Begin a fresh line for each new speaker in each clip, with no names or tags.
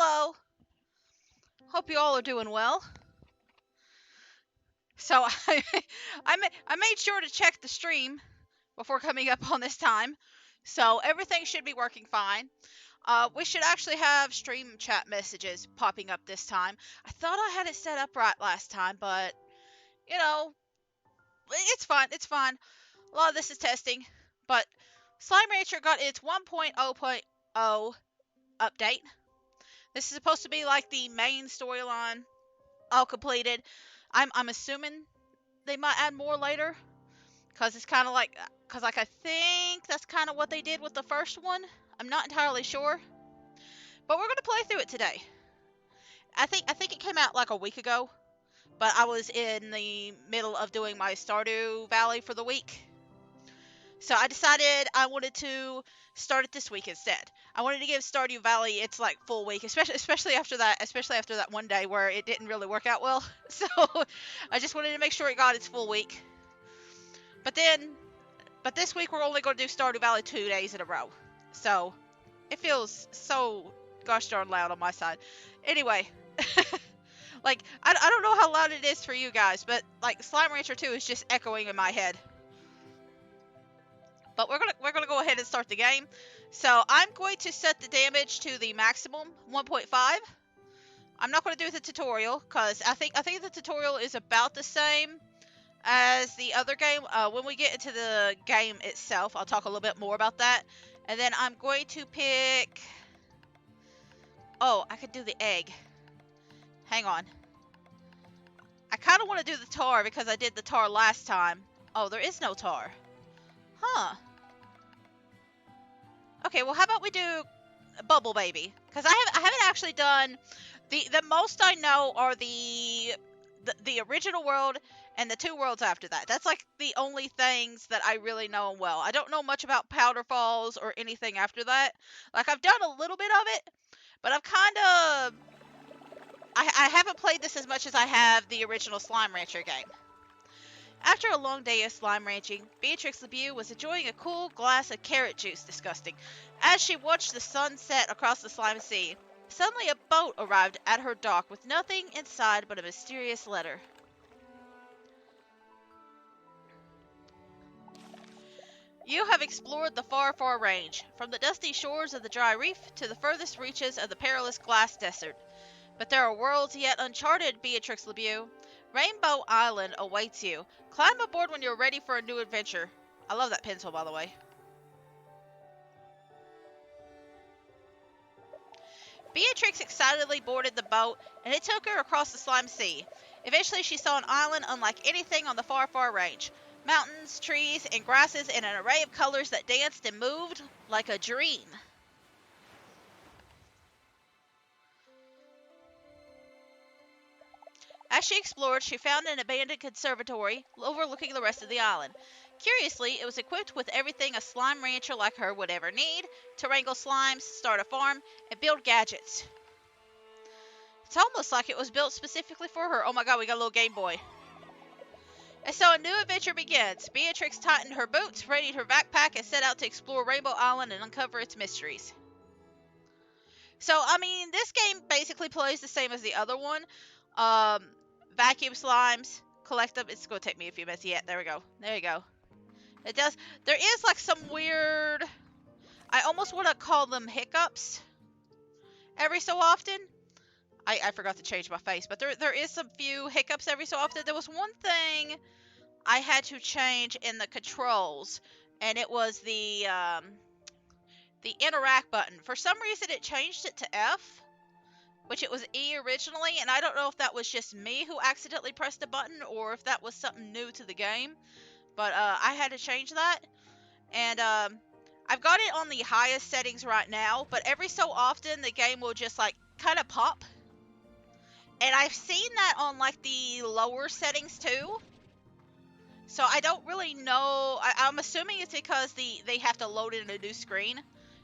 hello. Hope you all are doing well. So I made sure to check the stream before coming up on this time. So everything should be working fine. We should actually have stream chat messages popping up this time. I thought I had it set up right last time, but you know, it's fine. It's fine. A lot of this is testing, but Slime Rancher got its 1.0.0 update. This is supposed to be like the main storyline all completed. I'm assuming they might add more later, cause it's kind of like, cause like I think that's kind of what they did with the first one. I'm not entirely sure, but we're gonna play through it today. I think it came out like a week ago, but I was in the middle of doing my Stardew Valley for the week, so I decided I wanted to start it this week instead. I wanted to give Stardew Valley its like full week, especially after that one day where it didn't really work out well. So I just wanted to make sure it got its full week. But this week we're only going to do Stardew Valley 2 days in a row. So it feels so gosh darn loud on my side. Anyway, like I don't know how loud it is for you guys, but like Slime Rancher 2 is just echoing in my head. But we're gonna go ahead and start the game. So I'm going to set the damage to the maximum 1.5. I'm not going to do the tutorial because I think the tutorial is about the same as the other game. When we get into the game itself, I'll talk a little bit more about that. And then I'm going to pick... Oh, I could do the egg. Hang on. I kind of want to do the tar because I did the tar last time. Oh, there is no tar. Huh. Okay, well, how about we do Bubble Baby? Because I haven't actually done... The most I know are the original world and the 2 worlds after that. That's like the only things that I really know well. I don't know much about Powder Falls or anything after that. Like I've done a little bit of it, but I've kind of I haven't played this as much as I have the original Slime Rancher game. After a long day of slime ranching, Beatrix LeBeau was enjoying a cool glass of carrot juice, disgusting, as she watched the sun set across the slime sea. Suddenly a boat arrived at her dock with nothing inside but a mysterious letter. You have explored the far, far range, from the dusty shores of the dry reef to the furthest reaches of the perilous glass desert. But there are worlds yet uncharted, Beatrix LeBeau. Rainbow Island awaits you. Climb aboard when you're ready for a new adventure. I love that pencil, by the way. Beatrix excitedly boarded the boat, and it took her across the slime sea. Eventually she saw an island unlike anything on the far, far range. Mountains, trees, and grasses in an array of colors that danced and moved like a dream. As she explored, she found an abandoned conservatory overlooking the rest of the island. Curiously, it was equipped with everything a slime rancher like her would ever need to wrangle slimes, start a farm, and build gadgets. It's almost like it was built specifically for her. Oh my god, we got a little Game Boy. And so a new adventure begins. Beatrix tightened her boots, readied her backpack, and set out to explore Rainbow Island and uncover its mysteries. So, I mean, this game basically plays the same as the other one. Vacuum slimes, collect them. It's going to take me a few minutes. Yeah, there we go. There you go. It does. There is like some weird... I almost want to call them hiccups every so often. I forgot to change my face, but there is some few hiccups every so often. There was one thing I had to change in the controls, and it was the interact button. For some reason, it changed it to F, which it was E originally, and I don't know if that was just me who accidentally pressed a button or if that was something new to the game, but I had to change that, and I've got it on the highest settings right now, but every so often the game will just like kind of pop, and I've seen that on like the lower settings too. So I don't really know. I'm assuming it's because they have to load in a new screen.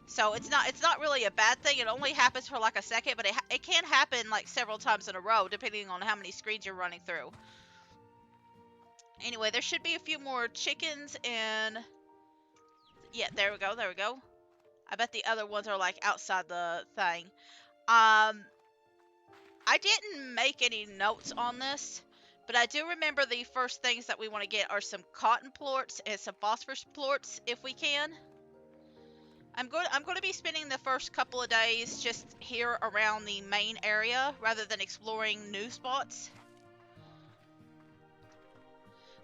So it's not really a bad thing. It only happens for like a second, but it can happen like several times in a row depending on how many screens you're running through. Anyway, there should be a few more chickens and yeah, there we go. I bet the other ones are like outside the thing. Um, I didn't make any notes on this, but I do remember the first things that we want to get are some cotton plorts and some phosphorus plorts if we can. I'm going to be spending the first couple of days just here around the main area rather than exploring new spots.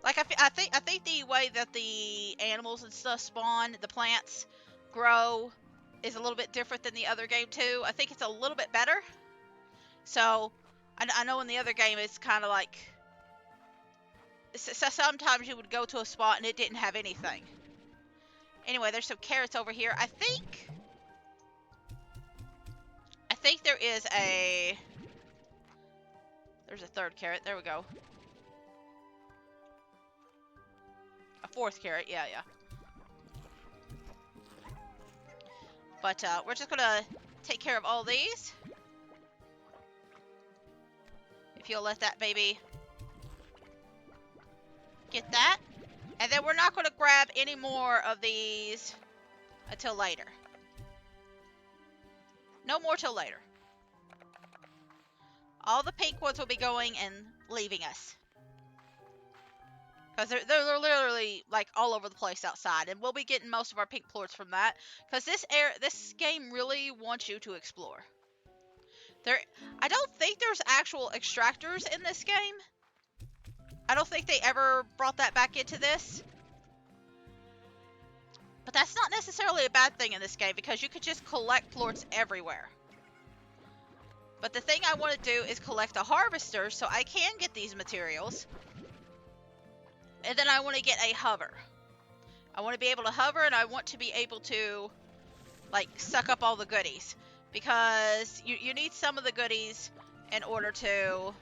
Like I think the way that the animals and stuff spawn, the plants grow, is a little bit different than the other game too. I think it's a little bit better. So I know in the other game it's kind of like so sometimes you would go to a spot and it didn't have anything. Anyway, there's some carrots over here. I think there's a third carrot. There we go. A fourth carrot. Yeah. But we're just gonna take care of all these. If you'll let that baby get that. And then we're not going to grab any more of these until later. No more till later. All the pink ones will be going and leaving us. Because they're literally like all over the place outside. And we'll be getting most of our pink plorts from that. Because this game really wants you to explore. I don't think there's actual extractors in this game. I don't think they ever brought that back into this. But that's not necessarily a bad thing in this game because you could just collect plorts everywhere. But the thing I want to do is collect a harvester so I can get these materials. And then I want to get a hover. I want to be able to hover and I want to be able to like suck up all the goodies. Because you need some of the goodies in order to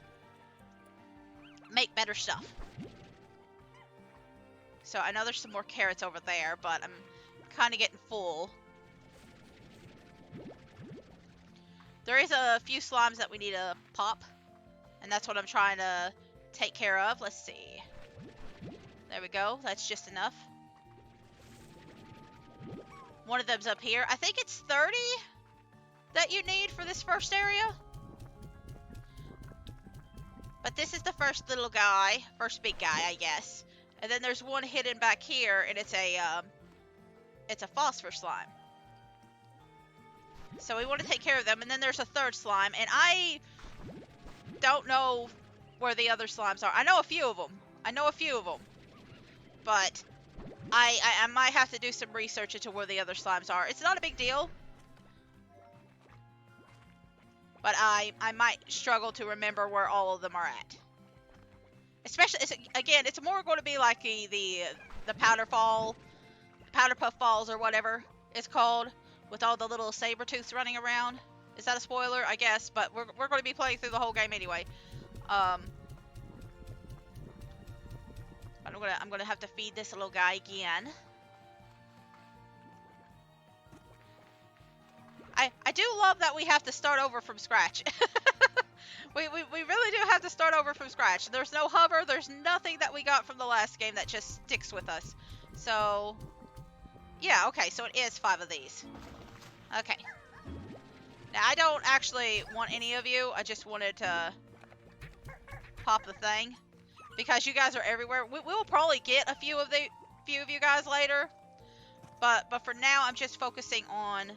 make better stuff. So I know there's some more carrots over there, but I'm kind of getting full. There is a few slimes that we need to pop, and that's what I'm trying to take care of. Let's see. There we go. That's just enough. One of them's up here. I think it's 30 that you need for this first area. But this is the first little guy, first big guy, I guess. And then there's one hidden back here, and it's a phosphor slime. So we want to take care of them. And then there's a third slime, and I don't know where the other slimes are. I know a few of them. But I might have to do some research into where the other slimes are. It's not a big deal. But I might struggle to remember where all of them are at. Especially, it's more going to be like the Powder Puff Falls or whatever it's called, with all the little saber tooths running around. Is that a spoiler? I guess, but we're going to be playing through the whole game anyway. I'm gonna have to feed this little guy again. I do love that we have to start over from scratch. we really do have to start over from scratch. There's no hover. There's nothing that we got from the last game that just sticks with us. So, yeah, okay, so it is 5 of these. Okay. Now, I don't actually want any of you. I just wanted to pop the thing. Because you guys are everywhere. We will probably get a few of you guys later. But for now, I'm just focusing on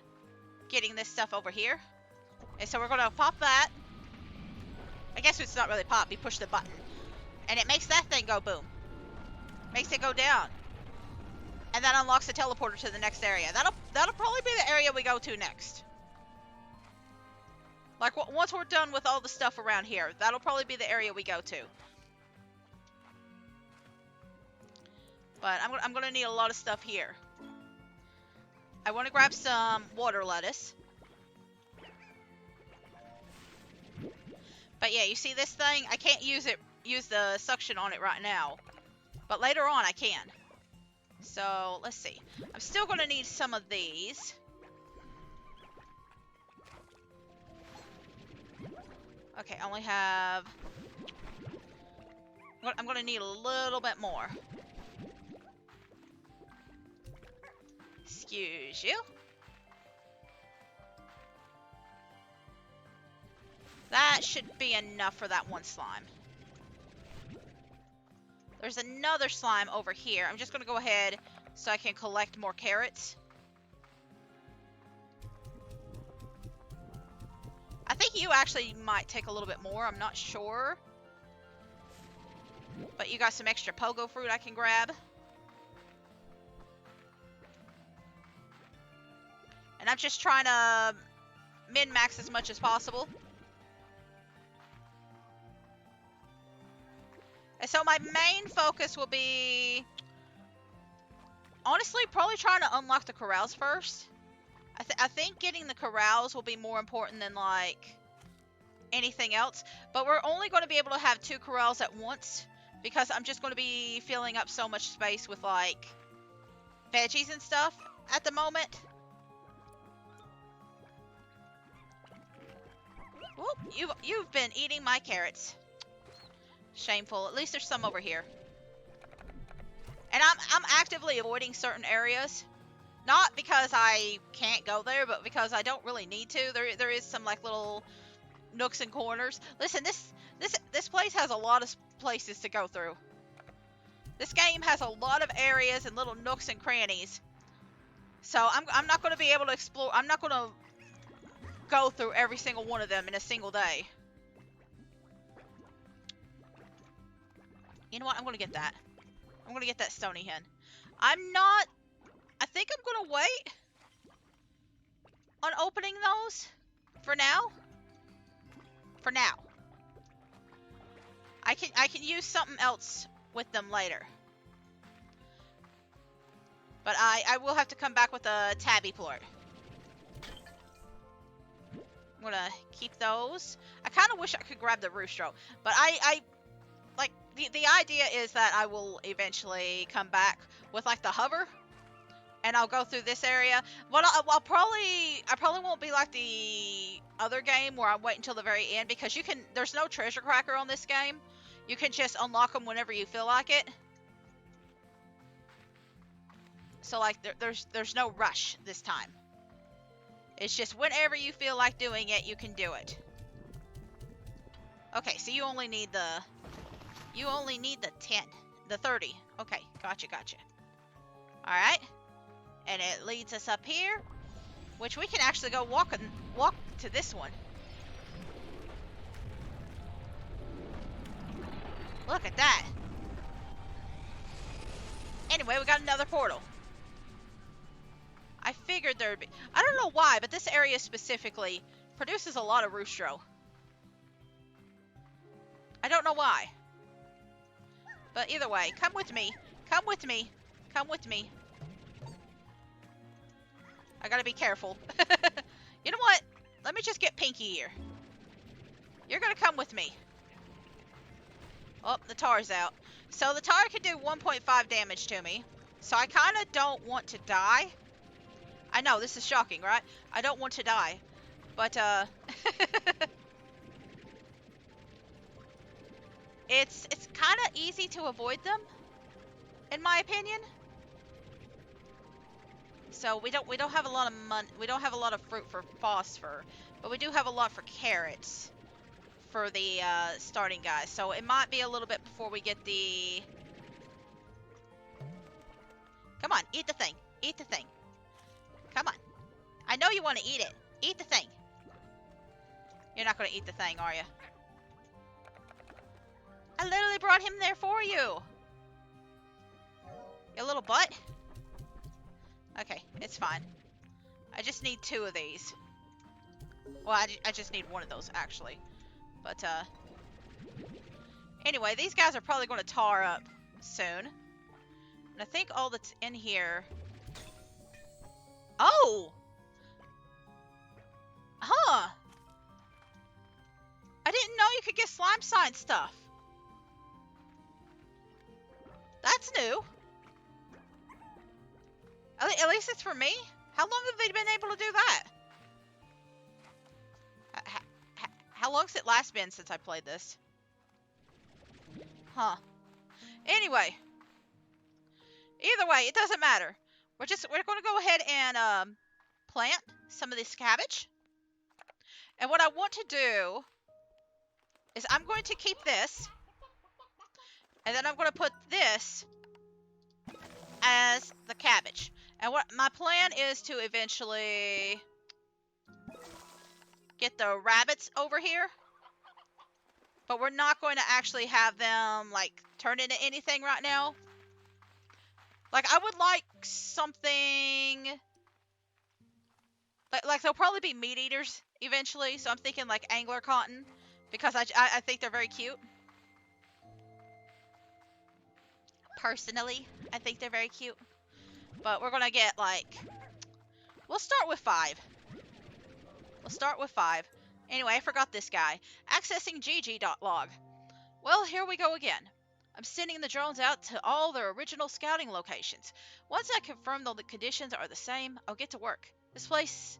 getting this stuff over here. And so we're going to pop that. I guess it's not really pop. You push the button. And it makes that thing go boom. Makes it go down. And that unlocks the teleporter to the next area. That'll probably be the area we go to next. Like, once we're done with all the stuff around here, that'll probably be the area we go to. But I'm going to need a lot of stuff here. I want to grab some water lettuce. But yeah, you see this thing? I can't use the suction on it right now. But later on I can. So, let's see. I'm still going to need some of these. Okay, I only have... I'm going to need a little bit more. Excuse you. That should be enough for that one slime. There's another slime over here. I'm just going to go ahead so I can collect more carrots. I think you actually might take a little bit more. I'm not sure. But you got some extra pogo fruit I can grab. And I'm just trying to min-max as much as possible. And so my main focus will be, honestly, probably trying to unlock the corrals first. I think getting the corrals will be more important than, like, anything else. But we're only going to be able to have 2 corrals at once, because I'm just going to be filling up so much space with, like, veggies and stuff at the moment. Whoop, you've been eating my carrots. Shameful. At least there's some over here. And I'm actively avoiding certain areas. Not because I can't go there, but because I don't really need to. There is some, like, little nooks and corners. Listen, this place has a lot of places to go through. This game has a lot of areas and little nooks and crannies. So I'm not going to be able to explore. I'm not going to go through every single one of them in a single day. You know what? I'm going to get that. I'm going to get that stony hen. I think I'm going to wait on opening those for now. For now. I can use something else with them later. But I will have to come back with a tabby plort. I'm going to keep those. I kind of wish I could grab the roostro. But I like, the idea is that I will eventually come back with, like, the hover. And I'll go through this area. But I probably won't be like the other game where I wait until the very end, because there's no treasure cracker on this game. You can just unlock them whenever you feel like it. So, like, there's no rush this time. It's just whenever you feel like doing it, you can do it. Okay, so you only need the 10, the 30. Okay, gotcha. All right. And it leads us up here, which we can actually go walk to this one. Look at that. Anyway, we got another portal. I figured there'd be... I don't know why, but this area specifically produces a lot of roostro. I don't know why. But either way, come with me. Come with me. Come with me. I gotta be careful. You know what? Let me just get Pinky here. You're gonna come with me. Oh, the Tarr's out. So the Tarr can do 1.5 damage to me. So I kind of don't want to die. I know, this is shocking, right? I don't want to die. But, it's kind of easy to avoid them, in my opinion. So we don't have a lot of money. We don't have a lot of fruit for phosphor, but we do have a lot for carrots for the starting guys. So it might be a little bit before we get the... Come on, eat the thing. Eat the thing. Come on. I know you want to eat it. Eat the thing. You're not going to eat the thing, are you? I literally brought him there for you. You little butt. Okay, it's fine. I just need 2 of these. Well, I just need 1 of those, actually. But, anyway, these guys are probably going to tar up soon. And I think all that's in here... Oh! Huh! I didn't know you could get slime sign stuff. That's new. At least it's for me? How long have they been able to do that? How long's it last been since I played this? Huh. Anyway. Either way, it doesn't matter. We're going to go ahead and plant some of this cabbage. And what I want to do is I'm going to keep this, and then I'm going to put this as the cabbage. And what my plan is to eventually get the rabbits over here, but we're not going to actually have them like turn into anything right now. Like I would like something like they'll probably be meat eaters eventually, so I'm thinking like angler cotton because I think they're very cute. Personally, I think they're very cute. But we're gonna get like, we'll start with 5. We'll start with 5. Anyway, I forgot this guy. Accessing gg.log. Well, here we go again. I'm sending the drones out to all their original scouting locations. Once I confirm the conditions are the same, I'll get to work. This place,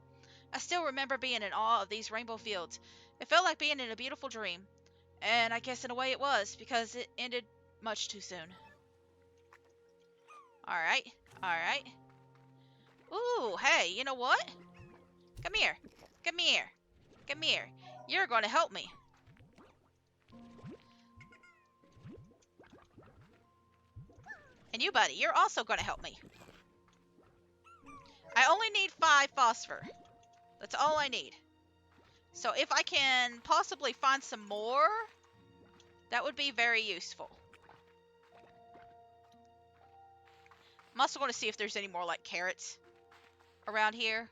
I still remember being in awe of these rainbow fields. It felt like being in a beautiful dream. And I guess in a way it was, because it ended much too soon. Alright, alright. Ooh, hey, you know what? Come here. Come here. Come here. You're going to help me. And you, buddy, you're also going to help me. I only need 5 phosphor. That's all I need. So if I can possibly find some more, that would be very useful. I'm also going to see if there's any more, like, carrots around here.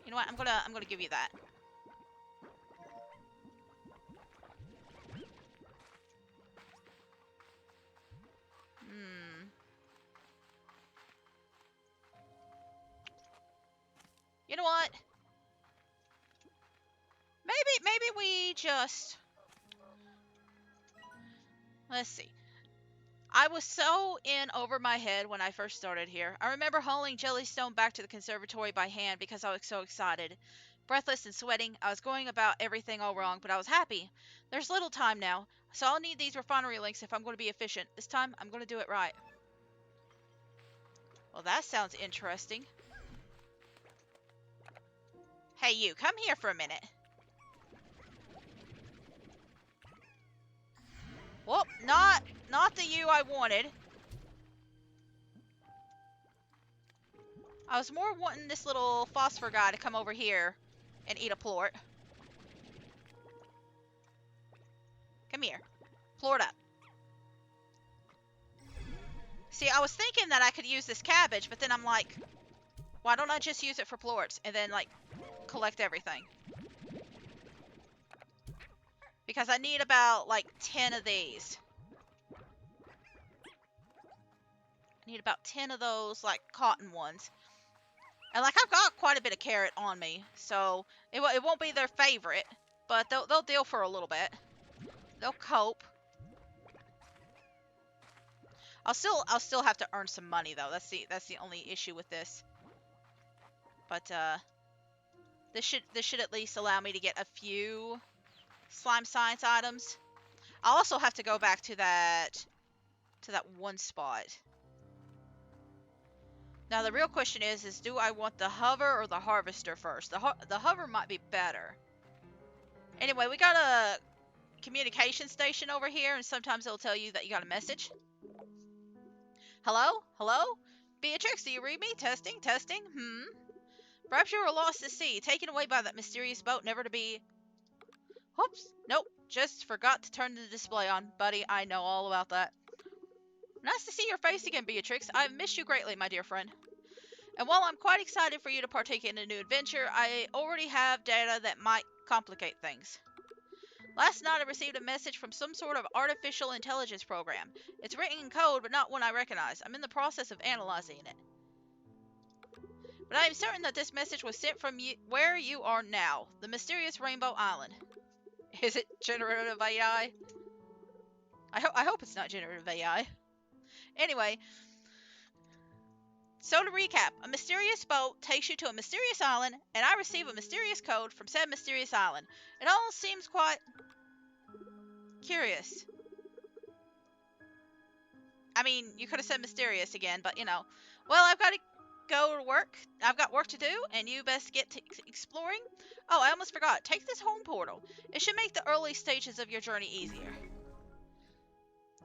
You know what? I'm gonna give you that. You know what? Maybe we just... Let's see. I was so in over my head when I first started here. I remember hauling Jellystone back to the conservatory by hand because I was so excited. Breathless and sweating, I was going about everything all wrong, but I was happy. There's little time now, so I'll need these refinery links if I'm going to be efficient. This time, I'm going to do it right. Well, that sounds interesting. Hey, you, come here for a minute. Whoop, not the you I wanted. I was more wanting this little phosphor guy to come over here and eat a plort. Come here. Plort up. See, I was thinking that I could use this cabbage, but then I'm like, why don't I just use it for plorts and then, like, collect everything? Because I need about, like, 10 of these. I need about 10 of those, like, cotton ones. And, like, I've got quite a bit of carrot on me, so it won't be their favorite, but they'll deal for a little bit. They'll cope. I'll still have to earn some money though. That's the only issue with this. But this should at least allow me to get a few slime science items. I'll also have to go back to that one spot. Now the real question is do I want the hover or the harvester first? The hover might be better. Anyway, we got a communication station over here, and sometimes it'll tell you that you got a message. Hello? Hello? Beatrix, do you read me? Testing? Testing? Perhaps you were lost at sea, taken away by that mysterious boat, never to be... Whoops. Nope. Just forgot to turn the display on. Buddy, I know all about that. Nice to see your face again, Beatrix. I've missed you greatly, my dear friend. And while I'm quite excited for you to partake in a new adventure, I already have data that might complicate things. Last night I received a message from some sort of artificial intelligence program. It's written in code, but not one I recognize. I'm in the process of analyzing it. But I am certain that this message was sent from where you are now, the mysterious Rainbow Island. Is it generative AI? I hope it's not generative AI. Anyway, so to recap, a mysterious boat takes you to a mysterious island, and I receive a mysterious code from said mysterious island. It all seems quite curious. I mean, you could have said mysterious again, but you know. Well, I've got to... go to work. I've got work to do, and you best get to exploring. Oh, I almost forgot. Take this home portal. It should make the early stages of your journey easier.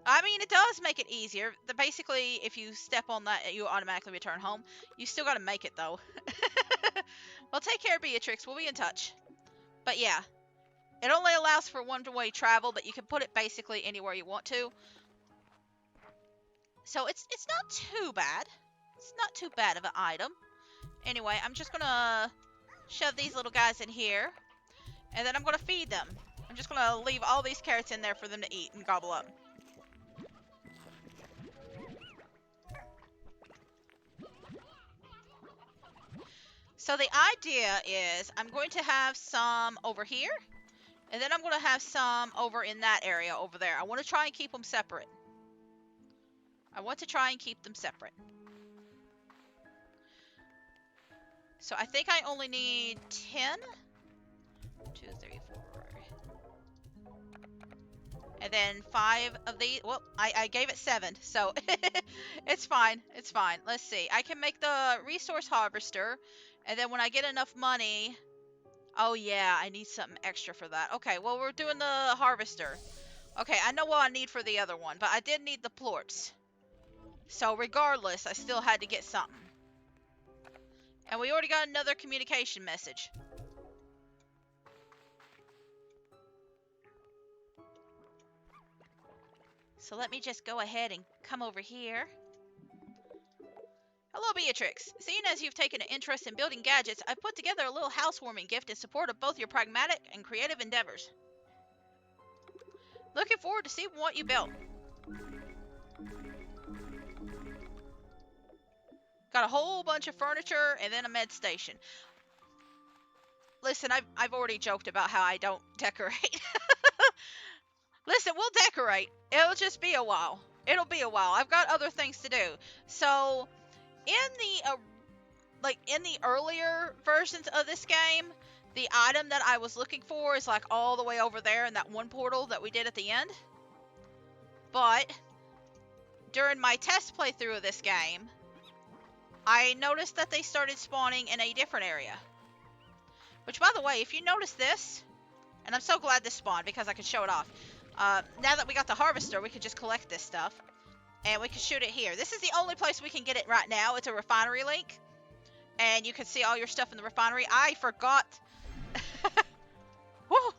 I mean, it does make it easier. Basically, if you step on that, you automatically return home. You still got to make it, though. Well, take care, Beatrix. We'll be in touch. But yeah, it only allows for one-way travel, but you can put it basically anywhere you want to. So it's not too bad. It's not too bad of an item. Anyway, I'm just gonna shove these little guys in here, and then I'm gonna feed them. I'm just gonna leave all these carrots in there for them to eat and gobble up. So the idea is I'm going to have some over here, and then I'm going to have some over in that area over there. I want to try and keep them separate. So I think I only need 10. 2, 3, 4. And then 5 of these. Well, I gave it 7, so it's fine. It's fine. Let's see. I can make the resource harvester, and then when I get enough money... Oh yeah, I need something extra for that. Okay, well, we're doing the harvester. Okay, I know what I need for the other one, but I did need the plorts. So regardless, I still had to get something. And we already got another communication message. So let me just go ahead and come over here. Hello, Beatrix. Seeing as you've taken an interest in building gadgets, I put together a little housewarming gift in support of both your pragmatic and creative endeavors. Looking forward to seeing what you built. Got a whole bunch of furniture and then a med station. Listen, I've already joked about how I don't decorate. Listen, we'll decorate. It'll just be a while. It'll be a while. I've got other things to do. So, in the earlier versions of this game, the item that I was looking for is like all the way over there in that one portal that we did at the end. But during my test playthrough of this game, I noticed that they started spawning in a different area. Which, by the way, if you notice this, and I'm so glad this spawned because I could show it off. Now that we got the harvester, we could just collect this stuff. And we can shoot it here. This is the only place we can get it right now. It's a refinery link. And you can see all your stuff in the refinery. I forgot. Woo!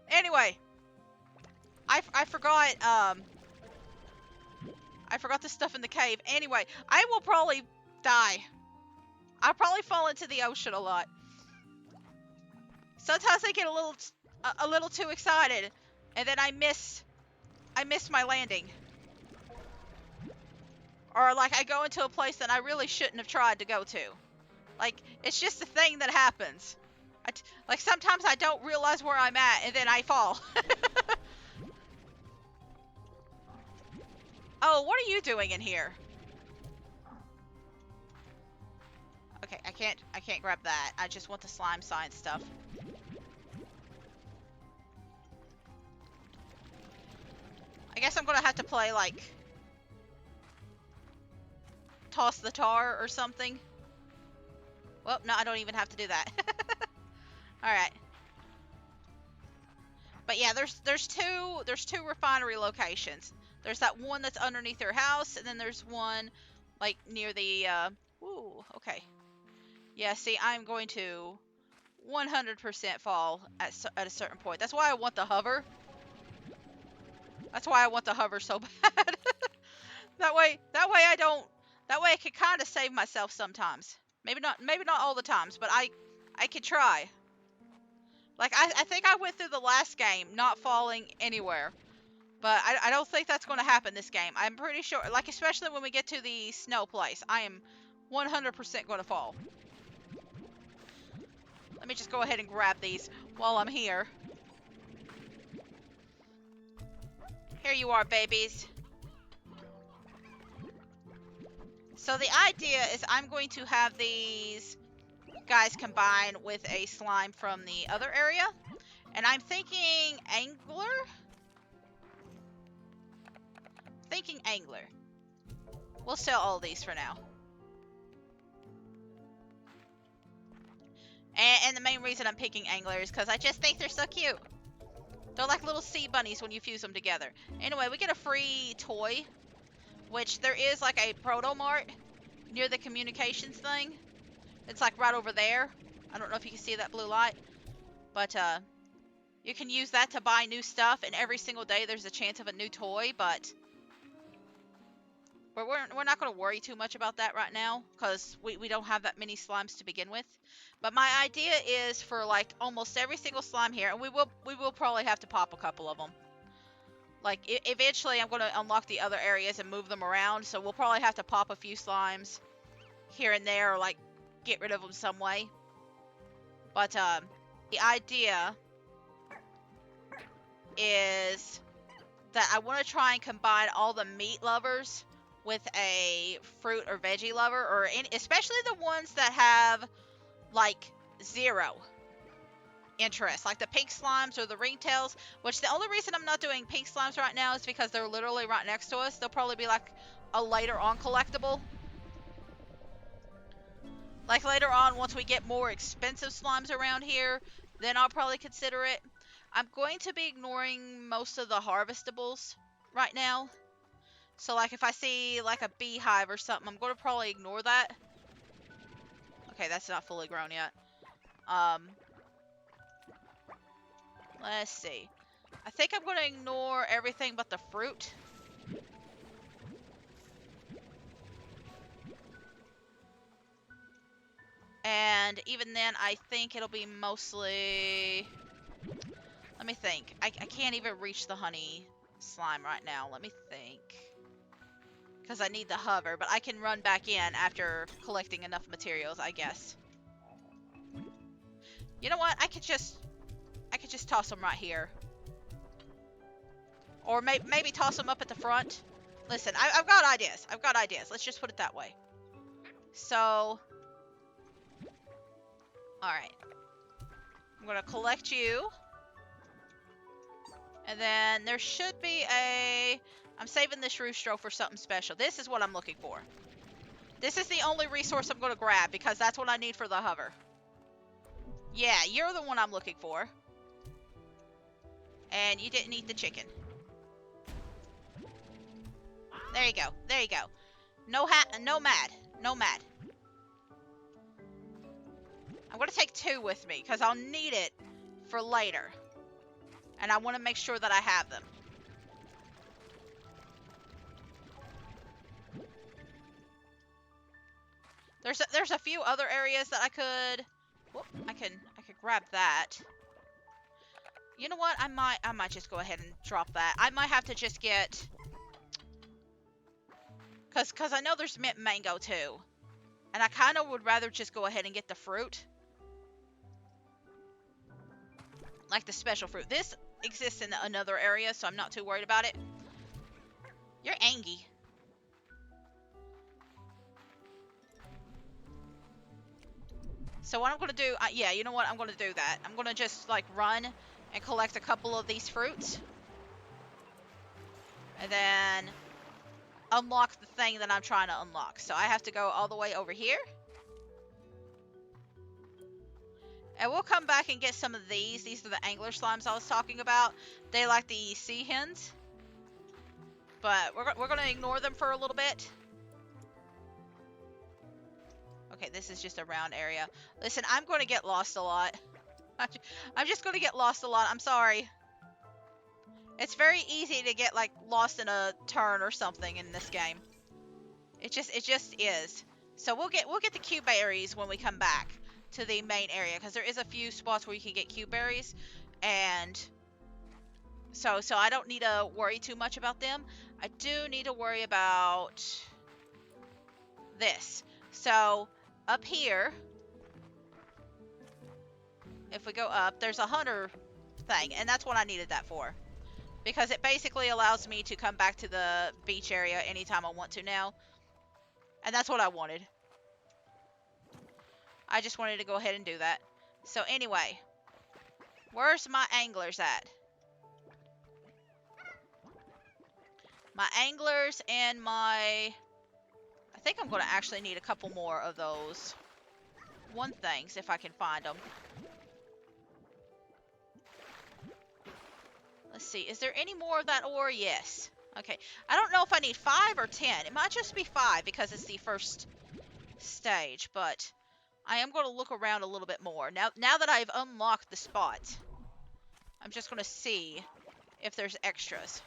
Anyway. I forgot, I forgot the stuff in the cave. Anyway, I will probably die. I'll probably fall into the ocean a lot. Sometimes I get a little too excited, and then I miss my landing. Or like I go into a place that I really shouldn't have tried to go to. Like, it's just a thing that happens. Like sometimes I don't realize where I'm at, and then I fall. Oh, what are you doing in here? Okay, I can't grab that. I just want the slime science stuff. I guess I'm gonna have to play, like, toss the tar or something. Well, no, I don't even have to do that. Alright. But yeah, there's two refinery locations. There's that one that's underneath their house, and then there's one, like, near the, ooh, okay. Yeah, see, I'm going to 100% fall at a certain point. That's why I want the hover. That's why I want the hover so bad. That way I can kind of save myself sometimes. Maybe not all the times, but I could try. Like, I think I went through the last game not falling anywhere. But I don't think that's going to happen this game. I'm pretty sure, like, especially when we get to the snow place, I am 100% going to fall. Let me just go ahead and grab these while I'm here. Here you are, babies. So the idea is I'm going to have these guys combine with a slime from the other area. And I'm thinking angler? thinking angler. We'll sell all these for now. And the main reason I'm picking angler is because I just think they're so cute. They're like little sea bunnies when you fuse them together. Anyway, we get a free toy, which there is like a proto mart near the communications thing. It's like right over there. I don't know if you can see that blue light, but you can use that to buy new stuff, and every single day there's a chance of a new toy, but we're not going to worry too much about that right now, because we don't have that many slimes to begin with. But my idea is for like almost every single slime here, and we will probably have to pop a couple of them. Like, eventually I'm going to unlock the other areas and move them around, so we'll probably have to pop a few slimes here and there, or like get rid of them some way. But the idea is that I want to try and combine all the meat lovers with a fruit or veggie lover, or especially the ones that have like 0 interest, like the pink slimes or the ringtails. Which the only reason I'm not doing pink slimes right now is because they're literally right next to us. They'll probably be like a later on collectible. Like later on, once we get more expensive slimes around here, then I'll probably consider it. I'm going to be ignoring most of the harvestables right now. So like if I see like a beehive or something, I'm going to probably ignore that. Okay, that's not fully grown yet. Let's see. I think I'm going to ignore everything but the fruit. And even then, I think it'll be mostly... Let me think. I can't even reach the honey slime right now. Let me think. Because I need the hover, but I can run back in after collecting enough materials, I guess. You know what? I could just toss them right here. Or maybe toss them up at the front. Listen, I've got ideas. I've got ideas. Let's just put it that way. So... Alright. I'm going to collect you. And then there should be a... I'm saving this roostro for something special. This is what I'm looking for. This is the only resource I'm going to grab because that's what I need for the hover. Yeah, you're the one I'm looking for. And you didn't eat the chicken. There you go. There you go. No mad. No mad. I'm going to take 2 with me because I'll need it for later. And I want to make sure that I have them. There's a few other areas that I could... Whoop, I could grab that. You know what? I might just go ahead and drop that. I might have to just get... Cause I know there's mint mango too. And I kind of would rather just go ahead and get the fruit. Like the special fruit. This exists in another area, so I'm not too worried about it. You're angry. So what I'm going to do... yeah, you know what? I'm going to do that. I'm going to just, like, run and collect a couple of these fruits. And then unlock the thing that I'm trying to unlock. So I have to go all the way over here. And we'll come back and get some of these. These are the angler slimes I was talking about. They like the sea hens. But we're going to ignore them for a little bit. Okay, this is just a round area. Listen, I'm going to get lost a lot. I'm just going to get lost a lot. I'm sorry. It's very easy to get, like, lost in a turn or something in this game. It just is. So we'll get the Q berries when we come back to the main area, because there is a few spots where you can get Q berries, and so I don't need to worry too much about them. I do need to worry about this. So up here, if we go up, there's a hunter thing, and that's what I needed that for. Because it basically allows me to come back to the beach area anytime I want to now. And that's what I wanted. I just wanted to go ahead and do that. So anyway, where's my anglers at? my anglers and my... I think I'm going to actually need a couple more of those one things if I can find them. Let's see. Is there any more of that ore? Yes. Okay. I don't know if I need 5 or 10. It might just be 5 because it's the first stage, but I am going to look around a little bit more. Now that I've unlocked the spot, I'm just going to see if there's extras.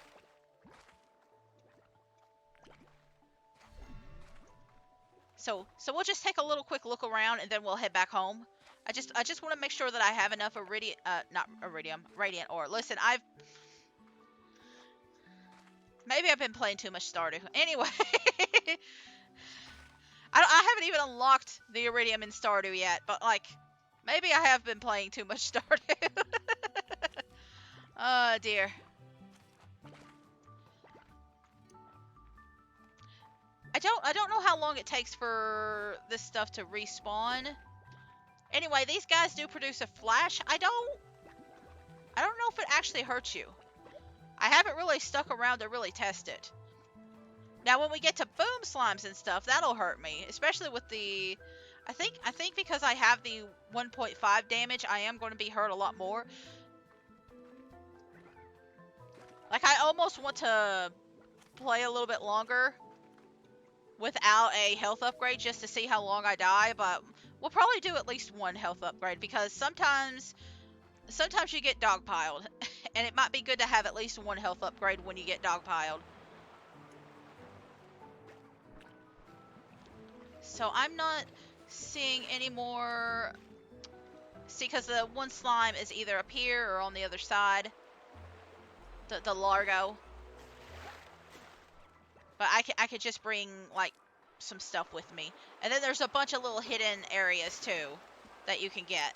So we'll just take a little quick look around and then we'll head back home. I just want to make sure that I have enough radiant ore. Listen, maybe I've been playing too much Stardew. Anyway, I haven't even unlocked the iridium in Stardew yet, but like, maybe I have been playing too much Stardew. Oh dear. I don't know how long it takes for this stuff to respawn. Anyway, these guys do produce a flash. I don't know if it actually hurts you. I haven't really stuck around to really test it. Now, when we get to boom slimes and stuff, that'll hurt me, especially with the... I think because I have the 1.5 damage, I am going to be hurt a lot more. Like, I almost want to play a little bit longer without a health upgrade just to see how long I die, but we'll probably do at least one health upgrade because sometimes you get dogpiled, and it might be good to have at least one health upgrade when you get dogpiled. So I'm not seeing any more... See, because the one slime is either up here or on the other side. The Largo. But I could just bring, like, some stuff with me. And then there's a bunch of little hidden areas, too, that you can get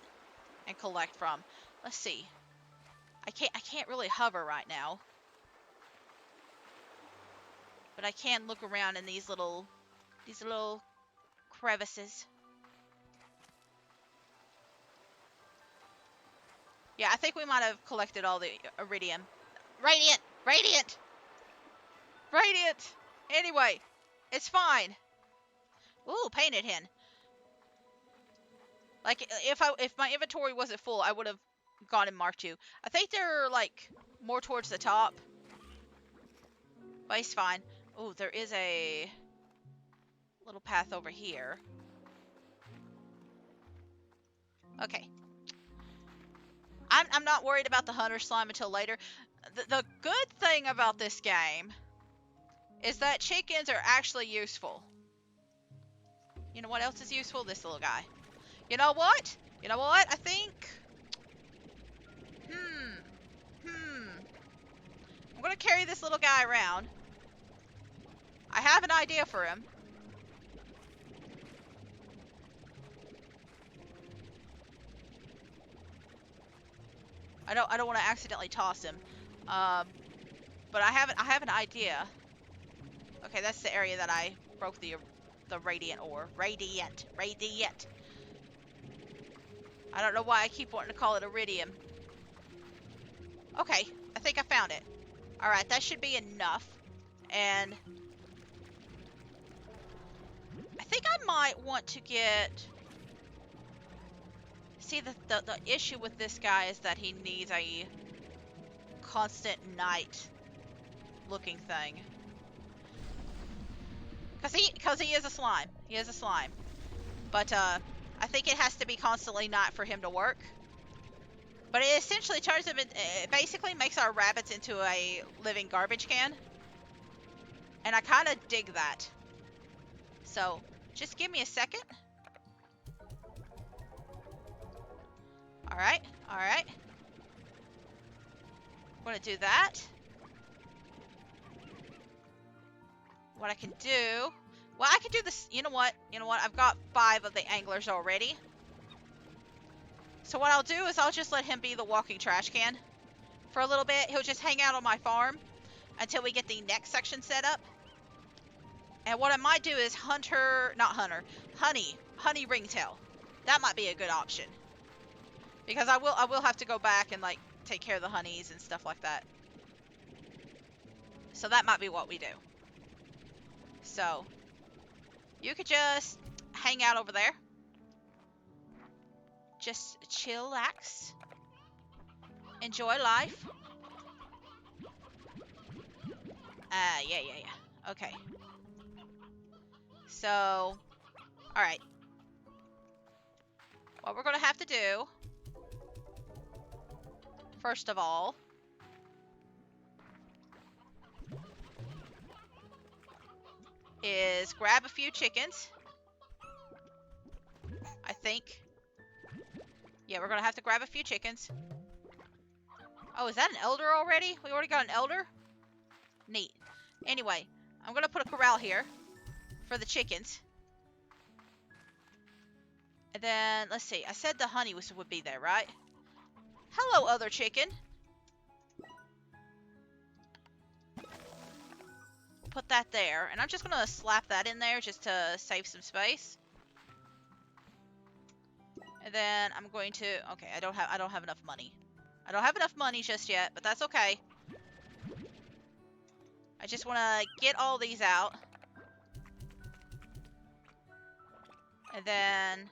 and collect from. Let's see. I can't really hover right now. But I can look around in these little crevices. Yeah, I think we might have collected all the iridium. Radiant! Radiant! Radiant! Anyway, it's fine. Ooh, painted hen. Like, if my inventory wasn't full, I would have gone and marked you. I think they're, like, more towards the top. But it's fine. Ooh, there is a little path over here. Okay. I'm not worried about the hunter slime until later. The good thing about this game is that chickens are actually useful. You know what else is useful? This little guy. You know what? You know what? I think... I'm gonna carry this little guy around. I have an idea for him. I don't want to accidentally toss him. But I have an idea. Okay, that's the area that I broke the radiant ore. Radiant. I don't know why I keep wanting to call it iridium. Okay, I think I found it. Alright, that should be enough. And I think I might want to get... See, the issue with this guy is that he needs a constant night looking thing. Because he is a slime. He is a slime. But, I think it has to be constantly night for him to work. But it essentially turns him, it basically makes our rabbits into a living garbage can. And I kind of dig that. So, just give me a second. Alright, alright. I'm gonna do that. What I can do... Well, I can do this... You know what? I've got 5 of the anglers already. So what I'll do is I'll just let him be the walking trash can for a little bit. He'll just hang out on my farm until we get the next section set up. And what I might do is honey ringtail. That might be a good option. Because I will have to go back and like take care of the honeys and stuff like that. So that might be what we do. So you could just hang out over there. Just chillax. Enjoy life. Yeah. Okay. So, alright. What we're gonna have to do, first of all, is grab a few chickens. I think. Yeah, we're gonna have to grab a few chickens. Oh, is that an elder already? We already got an elder? Neat. Anyway, I'm gonna put a corral here for the chickens. And then, let's see. I said the honey would be there, right? Hello, other chicken. We'll put that there. And I'm just gonna slap that in there just to save some space. And then I'm going to... Okay, I don't have enough money. I don't have enough money just yet, but that's okay. I just want to get all these out. And then...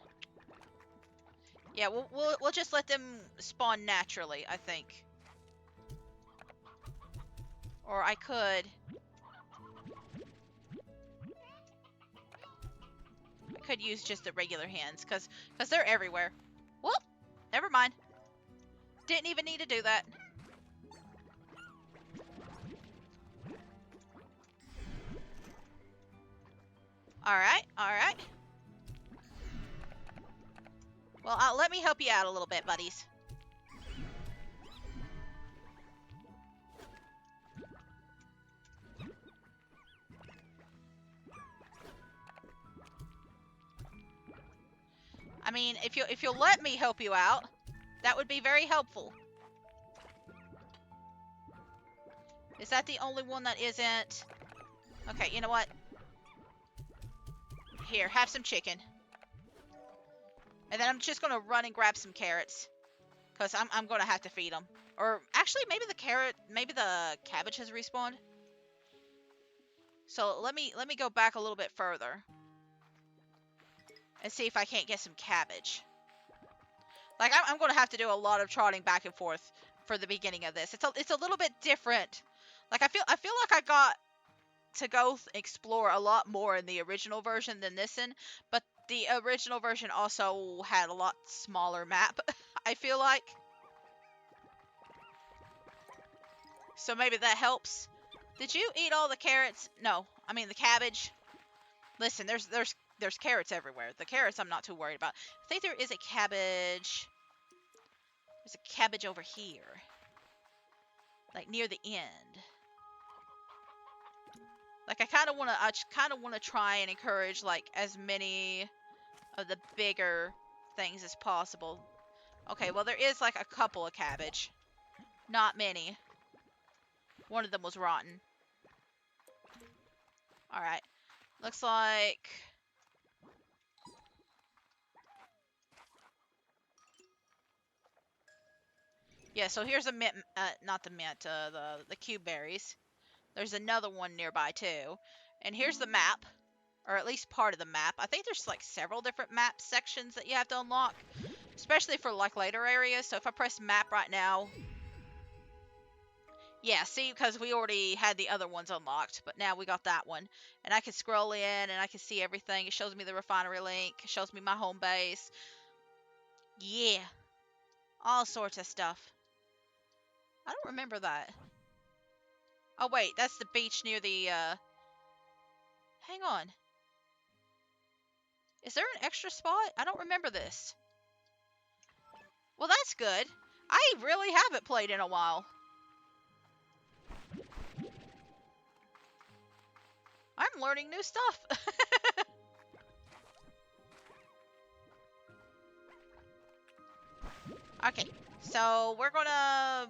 Yeah, we'll just let them spawn naturally, I think. Or I could use just the regular hens, cause they're everywhere. Whoop! Never mind. Didn't even need to do that. Alright, alright. Well, let me help you out a little bit, buddies. I mean, if you'll let me help you out, that would be very helpful. Is that the only one that isn't? Okay, you know what? Here, have some chicken. And then I'm just gonna run and grab some carrots, cause I'm gonna have to feed them. Or actually, maybe the cabbage has respawned. So let me go back a little bit further and see if I can't get some cabbage. Like I'm gonna have to do a lot of trotting back and forth for the beginning of this. It's a little bit different. Like I feel like I got to go explore a lot more in the original version than this one, but the original version also had a lot smaller map. I feel like. So maybe that helps. Did you eat all the carrots? No, I mean the cabbage. Listen, there's carrots everywhere. The carrots I'm not too worried about. I think there is a cabbage. There's a cabbage over here. Like near the end. Like I kind of want to try and encourage like as many of the bigger things as possible. Okay, well there is like a couple of cabbage. Not many. One of them was rotten. Alright. Looks like... Yeah, so here's a mint, not the mint, the cube berries. There's another one nearby too. And here's the map, or at least part of the map. I think there's like several different map sections that you have to unlock, especially for like later areas. So if I press map right now, yeah, see, because we already had the other ones unlocked, but now we got that one. And I can scroll in and I can see everything. It shows me the refinery link, it shows me my home base. Yeah, all sorts of stuff. I don't remember that. Oh wait, that's the beach near the, hang on. Is there an extra spot? I don't remember this. Well, that's good. I really haven't played in a while. I'm learning new stuff. Okay, so we're gonna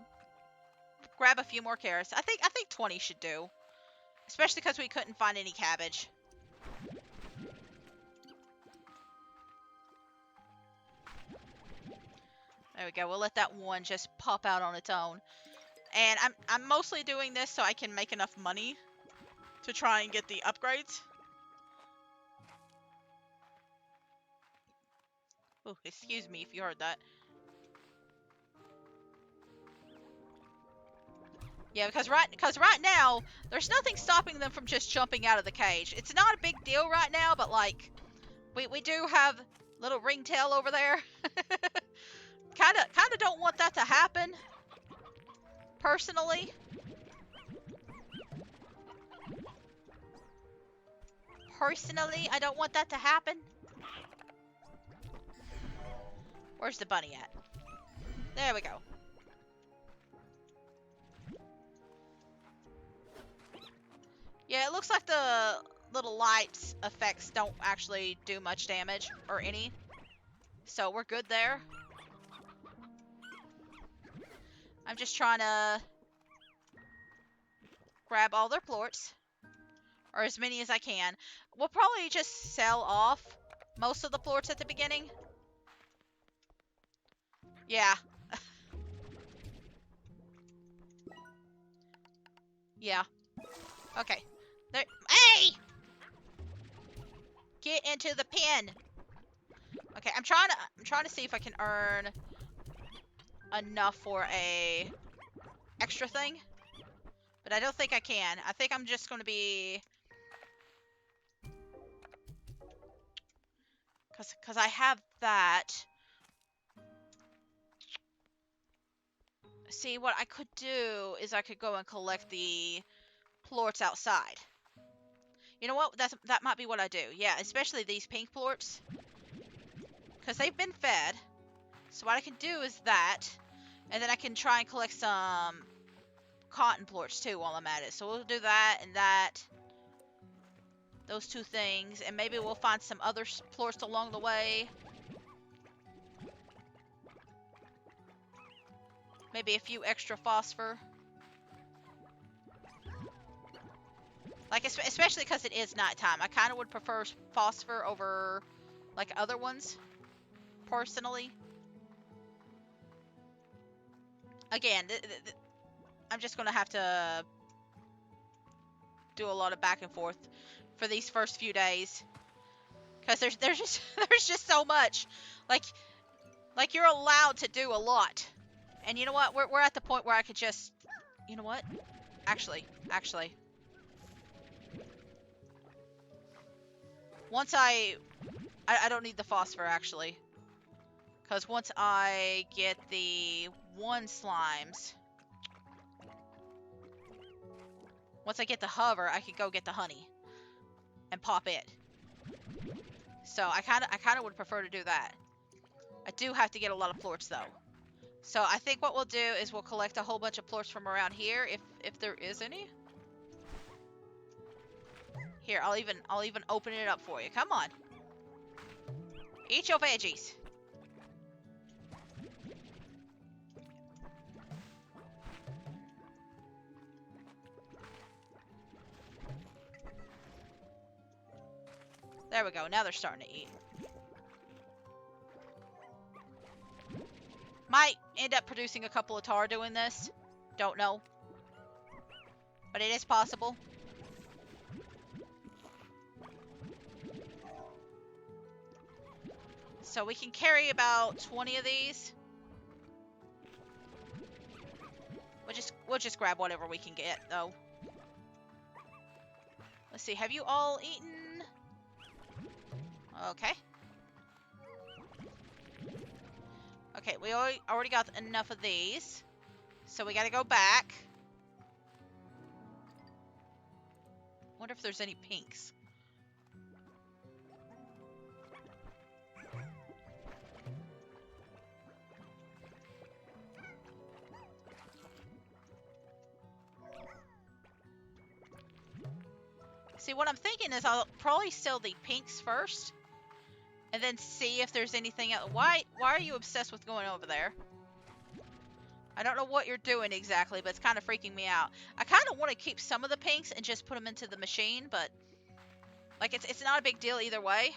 grab a few more carrots. I think 20 should do. Especially because we couldn't find any cabbage. There we go. We'll let that one just pop out on its own. And I'm mostly doing this so I can make enough money to try and get the upgrades. Oh, excuse me if you heard that. Yeah, because right now there's nothing stopping them from just jumping out of the cage. It's not a big deal right now, but like we do have little ringtail over there. Kinda don't want that to happen. Personally. Personally, I don't want that to happen. Where's the bunny at? There we go. Yeah, it looks like the little lights effects don't actually do much damage, or any. So we're good there. I'm just trying to grab all their plorts, or as many as I can. We'll probably just sell off most of the plorts at the beginning. Yeah. Yeah. Okay. There. Hey! Get into the pen. Okay, I'm trying to see if I can earn enough for a extra thing. But I don't think I can. I think I'm just going to be... Because I have that. See, what I could do is I could go and collect the plorts outside. You know what? That might be what I do. Yeah, especially these pink plorts. Because they've been fed. So what I can do is that. And then I can try and collect some cotton plorts too while I'm at it. So we'll do that and that. Those two things. And maybe we'll find some other plorts along the way. Maybe a few extra phosphor. Like, especially because it is nighttime. I kind of would prefer phosphor over, like, other ones. Personally. Again, I'm just going to have to do a lot of back and forth for these first few days. Because there's just so much. Like you're allowed to do a lot. And you know what? We're at the point where I could just... You know what? Actually. Once I don't need the phosphor, actually. Because once I get the one slimes... Once I get the hover, I can go get the honey. And pop it. So I kind of would prefer to do that. I do have to get a lot of plorts, though. So I think what we'll do is we'll collect a whole bunch of plorts from around here, if there is any. Here, I'll even open it up for you. Come on. Eat your veggies. There we go. Now they're starting to eat. Might end up producing a couple of Tarr doing this. Don't know. But it is possible. So we can carry about 20 of these. We'll just grab whatever we can get, though. Let's see. Have you all eaten? Okay. Okay, we already got enough of these. So we gotta go back. Wonder if there's any pinks. See, what I'm thinking is I'll probably sell the pinks first. And then see if there's anything else. Why are you obsessed with going over there? I don't know what you're doing exactly, but it's kind of freaking me out. I kind of want to keep some of the pinks and just put them into the machine, but... Like, it's not a big deal either way.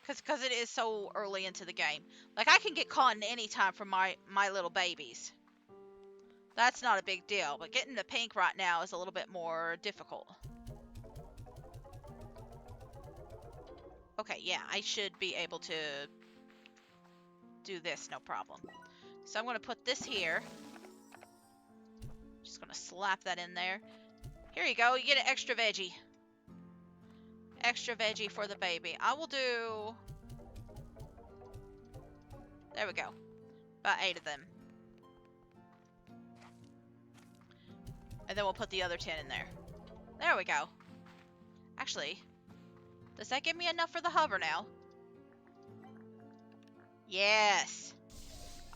Because it is so early into the game. Like, I can get cotton anytime from my little babies. That's not a big deal, but getting the pink right now is a little bit more difficult. Okay, yeah, I should be able to do this, no problem. So I'm going to put this here. Just going to slap that in there. Here you go, you get an extra veggie. Extra veggie for the baby. I will do... There we go. About 8 of them. And then we'll put the other 10 in there. There we go. Actually, does that give me enough for the hover now? Yes.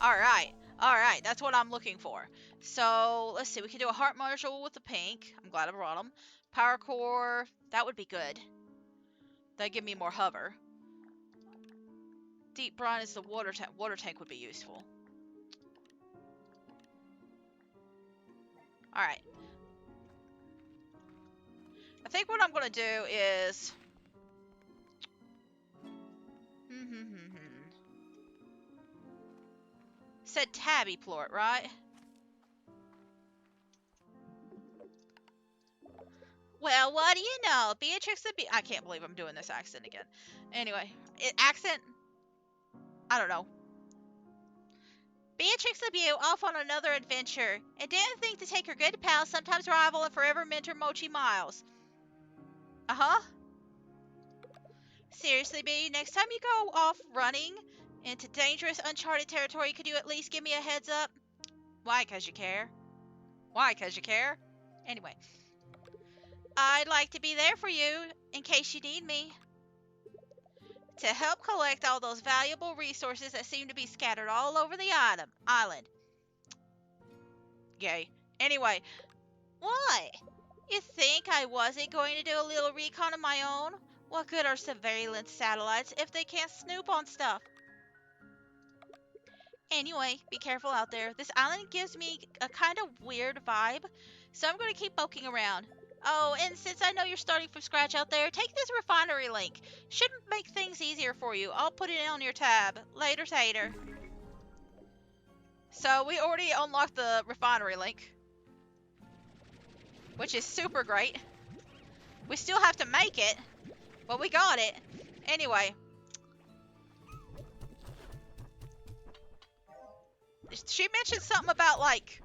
Alright. Alright, that's what I'm looking for. So, let's see. We can do a heart module with the pink. I'm glad I brought them. Power core. That would be good. That'd give me more hover. Deep brine is the water tank. Water tank would be useful. Alright. I think what I'm going to do is... Said tabby plort, right? Well, what do you know? Beatrix the I can't believe I'm doing this accent again. Anyway, accent? I don't know. Beatrix the Beau off on another adventure, and didn't think to take her good pal, sometimes rival, and forever mentor Mochi Miles. Uh-huh. Seriously, B, next time you go off running into dangerous, uncharted territory, could you at least give me a heads up? Why, 'cause you care? Why, 'cause you care? Anyway. I'd like to be there for you, in case you need me. To help collect all those valuable resources that seem to be scattered all over the island. Yay. Anyway, what? You think I wasn't going to do a little recon of my own? What good are surveillance satellites if they can't snoop on stuff? Anyway, be careful out there. This island gives me a kind of weird vibe, so I'm going to keep poking around. Oh, and since I know you're starting from scratch out there, take this refinery link. Should make things easier for you. I'll put it on your tab. Later, tater. So, we already unlocked the refinery link, which is super great. We still have to make it, but we got it. Anyway. She mentioned something about, like,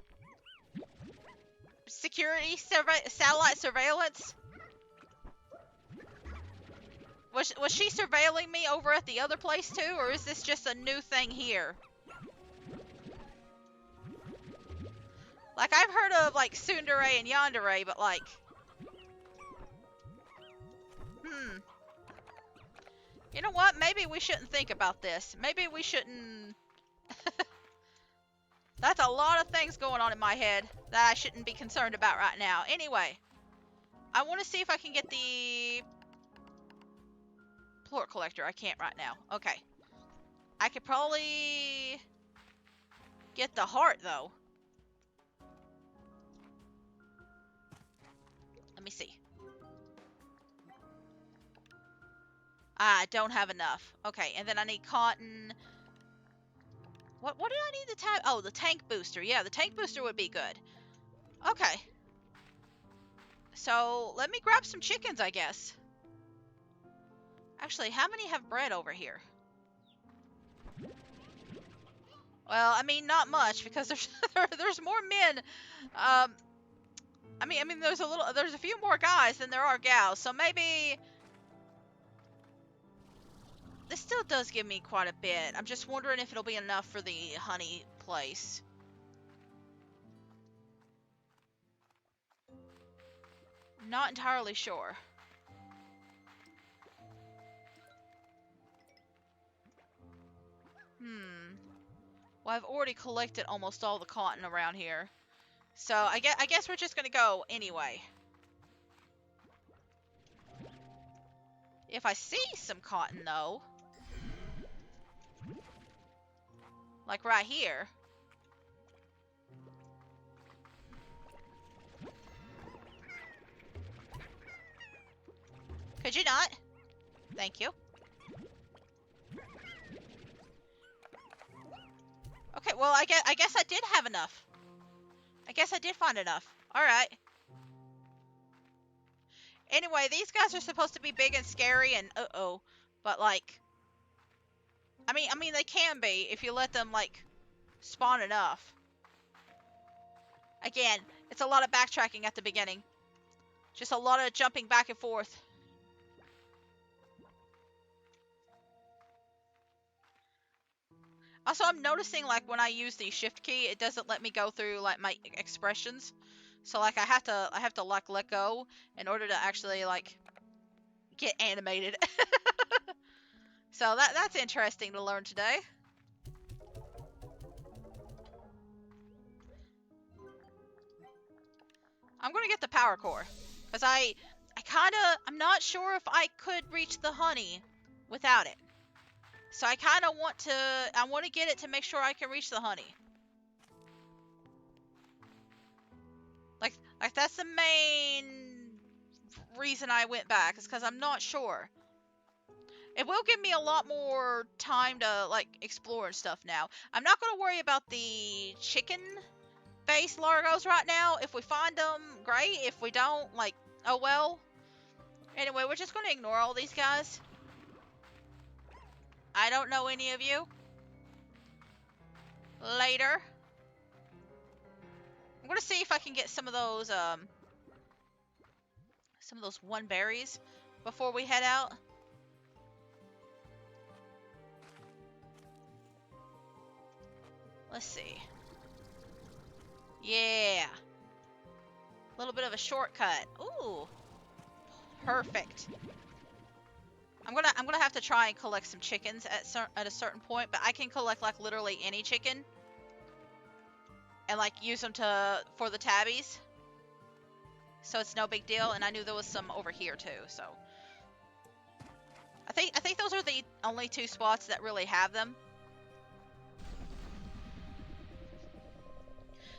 security, satellite surveillance. Was she surveilling me over at the other place too, or is this just a new thing here? Like, I've heard of, like, tsundere and yandere, but, like... You know what? Maybe we shouldn't think about this. Maybe we shouldn't... That's a lot of things going on in my head that I shouldn't be concerned about right now. Anyway, I want to see if I can get the plort collector. I can't right now. Okay. I could probably get the heart, though. Let me see. I don't have enough. Okay, and then I need cotton. What did I need the tab? Oh, the tank booster. Yeah, the tank booster would be good. Okay. So, let me grab some chickens, I guess. Actually, how many have bread over here? Well, I mean, not much, because there's more men. I mean, there's a few more guys than there are gals, so maybe... This still does give me quite a bit. I'm just wondering if it'll be enough for the honey place. Not entirely sure. Well, I've already collected almost all the cotton around here. So, I guess we're just gonna go anyway. If I see some cotton, though... Like right here. Could you not? Thank you. well, I guess I did have enough. I guess I did find enough. Alright. Anyway, these guys are supposed to be big and scary and uh-oh. But, like... I mean, they can be if you let them, like, spawn enough. Again, it's a lot of backtracking at the beginning. Just a lot of jumping back and forth. Also, I'm noticing, like, when I use the shift key, it doesn't let me go through, like, my expressions. So, like, I have to, like, let go in order to actually, like, get animated. So, that's interesting to learn today. I'm gonna get the power core. Because I'm not sure if I could reach the honey without it. So I want to get it to make sure I can reach the honey. Like that's the main reason I went back, is because I'm not sure. It will give me a lot more time to, like, explore and stuff now. I'm not going to worry about the chicken-based Largos right now. If we find them, great. If we don't, like, oh well. Anyway, we're just going to ignore all these guys. I don't know any of you. Later. I'm going to see if I can get some of those one berries before we head out. Let's see. Yeah. A little bit of a shortcut. Ooh. Perfect. I'm gonna have to try and collect some chickens at a certain point, but I can collect, like, literally any chicken and, like, use them for the tabbies. So it's no big deal, and I knew there was some over here too, so I think those are the only two spots that really have them.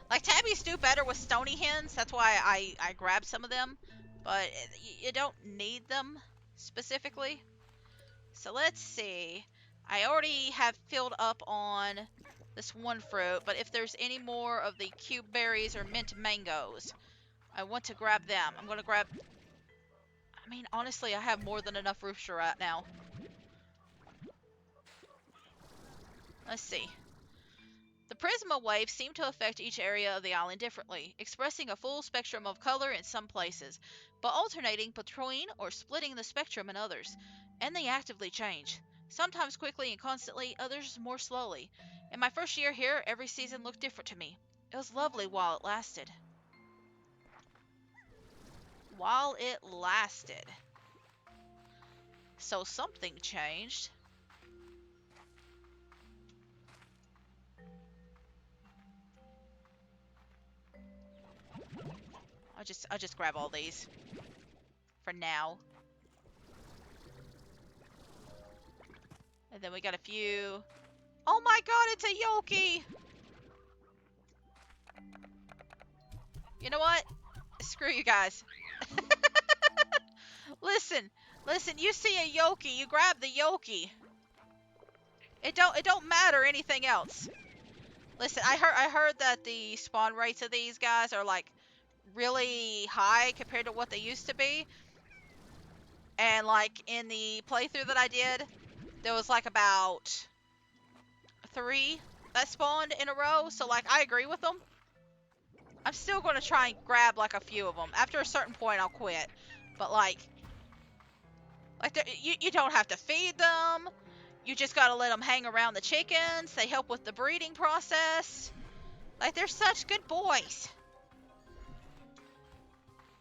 Like, tabbies do better with stony hens. That's why I grabbed some of them. But you don't need them specifically. So let's see. I already have filled up on this one fruit. But if there's any more of the cube berries or mint mangoes, I want to grab them. I'm going to grab... I mean, honestly, I have more than enough rooster right now. Let's see. The Prisma waves seem to affect each area of the island differently, expressing a full spectrum of color in some places, but alternating between or splitting the spectrum in others. And they actively change, sometimes quickly and constantly, others more slowly. In my first year here, every season looked different to me. It was lovely while it lasted. While it lasted. So something changed. I'll just grab all these for now. And then we got a few. Oh my god, it's a Yoki! You know what? Screw you guys. Listen, you see a Yoki, you grab the Yoki. It don't matter anything else. Listen, I heard that the spawn rates of these guys are, like, really high compared to what they used to be. And, like, in the playthrough that I did, there was, like, about 3 that spawned in a row. So, like, I agree with them. I'm still going to try and grab, like, a few of them. After a certain point, I'll quit. But, like you don't have to feed them. You just got to let them hang around the chickens. They help with the breeding process. Like, they're such good boys.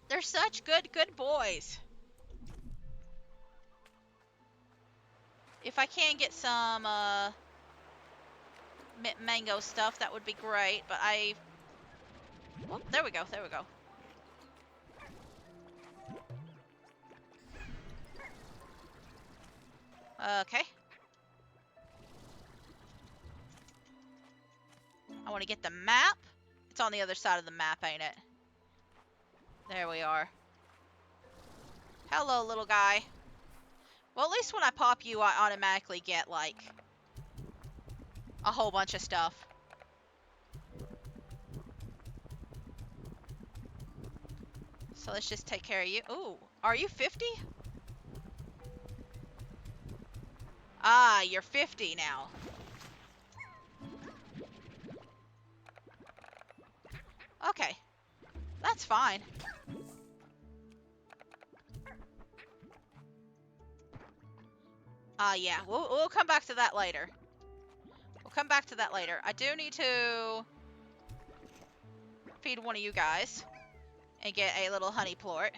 They're such good boys. If I can get some mango stuff, that would be great. But oh, there we go. There we go. Okay. I want to get the map. It's on the other side of the map, ain't it? There we are. Hello, little guy. Well, at least when I pop you, I automatically get, like, a whole bunch of stuff. So let's just take care of you. Ooh, are you 50? Ah, you're 50 now. Okay, that's fine. Yeah, we'll come back to that later. We'll come back to that later. I do need to feed one of you guys and get a little honey plort.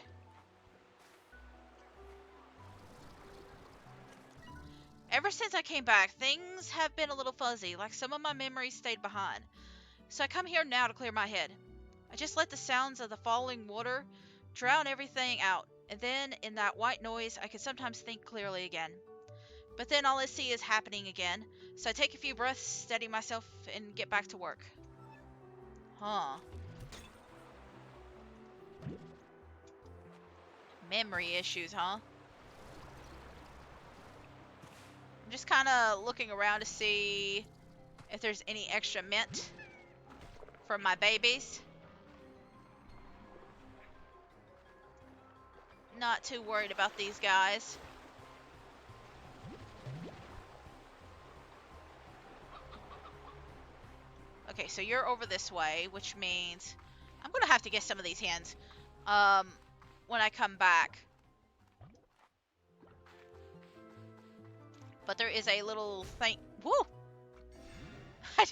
Ever since I came back, things have been a little fuzzy, like some of my memories stayed behind. So I come here now to clear my head. I just let the sounds of the falling water drown everything out, and then in that white noise I can sometimes think clearly again. But then all I see is happening again, so I take a few breaths, steady myself, and get back to work. Huh. Memory issues, huh? I'm just kind of looking around to see if there's any extra mint for my babies. Not too worried about these guys. Okay, so you're over this way, which means I'm gonna have to get some of these hens when I come back. But there is a little thing. Woo! I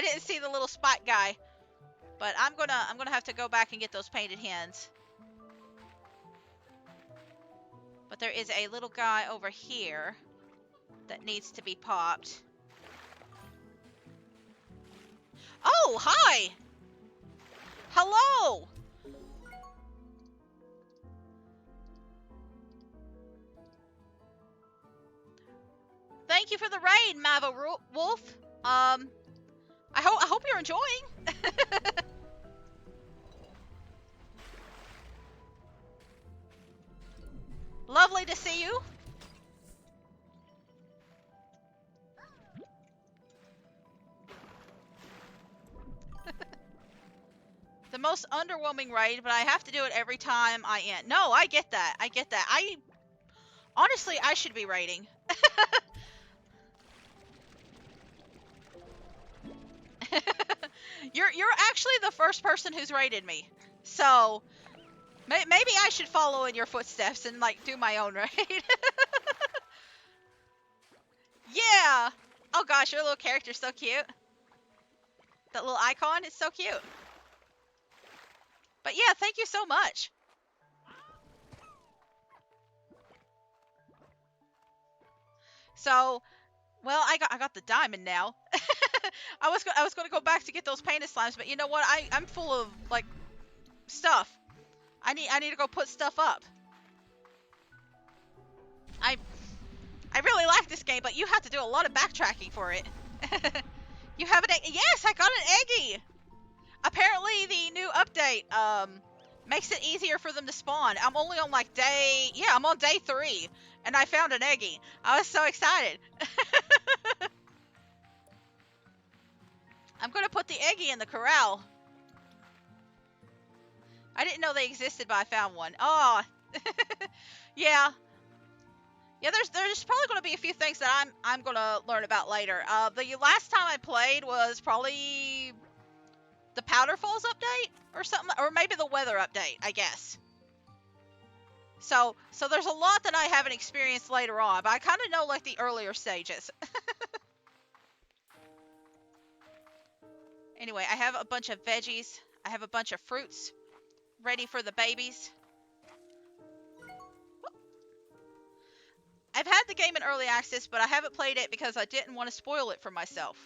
didn't see the little spot guy. But I'm gonna have to go back and get those painted hens. But there is a little guy over here that needs to be popped. Oh, hi! Hello! Thank you for the raid, Mava Wolf. I hope you're enjoying. Lovely to see you. The most underwhelming raid, but I have to do it every time I end. No, I get that. I get that. Honestly, I should be raiding. You're actually the first person who's raided me. So, maybe I should follow in your footsteps and like do my own raid. Yeah. Oh gosh, your little character's so cute. That little icon is so cute. But yeah, thank you so much. So, well, I got the diamond now. I was going to go back to get those painted slimes, but you know what? I'm full of like stuff. I need to go put stuff up. I really like this game, but you have to do a lot of backtracking for it. You have an egg? Yes, I got an eggie. Apparently, the new update makes it easier for them to spawn. I'm only on like I'm on day 3, and I found an eggie. I was so excited. I'm gonna put the eggie in the corral. I didn't know they existed, but I found one. Oh, yeah. Yeah, there's probably going to be a few things that I'm going to learn about later. The last time I played was probably the Powder Falls update or something, or maybe the weather update, I guess. So there's a lot that I haven't experienced later on, but I kind of know like the earlier stages. Anyway, I have a bunch of veggies. I have a bunch of fruits ready for the babies. I've had the game in early access, but I haven't played it because I didn't want to spoil it for myself.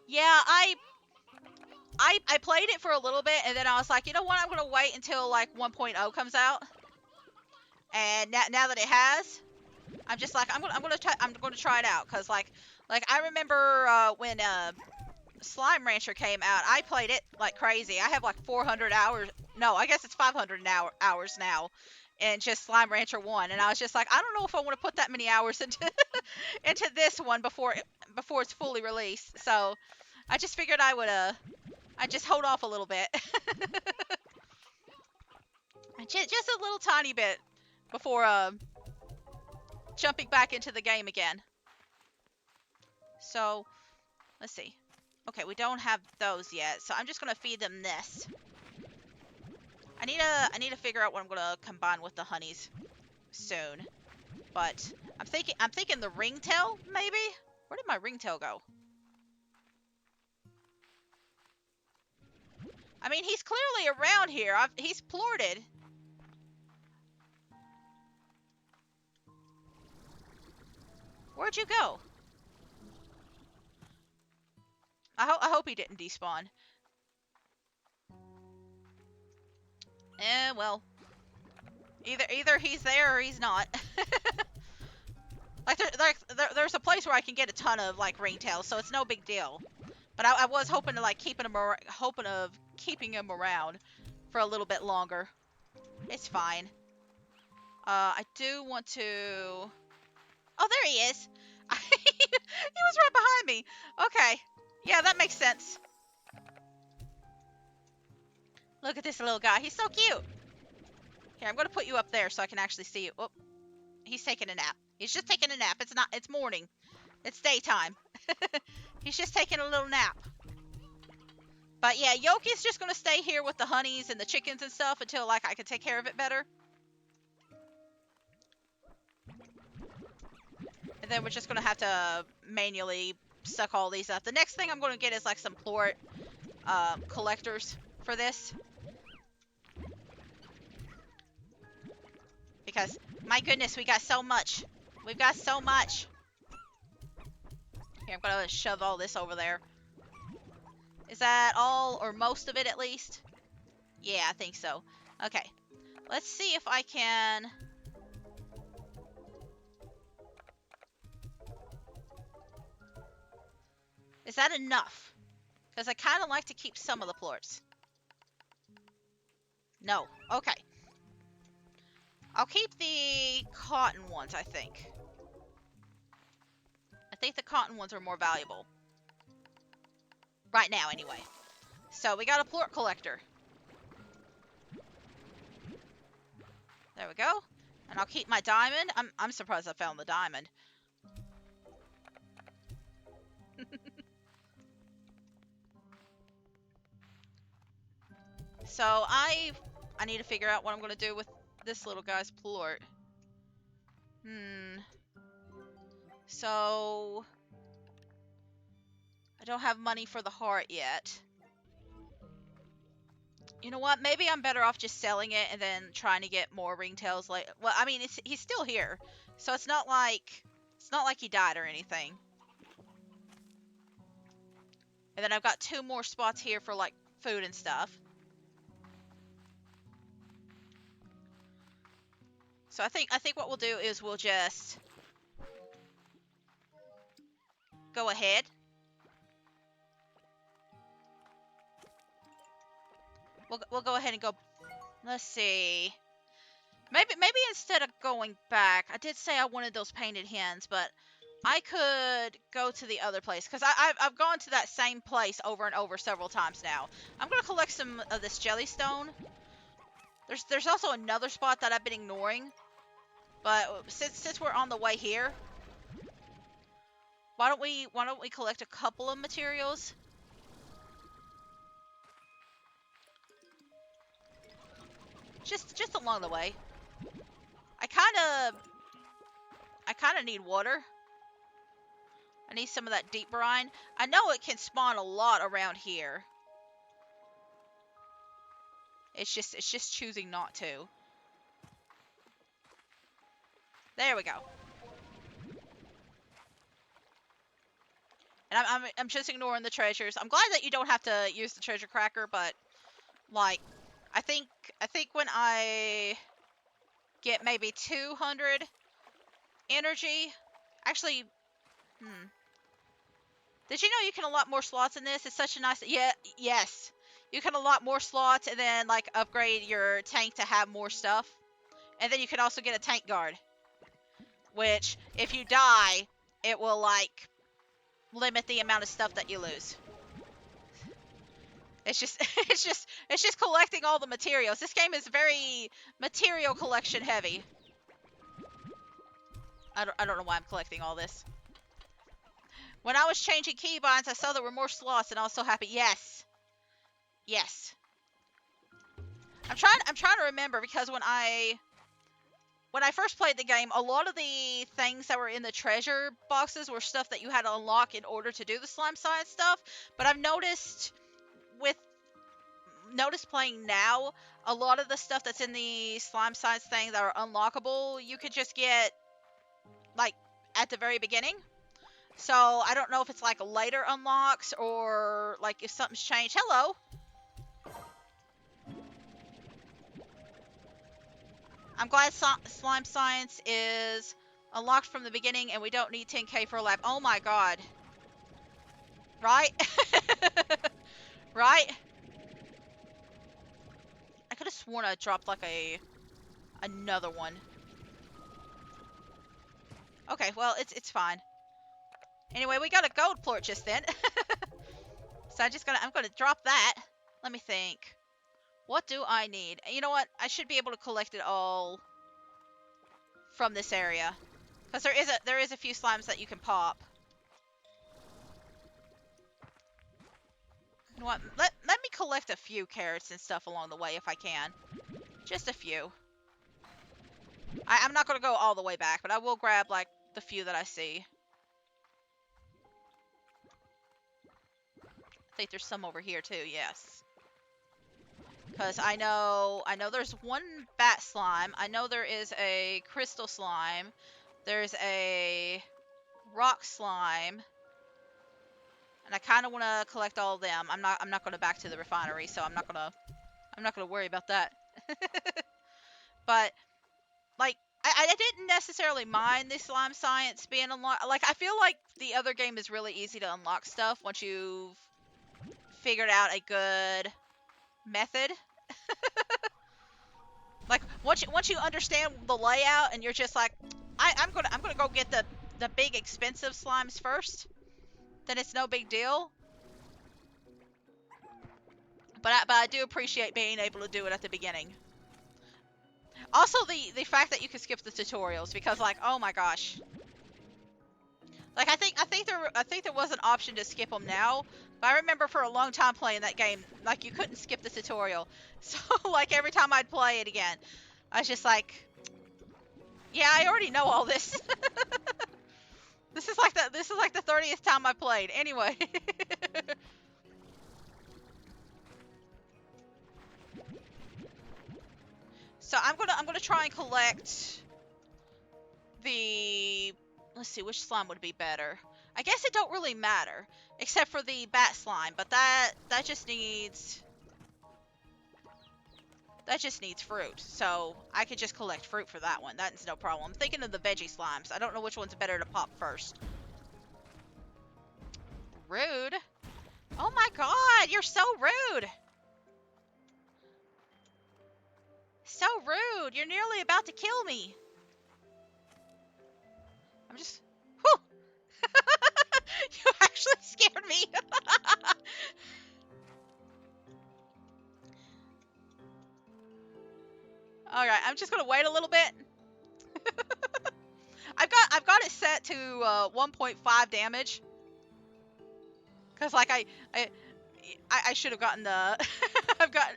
Yeah, I played it for a little bit, and then I was like, you know what? I'm gonna wait until like 1.0 comes out. And now that it has, I'm just like I'm gonna try it out because like I remember when Slime Rancher came out, I played it like crazy. I have like 400 hours. No, I guess it's 500 hours now. And just Slime Rancher 1, and I was just like, I don't know if I want to put that many hours into into this one before it's fully released. So I just figured I would I just hold off a little bit. Just a little tiny bit before jumping back into the game again. So, let's see. Okay, we don't have those yet, so I'm just gonna feed them this. I need to figure out what I'm gonna combine with the honeys soon. But I'm thinking the ringtail, maybe? Where did my ringtail go? I mean, he's clearly around here. He's plorted. Where'd you go? I hope he didn't despawn. Well, either he's there or he's not. There's a place where I can get a ton of like ringtails, so it's no big deal. But I was hoping to like keeping him around for a little bit longer. It's fine. I do want to. Oh, there he is. He was right behind me. Okay. Yeah, that makes sense. Look at this little guy. He's so cute. Here, I'm going to put you up there so I can actually see you. Oh, he's taking a nap. He's just taking a nap. It's morning. It's daytime. He's just taking a little nap. But yeah, Yoki's just going to stay here with the honeys and the chickens and stuff until like I can take care of it better. And then we're just going to have to manually suck all these up. The next thing I'm going to get is like some plort collectors for this. Because, my goodness, we got so much. We've got so much. Here, I'm going to shove all this over there. Is that all, or most of it at least? Yeah, I think so. Okay. Let's see if I can... Is that enough? Because I kind of like to keep some of the plorts. No. Okay. I'll keep the cotton ones, I think. I think the cotton ones are more valuable. Right now, anyway. So, we got a plort collector. There we go. And I'll keep my diamond. I'm surprised I found the diamond. So, I need to figure out what I'm going to do with this little guy's plort. So, I don't have money for the heart yet. You know what? Maybe I'm better off just selling it and then trying to get more ringtails later. Well, I mean, he's still here, so it's not like he died or anything. And then I've got 2 more spots here for like food and stuff. So I think what we'll do is we'll just go ahead. We'll go ahead and go. Let's see. Maybe instead of going back, I did say I wanted those painted hens, but I could go to the other place because I've gone to that same place over and over several times now. I'm gonna collect some of this jellystone. There's also another spot that I've been ignoring, but since we're on the way here, why don't we collect a couple of materials? Just along the way. I kind of need water. I need some of that deep brine. I know it can spawn a lot around here. It's just choosing not to. There we go. And I'm just ignoring the treasures. I'm glad that you don't have to use the treasure cracker, but like I think when I get maybe 200 energy, actually, did you know you can unlock more slots in this? It's such a nice, yes. You can unlock more slots and then like upgrade your tank to have more stuff. And then you can also get a tank guard, which if you die, it will like limit the amount of stuff that you lose. it's just collecting all the materials. This game is very material collection heavy. I don't know why I'm collecting all this. When I was changing keybinds, I saw there were more slots, and I was so happy. Yes. Yes. I'm trying to remember, because when I first played the game, a lot of the things that were in the treasure boxes were stuff that you had to unlock in order to do the slime science stuff. But I've noticed playing now, a lot of the stuff that's in the slime science thing that are unlockable, you could just get like at the very beginning. So I don't know if it's like later unlocks or like if something's changed. Hello. I'm glad slime science is unlocked from the beginning and we don't need 10k for a lab. Oh my god. Right? Right? I could have sworn I dropped like another one. Okay, well, it's fine. Anyway, we got a gold plort just then. So I'm gonna drop that. Let me think. What do I need? You know what? I should be able to collect it all from this area. Because there is a few slimes that you can pop. You know what? Let me collect a few carrots and stuff along the way if I can. Just a few. I'm not gonna go all the way back, but I will grab like the few that I see. I think there's some over here too, yes. Because I know there's one bat slime. I know there is a crystal slime. There's a rock slime. And I kind of want to collect all of them. I'm not going to back to the refinery, so I'm not going to worry about that. But like I didn't necessarily mind the slime science being unlocked. Like I feel like the other game is really easy to unlock stuff once you've figured out a good method. Like once you understand the layout and you're just like, I'm gonna go get the big expensive slimes first, then it's no big deal. But I do appreciate being able to do it at the beginning. Also the fact that you can skip the tutorials, because like, oh my gosh. Like I think there was an option to skip them now, but I remember for a long time playing that game, like you couldn't skip the tutorial. So like every time I'd play it again, I was just like, yeah, I already know all this. This is like the 30th time I played. Anyway. So I'm gonna try and collect the, let's see, which slime would be better. I guess it don't really matter, except for the bat slime, but that just needs fruit. So I could just collect fruit for that one. That's no problem. I'm thinking of the veggie slimes. I don't know which one's better to pop first. Rude. Oh my god, you're so rude. So rude. You're nearly about to kill me. I'm just... Whew. You actually scared me. Alright, I'm just gonna wait a little bit. I've got it set to 1.5 damage. Cause like I should have gotten the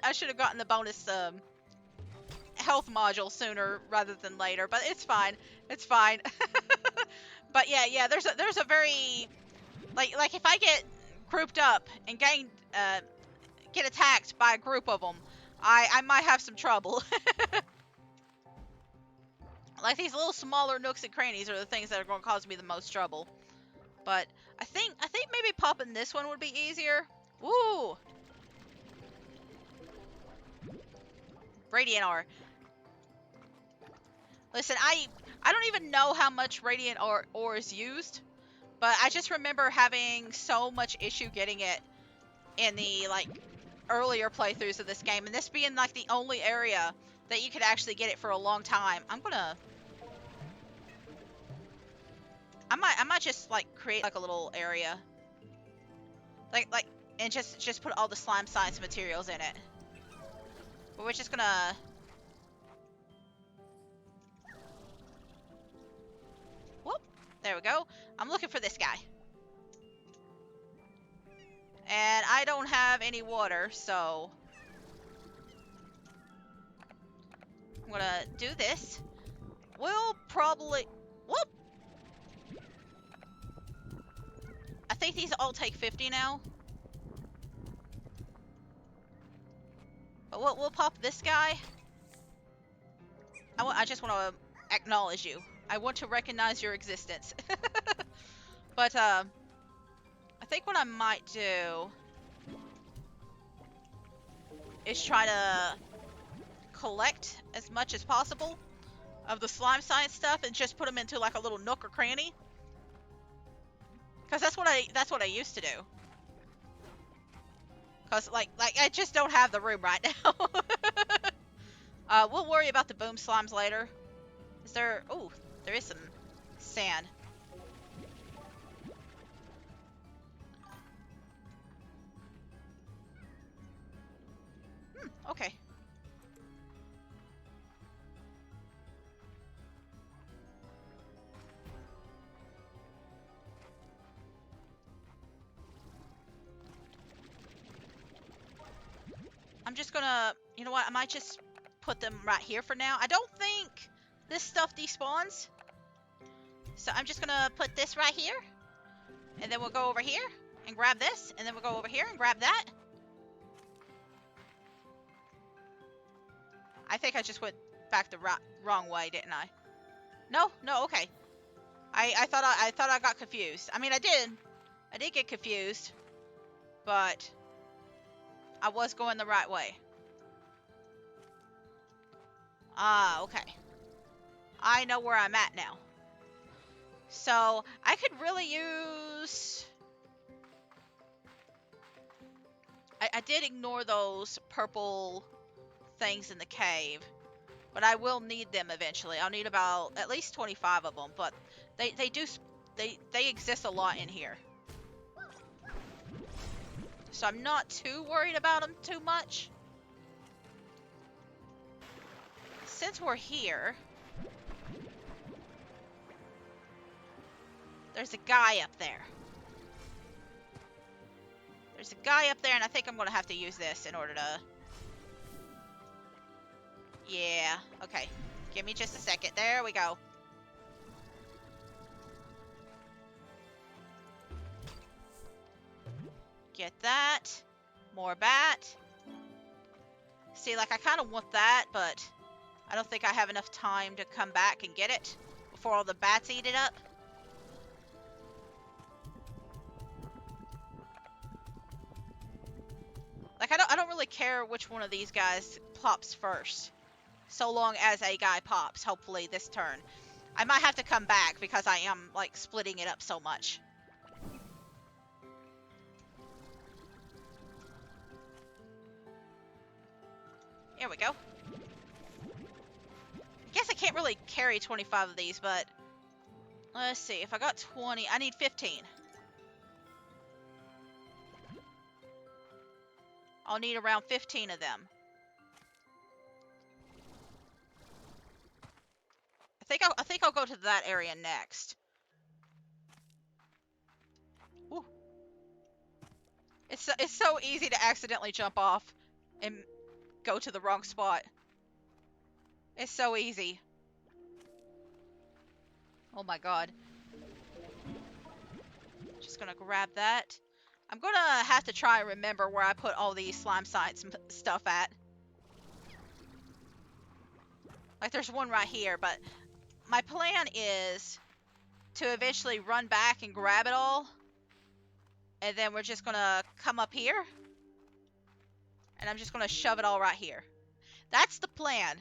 I should have gotten the bonus health module sooner rather than later, but it's fine. It's fine. But yeah, there's a very like if I get grouped up and get attacked by a group of them, I might have some trouble. Like these little smaller nooks and crannies are the things that are going to cause me the most trouble. But I think maybe popping this one would be easier. Woo! Radiant ore. Listen, I don't even know how much radiant ore is used, but I just remember having so much issue getting it in the like earlier playthroughs of this game, and this being like the only area that you could actually get it for a long time. I might just like create like a little area, like and just put all the slime science materials in it. But we're just gonna... Whoop. There we go. I'm looking for this guy. And I don't have any water, so... I'm gonna do this. We'll probably... Whoop! I think these all take 50 now. But we'll pop this guy. I just want to acknowledge you. I want to recognize your existence. But, I think what I might do is try to collect as much as possible of the slime science stuff and just put them into like a little nook or cranny. Cause that's what I used to do. Cause like I just don't have the room right now. We'll worry about the boom slimes later. Is there? Oh, there is some sand. Okay. I'm just gonna, you know what, I might just put them right here for now. I don't think this stuff despawns. So I'm just gonna put this right here. And then we'll go over here and grab this. And then we'll go over here and grab that. I think I just went back the wrong way, didn't I? No, okay. I thought I got confused. I mean, I did get confused, but I was going the right way. Ah, okay. I know where I'm at now. So I could really use... I did ignore those purple things in the cave, but I will need them eventually. I'll need about at least 25 of them, but they exist a lot in here. So I'm not too worried about them too much. Since we're here, there's a guy up there. There's a guy up there, and I think I'm going to have to use this in order to... Yeah, okay. Give me just a second. There we go. Get that. More bat. See, like, I kind of want that, but I don't think I have enough time to come back and get it before all the bats eat it up. Like, I don't really care which one of these guys pops first. So long as a guy pops, hopefully this turn. I might have to come back because I am, like, splitting it up so much. Here we go. I guess I can't really carry 25 of these, but... Let's see, if I got 20, I need 15. I'll need around 15 of them. I think I'll go to that area next. Ooh. It's so easy to accidentally jump off and go to the wrong spot. It's so easy. Oh my god. Just gonna grab that. I'm gonna have to try and remember where I put all these slime science stuff at. Like, there's one right here, but my plan is to eventually run back and grab it all. And then we're just gonna come up here. And I'm just gonna shove it all right here. That's the plan.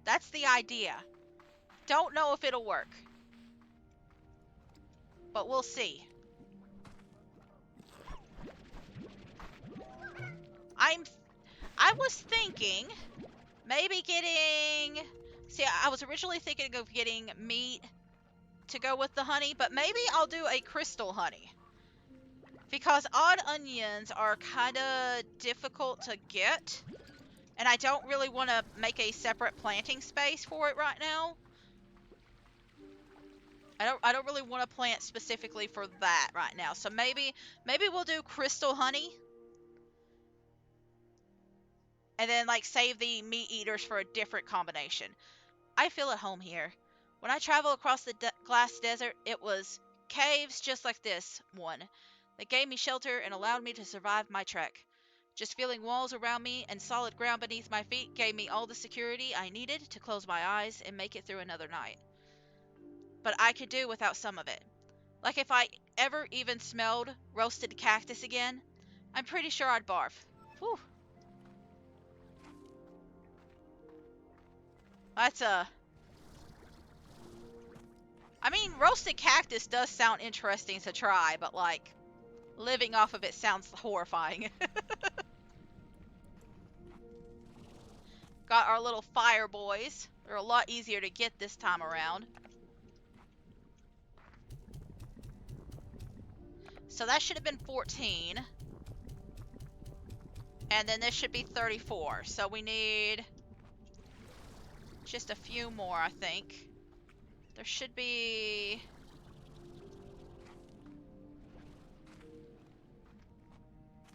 That's the idea. Don't know if it'll work. But we'll see. I was thinking maybe getting... See, I was originally thinking of getting meat to go with the honey, but maybe I'll do a crystal honey. Because odd onions are kind of difficult to get, and I don't really want to make a separate planting space for it right now. I don't really want to plant specifically for that right now. So maybe we'll do crystal honey, and then like save the meat eaters for a different combination. I feel at home here. When I travel across the glass desert, it was caves just like this one that gave me shelter and allowed me to survive my trek. Just feeling walls around me and solid ground beneath my feet gave me all the security I needed to close my eyes and make it through another night. But I could do without some of it. Like if I ever even smelled roasted cactus again, I'm pretty sure I'd barf. Whew. That's I mean, roasted cactus does sound interesting to try, but like, living off of it sounds horrifying. Got our little fire boys. They're a lot easier to get this time around. So that should have been 14. And then this should be 34. So we need just a few more, I think. There should be...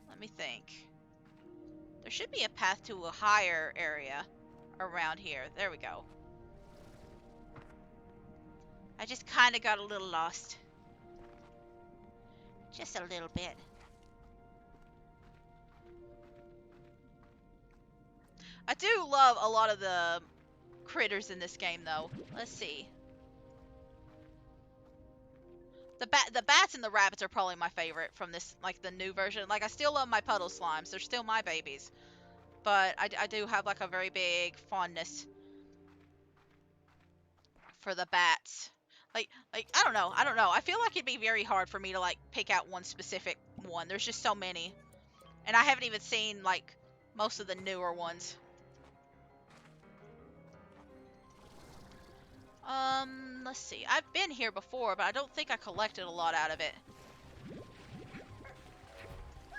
Let me think. There should be a path to a higher area around here. There we go. I just kind of got a little lost. Just a little bit. I do love a lot of the critters in this game, though. Let's see. The bats and the rabbits are probably my favorite from this, like, the new version. Like, I still love my puddle slimes. They're still my babies. But I do have, like, a very big fondness for the bats. Like, I don't know. I feel like it'd be very hard for me to, like, pick out one specific one. There's just so many. And I haven't even seen, like, most of the newer ones. Let's see. I've been here before, but I don't think I collected a lot out of it.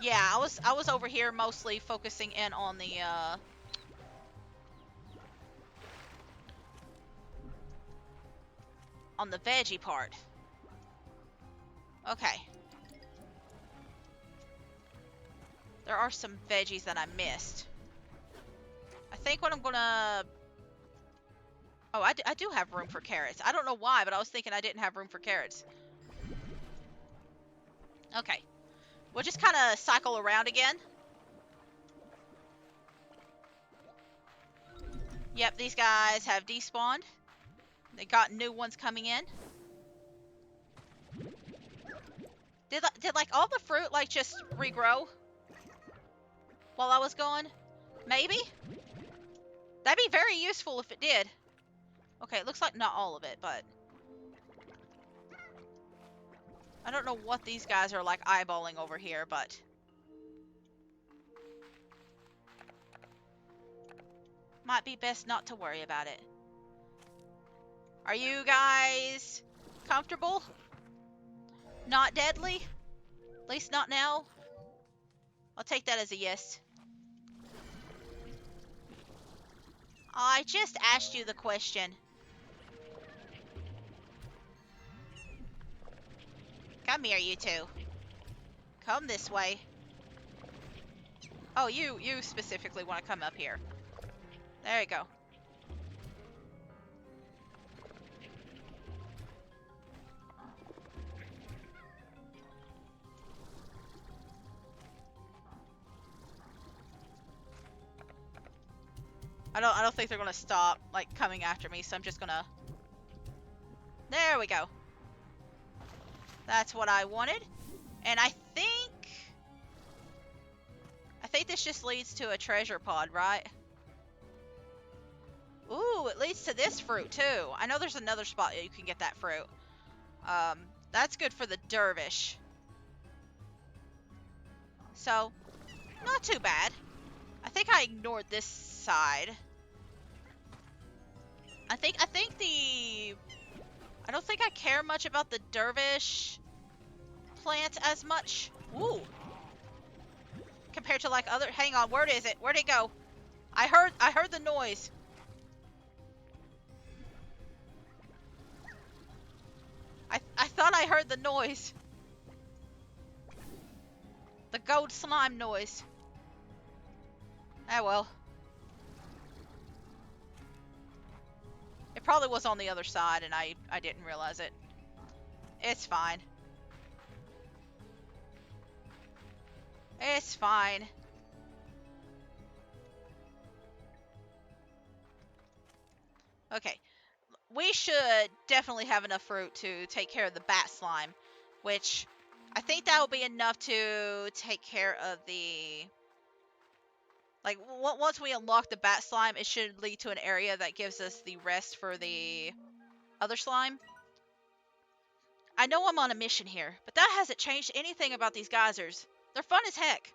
Yeah, I was over here mostly focusing in on the veggie part. Okay. There are some veggies that I missed. I think what I'm gonna... Oh, I do have room for carrots. I don't know why, but I was thinking I didn't have room for carrots. Okay. We'll just kind of cycle around again. Yep, these guys have despawned. They got new ones coming in. Did like all the fruit like just regrow while I was gone? Maybe? That'd be very useful if it did. Okay, it looks like not all of it, but... I don't know what these guys are like eyeballing over here, but... Might be best not to worry about it. Are you guys comfortable? Not deadly? At least not now? I'll take that as a yes. I just asked you the question. Come here, you two. Come this way. Oh, you specifically want to come up here. There you go. I don't think they're gonna stop like coming after me, so I'm just gonna... There we go. That's what I wanted. And I think this just leads to a treasure pod, right? Ooh, it leads to this fruit too. I know there's another spot that you can get that fruit. That's good for the dervish. So, not too bad. I think I ignored this side. I don't think I care much about the dervish plant as much. Ooh. Compared to like other, hang on, where is it? Where'd it go? I heard the noise. I thought I heard the noise. The gold slime noise. Oh well. It probably was on the other side and I didn't realize it. It's fine. It's fine. Okay. We should definitely have enough fruit to take care of the bat slime, which I think that will be enough to take care of the... Like, once we unlock the bat slime, it should lead to an area that gives us the rest for the other slime. I know I'm on a mission here, but that hasn't changed anything about these geysers. They're fun as heck.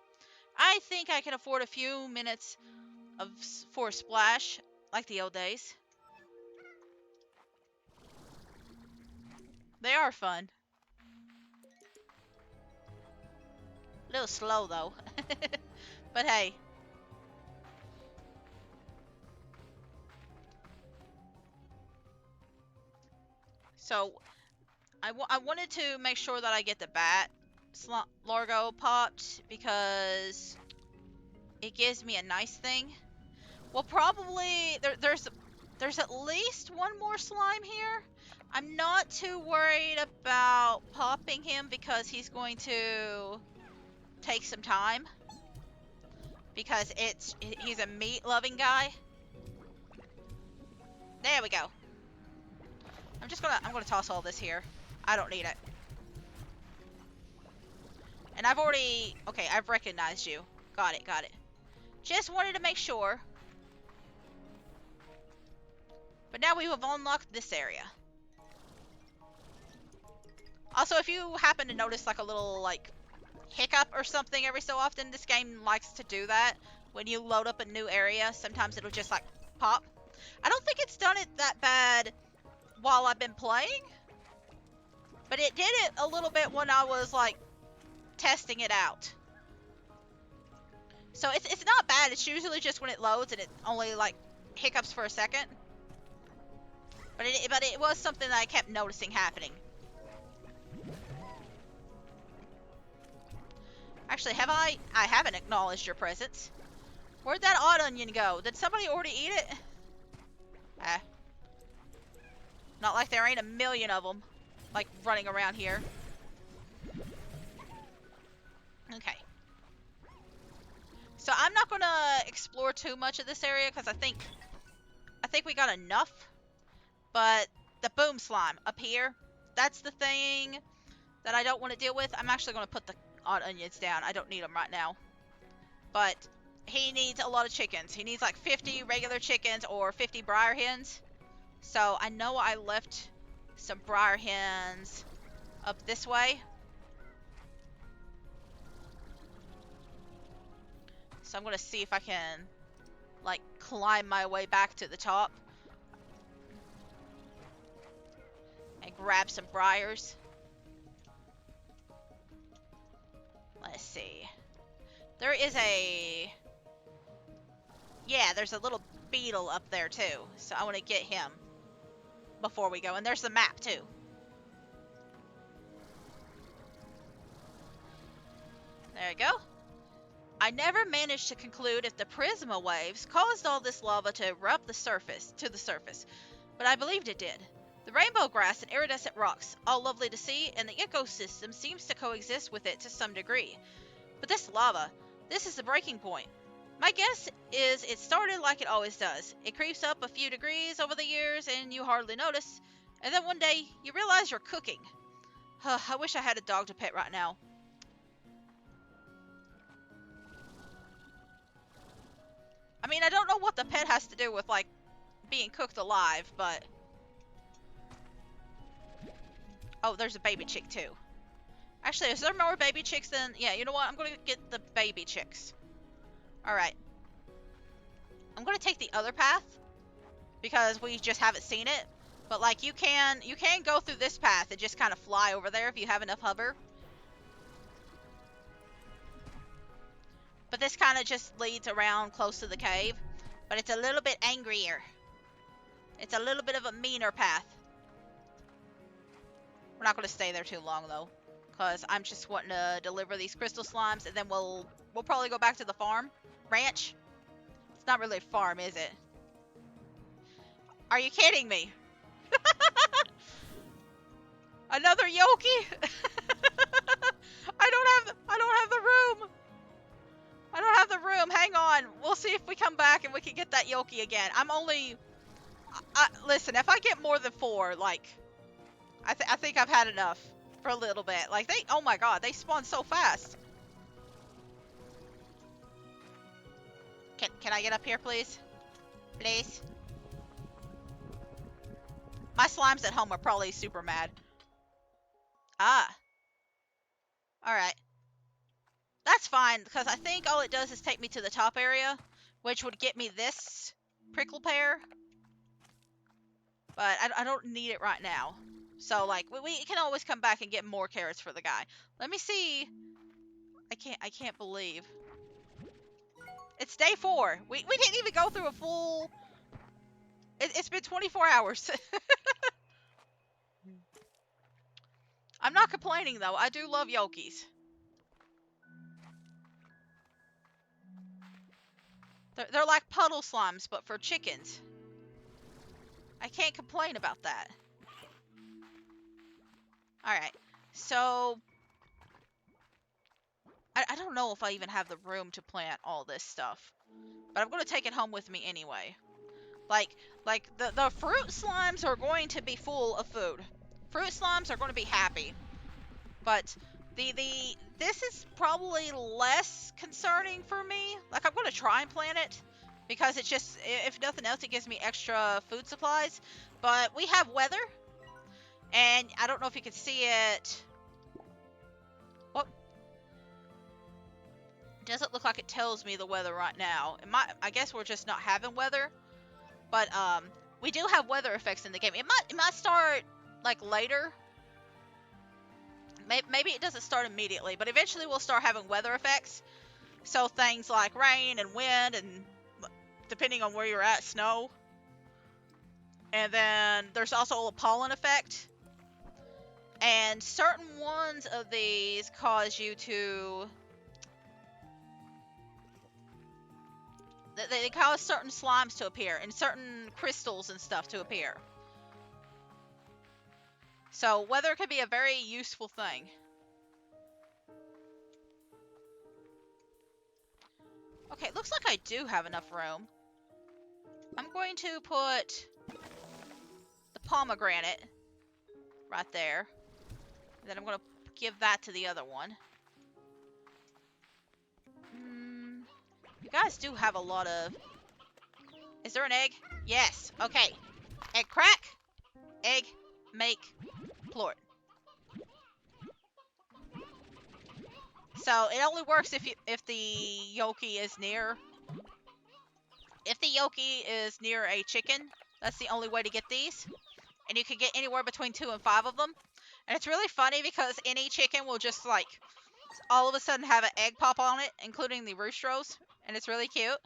I think I can afford a few minutes for a splash, like the old days. They are fun. A little slow, though. But hey. So, I wanted to make sure that I get the bat largo popped because it gives me a nice thing. Well, probably there's at least one more slime here. I'm not too worried about popping him because he's going to take some time because he's a meat loving guy. There we go. I'm gonna toss all this here. I don't need it. And I've recognized you. Got it. Just wanted to make sure. But now we have unlocked this area. Also, if you happen to notice like a little like hiccup or something every so often, this game likes to do that. When you load up a new area, sometimes it'll just like pop. I don't think it's done it that bad while I've been playing. But it did it a little bit when I was like testing it out. So it's not bad. It's usually just when it loads and it only like hiccups for a second. But it was something that I kept noticing happening. Actually, I haven't acknowledged your presence. Where'd that odd onion go? Did somebody already eat it? Not like there ain't a million of them, like, running around here. Okay. So I'm not gonna explore too much of this area because I think we got enough. But the boom slime up here, that's the thing that I don't want to deal with. I'm actually gonna put the odd onions down. I don't need them right now. But he needs a lot of chickens. He needs like 50 regular chickens or 50 briar hens. So I know I left some briar hens up this way. So I'm gonna see if I can like climb my way back to the top and grab some briars. Let's see. There is there's a little beetle up there too. So I want to get him before we go. And there's the map too. There you go. I never managed to conclude if the Prisma waves caused all this lava to erupt to the surface, but I believed it did. The rainbow grass and iridescent rocks, all lovely to see, and the ecosystem seems to coexist with it to some degree. But this lava, this is the breaking point. My guess is it started like it always does. It creeps up a few degrees over the years and you hardly notice, and then one day you realize you're cooking. I wish I had a dog to pet right now. I mean, I don't know what the pet has to do with, like, being cooked alive, but... Oh, there's a baby chick, too. Actually, is there more baby chicks than... Yeah, you know what? I'm gonna get the baby chicks. Alright. I'm gonna take the other path, because we just haven't seen it. But, like, you can go through this path and just kind of fly over there if you have enough hover. But this kind of just leads around close to the cave. But it's a little bit angrier. It's a little bit of a meaner path. We're not going to stay there too long, though. Because I'm just wanting to deliver these crystal slimes, and then we'll probably go back to the farm. Ranch. It's not really a farm, is it? Are you kidding me? Another Yoki? I don't have the room. I don't have the room. Hang on. We'll see if we come back and we can get that Yoki again. I'm only... listen, if I get more than 4, like... I think I've had enough for a little bit. Like, they... Oh my god, they spawn so fast. Can I get up here, please? Please? My slimes at home are probably super mad. Ah. Alright. That's fine, because I think all it does is take me to the top area, which would get me this prickle pear. But I don't need it right now. So, like, we can always come back and get more carrots for the guy. Let me see. I can't believe. It's day 4. We didn't even go through a full... It's been 24 hours. I'm not complaining, though. I do love Yokis. They're like puddle slimes, but for chickens. I can't complain about that. Alright, so... I don't know if I even have the room to plant all this stuff. But I'm going to take it home with me anyway. Like the fruit slimes are going to be full of food. Fruit slimes are going to be happy. But this is probably less concerning for me. Like, I'm going to try and plant it. Because it's just, if nothing else, it gives me extra food supplies. But we have weather. And I don't know if you can see it. What? Doesn't look like it tells me the weather right now. I guess we're just not having weather. But we do have weather effects in the game. It might start like later. Maybe it doesn't start immediately, but eventually we'll start having weather effects. So things like rain and wind, and depending on where you're at, snow. And then there's also a pollen effect. And certain ones of these cause you to... They cause certain slimes to appear, and certain crystals and stuff to appear. So weather can be a very useful thing. Okay, looks like I do have enough room. I'm going to put the pomegranate right there. And then I'm going to give that to the other one. You guys do have a lot of... Is there an egg? Yes. Okay. Egg crack. Egg make plort. So it only works if the Yoki is near. If the Yoki is near a chicken, that's the only way to get these. And you can get anywhere between 2 and 5 of them. And it's really funny because any chicken will just like all of a sudden have an egg pop on it, including the roosters. And it's really cute.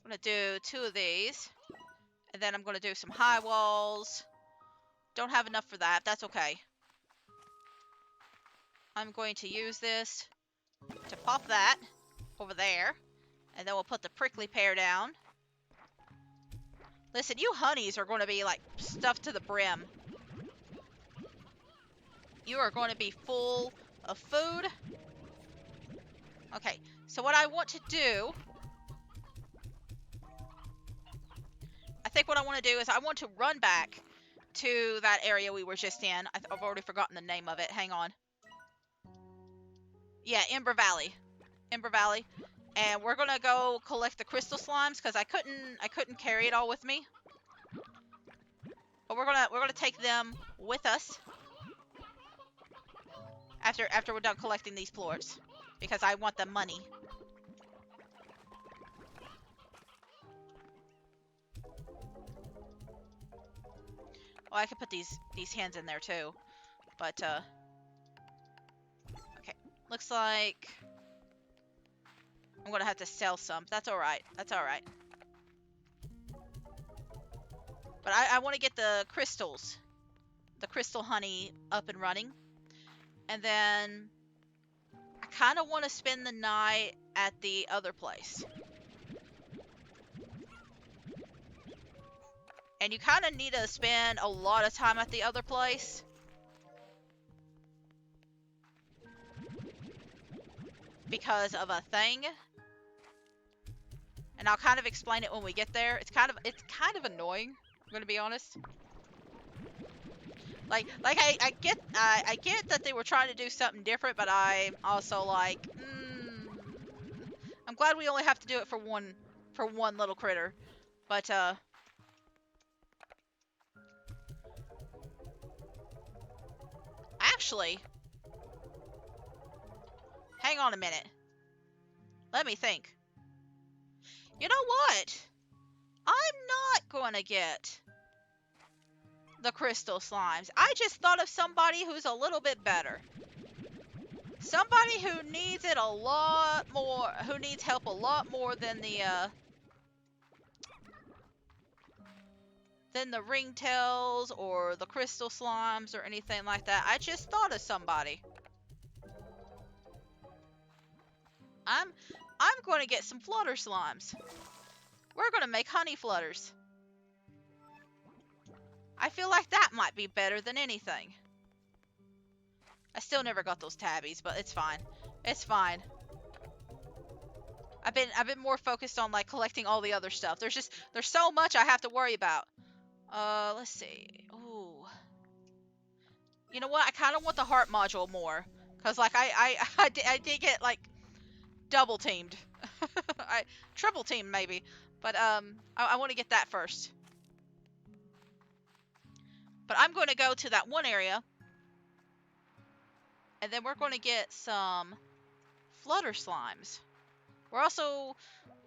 I'm going to do 2 of these. And then I'm going to do some high walls. Don't have enough for that. That's okay. I'm going to use this to pop that over there. And then we'll put the prickly pear down. Listen, you honeys are going to be like stuffed to the brim. You are going to be full of food. Okay, so what I want to do... I think what I want to do is I want to run back to that area we were just in. I've already forgotten the name of it. Hang on. Yeah, Ember Valley. Ember Valley. And we're going to go collect the crystal slimes because I couldn't carry it all with me. But we're gonna take them with us after we're done collecting these plorts, because I want the money. Oh, I could put these hens in there too, but Looks like I'm gonna have to sell some. That's alright. That's alright. But I want to get the crystals. The crystal honey up and running. And then I kind of want to spend the night at the other place. And you kind of need to spend a lot of time at the other place. Because of a thing. And I'll kind of explain it when we get there. It's kind of annoying, I'm gonna be honest. I get that they were trying to do something different, but I'm also like, I'm glad we only have to do it for one little critter. But actually, hang on a minute. Let me think. You know what? I'm not gonna get the crystal slimes. I just thought of somebody who's a little bit better. Somebody who needs it a lot more, who needs help a lot more than the ringtails or the crystal slimes or anything like that. I just thought of somebody. I'm going to get some flutter slimes. We're going to make honey flutters. I feel like that might be better than anything. I still never got those tabbies, but it's fine. It's fine. I've been more focused on like collecting all the other stuff. There's so much I have to worry about. Let's see. Ooh. You know what? I kind of want the heart module more, cause like I did get like double teamed. I triple teamed maybe, but I want to get that first. But I'm going to go to that one area, and then we're going to get some flutter slimes. We're also,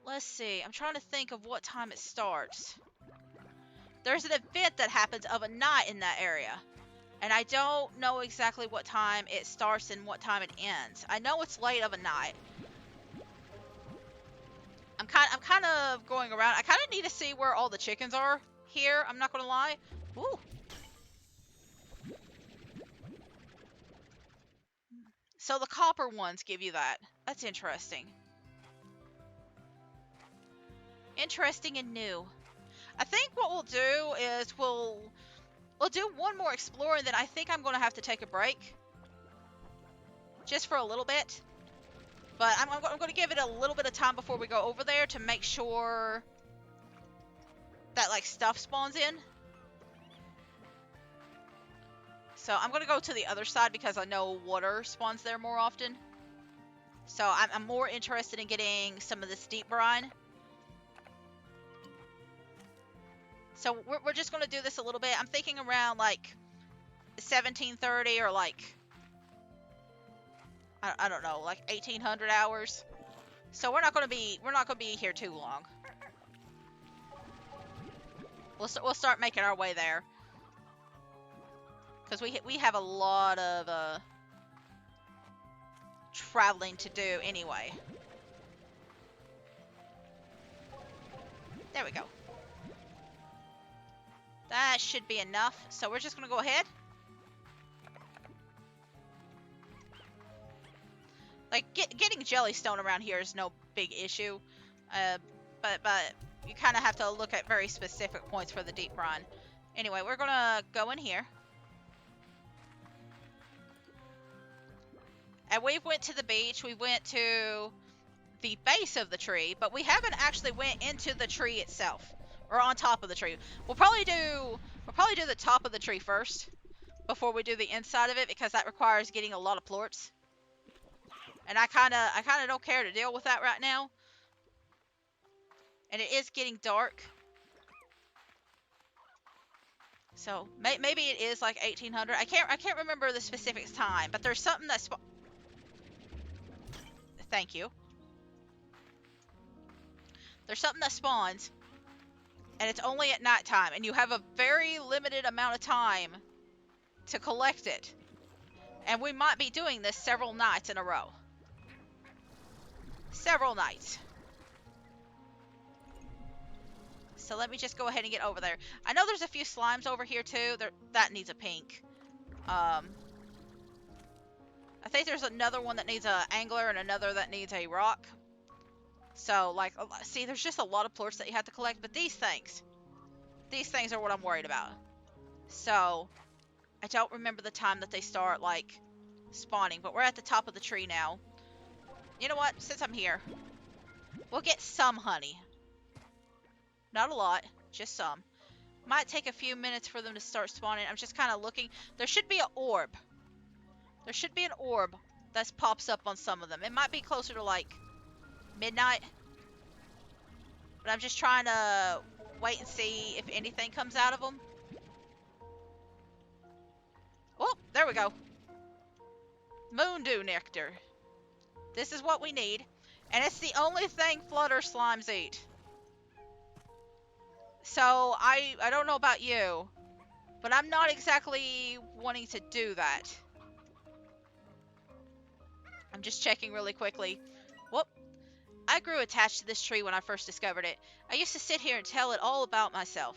let's see, I'm trying to think of what time it starts. There's an event that happens of a night in that area, and I don't know exactly what time it starts and what time it ends. I know it's late of a night. I'm kind of going around. I kind of need to see where all the chickens are here. I'm not gonna lie. Ooh. So the copper ones give you that. That's interesting. Interesting and new. I think what we'll do is we'll do one more exploring, then I think I'm gonna have to take a break. Just for a little bit. But I'm going to give it a little bit of time before we go over there to make sure that, like, stuff spawns in. So I'm going to go to the other side because I know water spawns there more often. So I'm more interested in getting some of this deep brine. So we're just going to do this a little bit. I'm thinking around, like, 1730 or, like, I don't know, like 1800 hours. So we're not going to be here too long. We'll start making our way there. Cuz we have a lot of traveling to do anyway. There we go. That should be enough. So we're just going to go ahead. Like, getting jellystone around here is no big issue. But you kind of have to look at very specific points for the deep brine. Anyway, we're going to go in here. And we went to the beach. We went to the base of the tree. But we haven't actually went into the tree itself. Or on top of the tree. We'll probably do the top of the tree first. Before we do the inside of it. Because that requires getting a lot of plorts. And I kind of don't care to deal with that right now. And it is getting dark. So maybe it is like 1800. I can't remember the specific time, but there's something that Thank you. There's something that spawns, and it's only at nighttime, and you have a very limited amount of time to collect it. And we might be doing this several nights in a row. Several nights. So let me just go ahead and get over there. I know there's a few slimes over here too. That needs a pink. I think there's another one that needs an angler and another that needs a rock. So, like, see, there's just a lot of plorts that you have to collect. But these things are what I'm worried about. So, I don't remember the time that they start, like, spawning. But we're at the top of the tree now. You know what? Since I'm here, we'll get some honey. Not a lot, just some. Might take a few minutes for them to start spawning. I'm just kind of looking. There should be an orb. There should be an orb that pops up on some of them. It might be closer to, like, midnight. But I'm just trying to wait and see if anything comes out of them. Oh, there we go. Moondew nectar. This is what we need. And it's the only thing flutter slimes eat. So, I don't know about you, but I'm not exactly wanting to do that. I'm just checking really quickly. Whoop. I grew attached to this tree when I first discovered it. I used to sit here and tell it all about myself.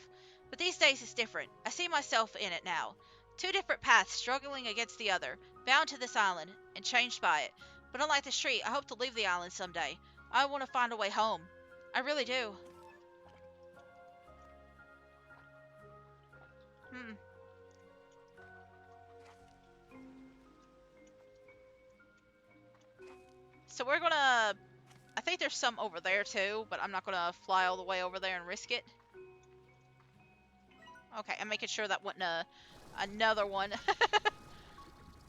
But these days it's different. I see myself in it now. Two different paths struggling against the other, bound to this island, and changed by it. But unlike this tree, I hope to leave the island someday. I want to find a way home. I really do. So we're gonna... I think there's some over there too, but I'm not gonna fly all the way over there and risk it. Okay, I'm making sure that wasn't another one.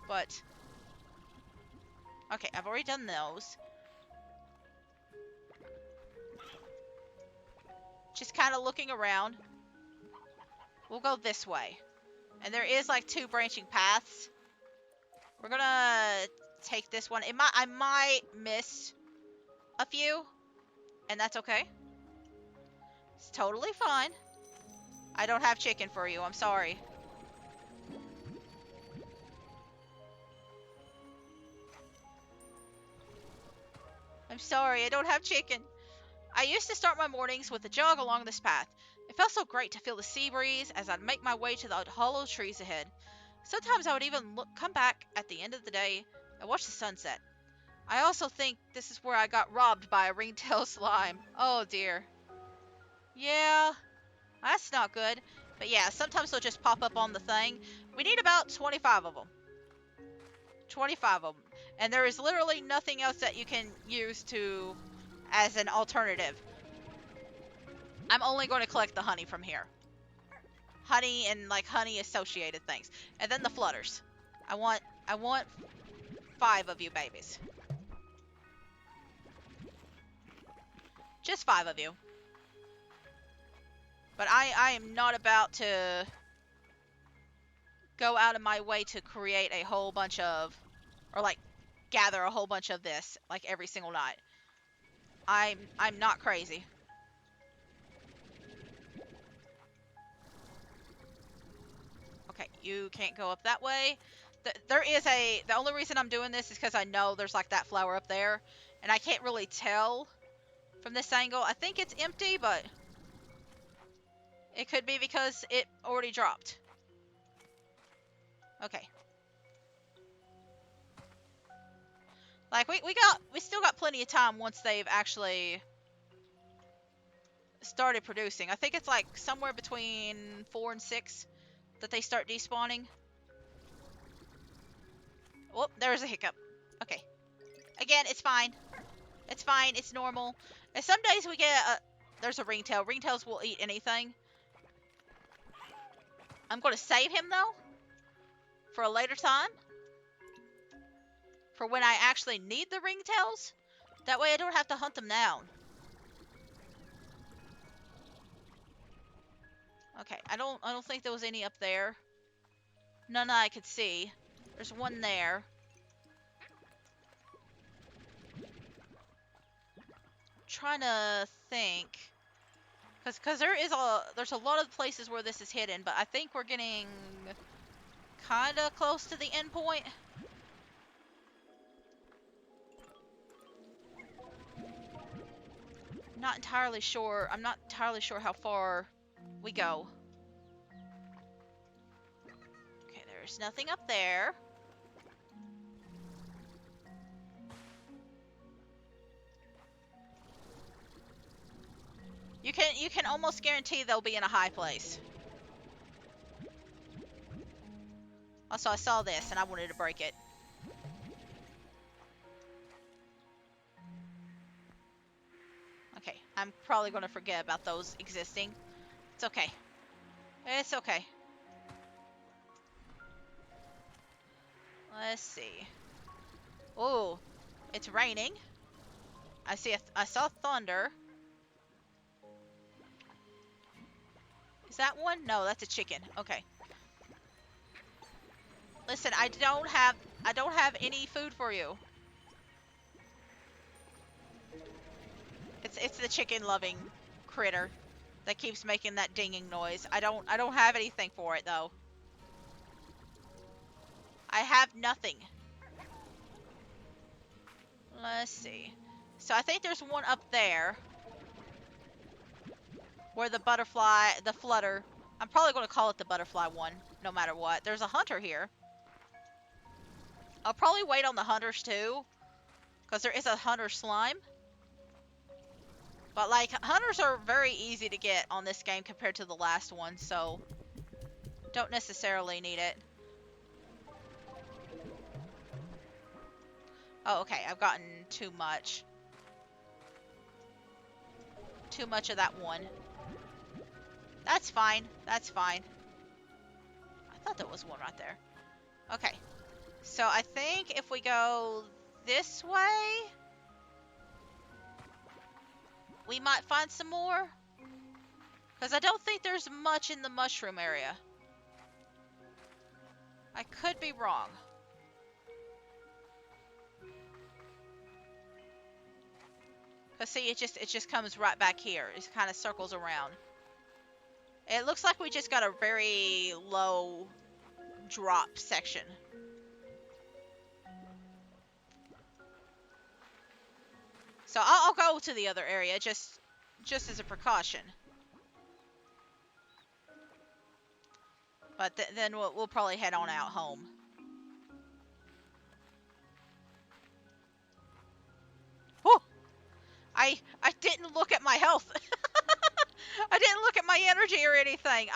But... okay, I've already done those. Just kind of looking around. We'll go this way. And there is like two branching paths. We're gonna take this one. I might miss a few, and that's okay. It's totally fine. I don't have chicken for you. I'm sorry. I'm sorry. I don't have chicken. I used to start my mornings with a jog along this path. It felt so great to feel the sea breeze as I'd make my way to the hollow trees ahead. Sometimes I would even come back at the end of the day and watch the sunset. I also think this is where I got robbed by a ringtail slime. Oh dear. Yeah, that's not good. But yeah, sometimes they'll just pop up on the thing. We need about 25 of them. 25 of them. And there is literally nothing else that you can use as an alternative. I'm only going to collect the honey from here. Honey and like honey associated things. And then the flutters. I want 5 of you babies. Just 5 of you. But I am not about to go out of my way to create a whole bunch of, or like gather a whole bunch of this like every single night. I'm not crazy. Okay, you can't go up that way. The only reason I'm doing this is because I know there's like that flower up there, and I can't really tell from this angle. I think it's empty, but it could be because it already dropped. Okay. Like we still got plenty of time once they've actually started producing. I think it's like somewhere between 4 and 6 that they start despawning. Whoop, there's a hiccup. Okay. Again, it's fine. It's fine. It's normal. And some days we get there's a ringtail. Ringtails will eat anything. I'm going to save him though for a later time. For when I actually need the ringtails. That way I don't have to hunt them down. Okay, I don't think there was any up there. None I could see. There's one there. Trying to think. Cause there's a lot of places where this is hidden, but I think we're getting kinda close to the end point. Not entirely sure. I'm not entirely sure how far we go. Okay, there's nothing up there. You can almost guarantee they'll be in a high place. Also, I saw this and I wanted to break it. Okay, I'm probably going to forget about those existing. It's okay. It's okay. Let's see. Oh, it's raining. I saw thunder. Is that one? No, that's a chicken. Okay. Listen, I don't have any food for you. It's the chicken loving critter that keeps making that dinging noise. I don't have anything for it though. I have nothing. Let's see. So I think there's one up there where the butterfly, the flutter. I'm probably going to call it the butterfly one, no matter what. There's a hunter here. I'll probably wait on the hunters too, because there is a hunter slime. But like, hunters are very easy to get on this game compared to the last one, so don't necessarily need it. Oh, okay, I've gotten too much. Too much of that one. That's fine. That's fine. I thought there was one right there. Okay. So I think if we go this way, we might find some more. Because I don't think there's much in the mushroom area. I could be wrong. Because see, it just comes right back here. It kind of circles around. It looks like we just got a very low drop section. So I'll go to the other area just as a precaution. But then we'll probably head on out home. Whew! I didn't look at my health. I didn't look at my energy or anything.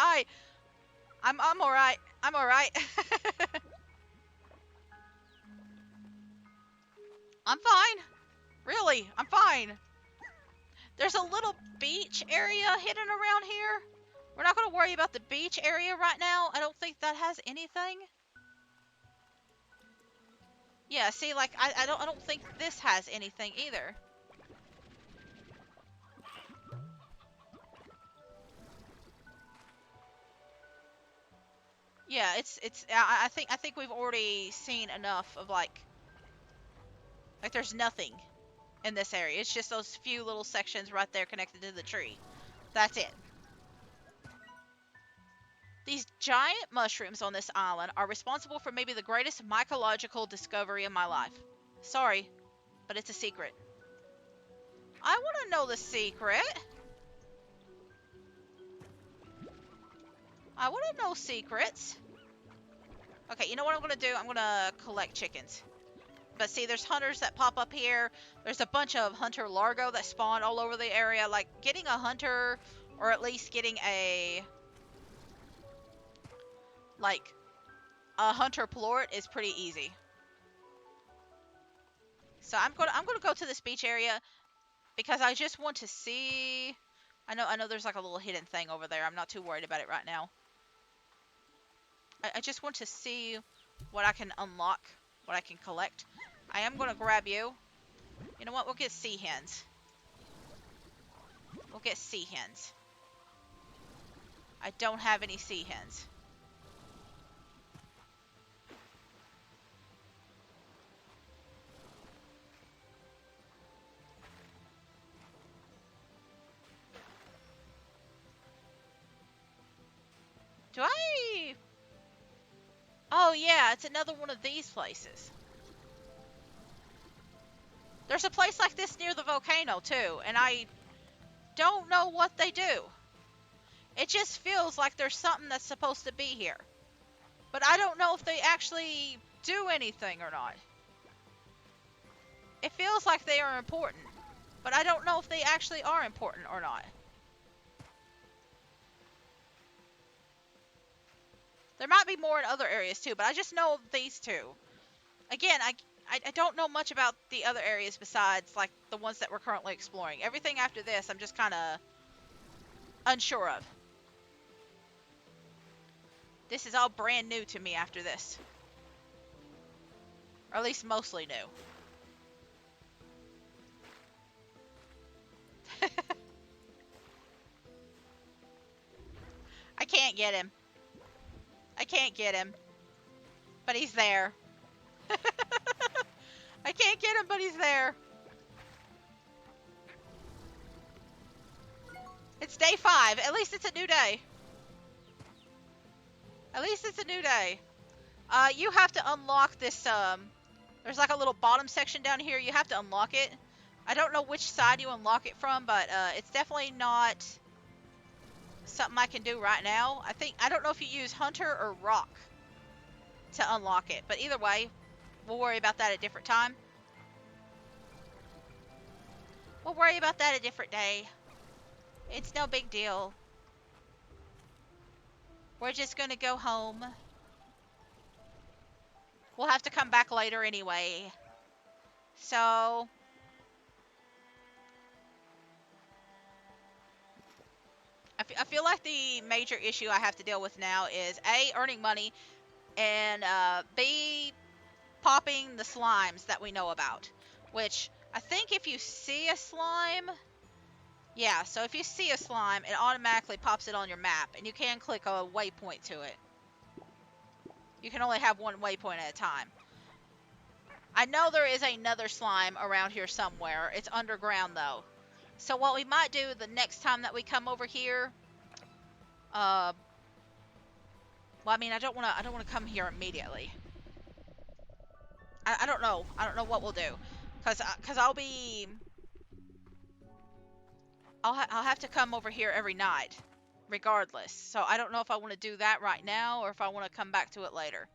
I'm all right. I'm all right. I'm fine. Really, I'm fine. There's a little beach area hidden around here. We're not going to worry about the beach area right now. I don't think that has anything. Yeah, see, like, I don't think this has anything either. Yeah, I think we've already seen enough of like there's nothing in this area. It's just those few little sections right there connected to the tree. That's it. These giant mushrooms on this island are responsible for maybe the greatest mycological discovery in my life. Sorry, but it's a secret. I want to know the secret. I want to know secrets. Okay, you know what I'm going to do? I'm going to collect chickens. But see, there's hunters that pop up here. There's a bunch of hunter largo that spawn all over the area. Like, getting a hunter, or at least getting a hunter plort is pretty easy. So I'm gonna go to this beach area because I just want to see. I know there's like a little hidden thing over there. I'm not too worried about it right now. I just want to see what I can unlock, what I can collect. I am gonna grab you. You know what? We'll get sea hens. We'll get sea hens. I don't have any sea hens. Do I? Oh yeah, it's another one of these places. There's a place like this near the volcano too, and I don't know what they do. It just feels like there's something that's supposed to be here. But I don't know if they actually do anything or not. It feels like they are important, but I don't know if they actually are important or not. There might be more in other areas too, but I just know of these two. Again, I don't know much about the other areas besides like the ones that we're currently exploring. Everything after this, I'm just kind of unsure of. This is all brand new to me after this. Or at least mostly new. I can't get him. I can't get him. But he's there. I can't get him, but he's there. It's day 5. At least it's a new day. At least it's a new day. You have to unlock this, there's like a little bottom section down here. You have to unlock it. I don't know which side you unlock it from, but it's definitely not something I can do right now. I don't know if you use Hunter or Rock to unlock it, but either way, we'll worry about that a different time. We'll worry about that a different day. It's no big deal. We're just gonna go home. We'll have to come back later anyway. So I feel like the major issue I have to deal with now is A, earning money, and B, popping the slimes that we know about. Which, I think if you see a slime... Yeah, so if you see a slime, it automatically pops it on your map, and you can click a waypoint to it. You can only have one waypoint at a time. I know there is another slime around here somewhere. It's underground, though. So what we might do the next time that we come over here... well, I mean, I don't want to come here immediately. I don't know. I don't know what we'll do. Because I'll be... I'll have to come over here every night, regardless. So I don't know if I want to do that right now or if I want to come back to it later.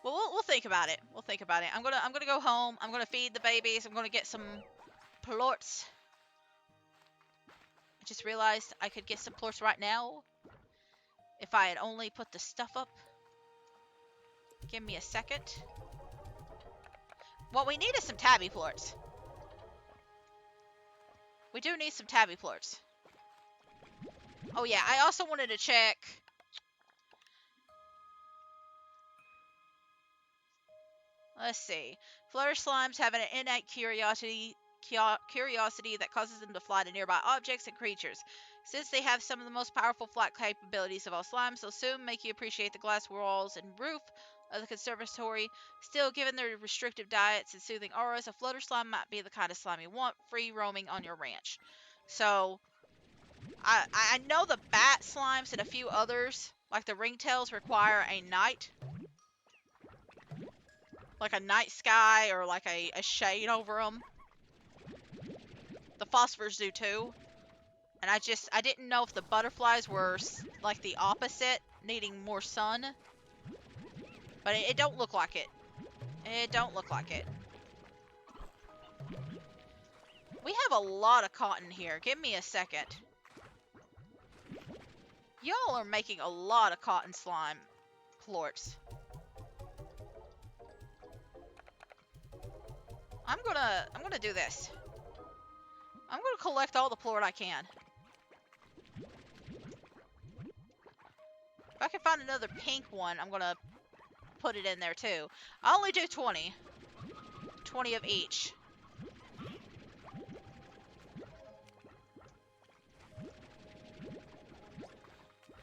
Well, we'll think about it. We'll think about it. I'm gonna go home. I'm gonna feed the babies. I'm gonna get some plorts. I just realized I could get some plorts right now if I had only put the stuff up. Give me a second. What we need is some tabby plorts. We do need some tabby plorts. Oh yeah, I also wanted to check... Let's see. Flourish slimes have an innate curiosity that causes them to fly to nearby objects and creatures. Since they have some of the most powerful flight capabilities of all slimes, they'll soon make you appreciate the glass walls and roof of the conservatory. Still, given their restrictive diets and soothing auras, a flutter slime might be the kind of slime you want, free roaming on your ranch. So, I know the bat slimes and a few others, like the ringtails, require a night. Like a night sky or like a shade over them. The phosphors do too. And I didn't know if the butterflies were like the opposite, needing more sun. But it don't look like it. It don't look like it. We have a lot of cotton here. Give me a second. Y'all are making a lot of cotton slime plorts. I'm gonna do this. I'm gonna collect all the plort I can. If I can find another pink one, I'm gonna put it in there too. I only do 20. 20 of each.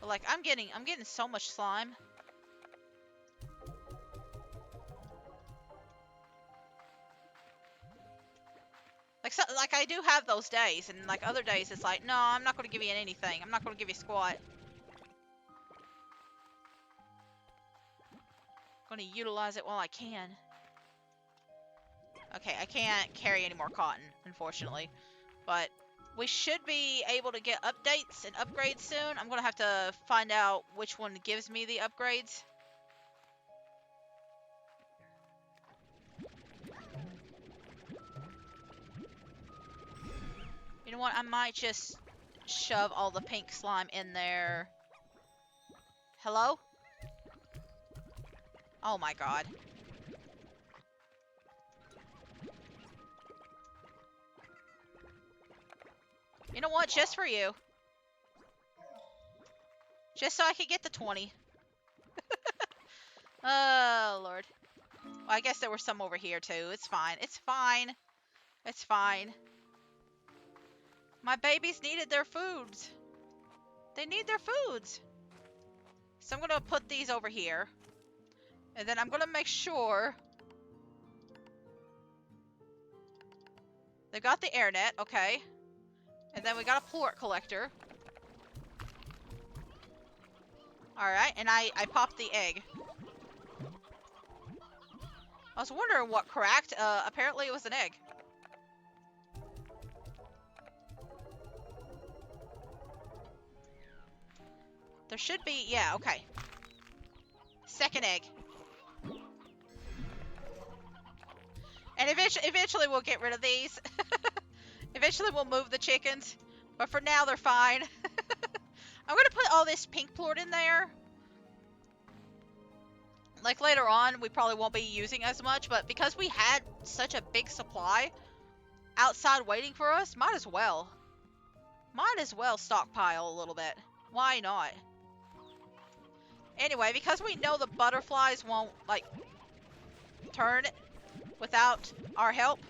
But like I'm getting so much slime. Like I do have those days, and like other days it's like, no, I'm not gonna give you anything. I'm not gonna give you squat. I'm gonna utilize it while I can. Okay, I can't carry any more cotton, unfortunately. But we should be able to get updates and upgrades soon. I'm gonna have to find out which one gives me the upgrades. You know what? I might just shove all the pink slime in there. Hello? Oh my god. You know what? Just for you. Just so I could get the 20. Oh, Lord. Well, I guess there were some over here, too. It's fine. It's fine. It's fine. My babies needed their foods. They need their foods. So I'm going to put these over here. And then I'm going to make sure they've got the air net. Okay. And then we got a plort collector. Alright. And I popped the egg. I was wondering what cracked. Apparently it was an egg. There should be, yeah, okay. Second egg. And eventually we'll get rid of these. Eventually we'll move the chickens. But for now, they're fine. I'm going to put all this pink plort in there. Like later on, we probably won't be using as much. But because we had such a big supply outside waiting for us, might as well. Might as well stockpile a little bit. Why not? Anyway, because we know the butterflies won't, like, turn without our help.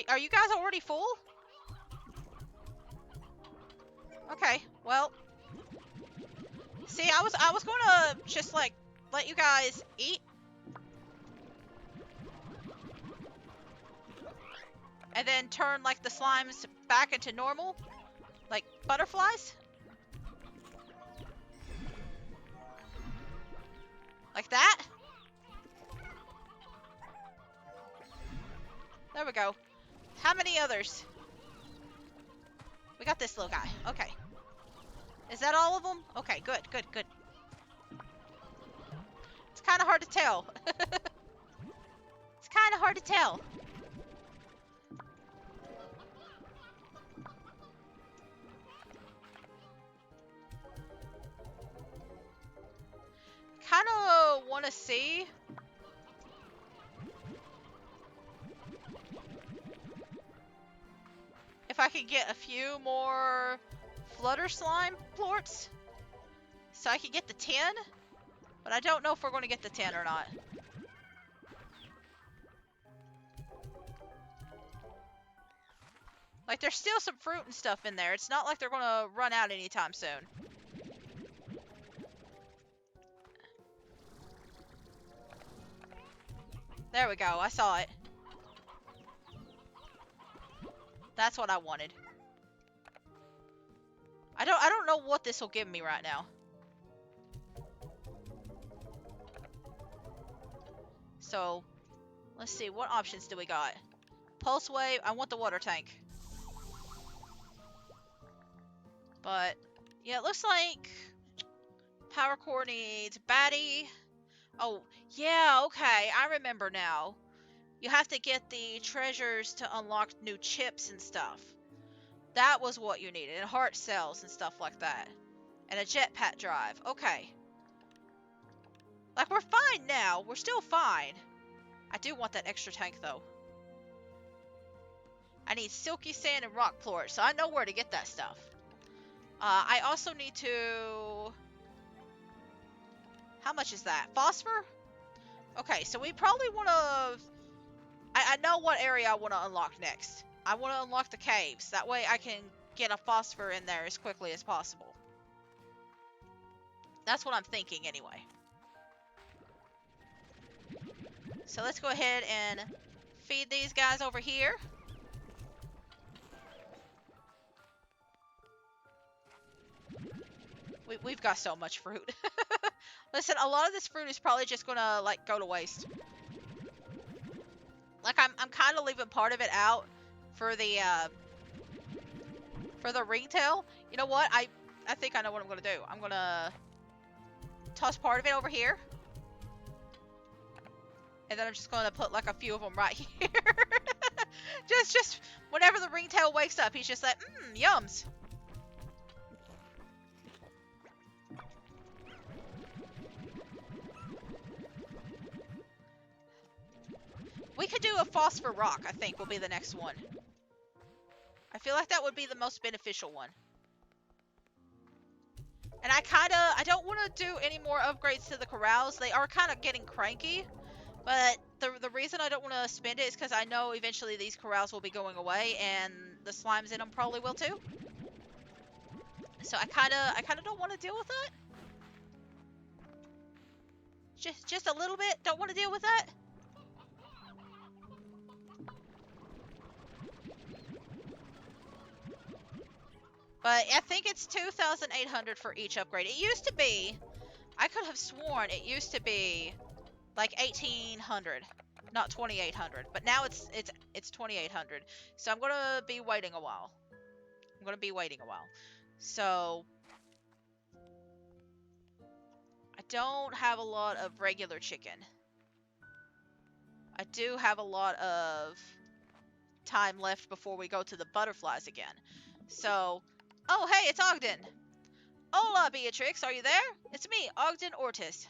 Are you guys already full? Okay, well. See, I was gonna just, like, let you guys eat. And then turn, like, the slimes back into normal. Like, butterflies. Like that. There we go. How many others? We got this little guy. Okay. Is that all of them? Okay, good, good, good. It's kind of hard to tell. It's kind of hard to tell. Kind of want to see if I can get a few more flutter slime plorts so I can get the 10, but I don't know if we're going to get the 10 or not. Like, there's still some fruit and stuff in there. It's not like they're going to run out anytime soon. There we go. I saw it. That's what I wanted. I don't know what this will give me right now. So, let's see. What options do we got? Pulse wave. I want the water tank. But, yeah, it looks like power core needs baddie. Oh, yeah, okay. I remember now. You have to get the treasures to unlock new chips and stuff. That was what you needed. And heart cells and stuff like that. And a jetpack drive. Okay. Like, we're fine now. We're still fine. I do want that extra tank, though. I need silky sand and rock plort, so I know where to get that stuff. I also need to... How much is that? Phosphor? Okay, so we probably want to... I know what area I want to unlock next. I want to unlock the caves. That way I can get a phosphor in there as quickly as possible. That's what I'm thinking anyway. So let's go ahead and feed these guys over here. We've got so much fruit. Listen, a lot of this fruit is probably just gonna like go to waste. Like I'm kind of leaving part of it out for the ringtail. You know what? I think I know what I'm gonna do. I'm gonna toss part of it over here, and then I'm just gonna put like a few of them right here. just whenever the ringtail wakes up, he's just like, yums. We could do a phosphor rock, I think, will be the next one. I feel like that would be the most beneficial one. And I don't want to do any more upgrades to the corrals. They are kind of getting cranky. But the reason I don't want to spend it is because I know eventually these corrals will be going away, and the slimes in them probably will too. So I kind of don't want to deal with that. Just a little bit. Don't want to deal with that. But I think it's 2,800 for each upgrade. It used to be, I could have sworn it used to be like 1,800, not 2,800. But now it's 2,800. So I'm gonna be waiting a while. So I don't have a lot of regular chicken. I do have a lot of time left before we go to the butterflies again. So, oh hey, it's Ogden. Hola, Beatrix, are you there? It's me, Ogden Ortis.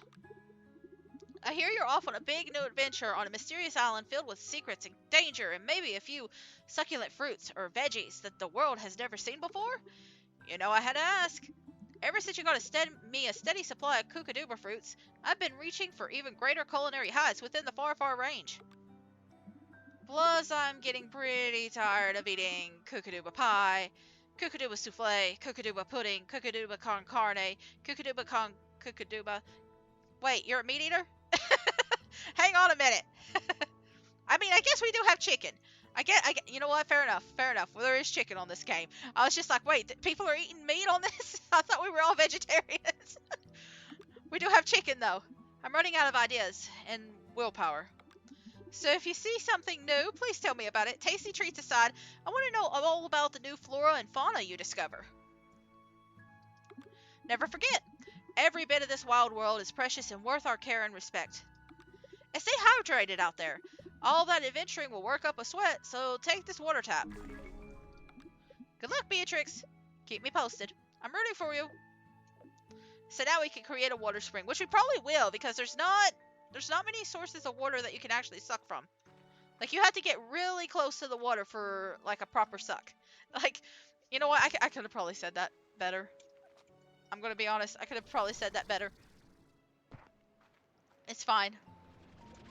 I hear you're off on a big new adventure on a mysterious island filled with secrets and danger and maybe a few succulent fruits or veggies that the world has never seen before? You know I had to ask. Ever since you got me a steady supply of kookaduba fruits, I've been reaching for even greater culinary heights within the far, far range. Plus, I'm getting pretty tired of eating kookaduba pie, kookaduba souffle, kookaduba pudding, kookaduba con carne, kookaduba con kookaduba. Wait, you're a meat eater? Hang on a minute. I mean, I guess we do have chicken. I get, you know what? Fair enough. Well, there is chicken on this game. I was just like, wait, people are eating meat on this? I thought we were all vegetarians. We do have chicken, though. I'm running out of ideas and willpower. So if you see something new, please tell me about it. Tasty treats aside, I want to know all about the new flora and fauna you discover. Never forget, every bit of this wild world is precious and worth our care and respect. And stay hydrated out there. All that adventuring will work up a sweat, so take this water tap. Good luck, Beatrix. Keep me posted. I'm rooting for you. So now we can create a water spring, which we probably will, because there's not many sources of water that you can actually suck from. Like, you have to get really close to the water for, like, a proper suck. Like, you know what? I could have probably said that better. I'm gonna be honest. I could have probably said that better. It's fine.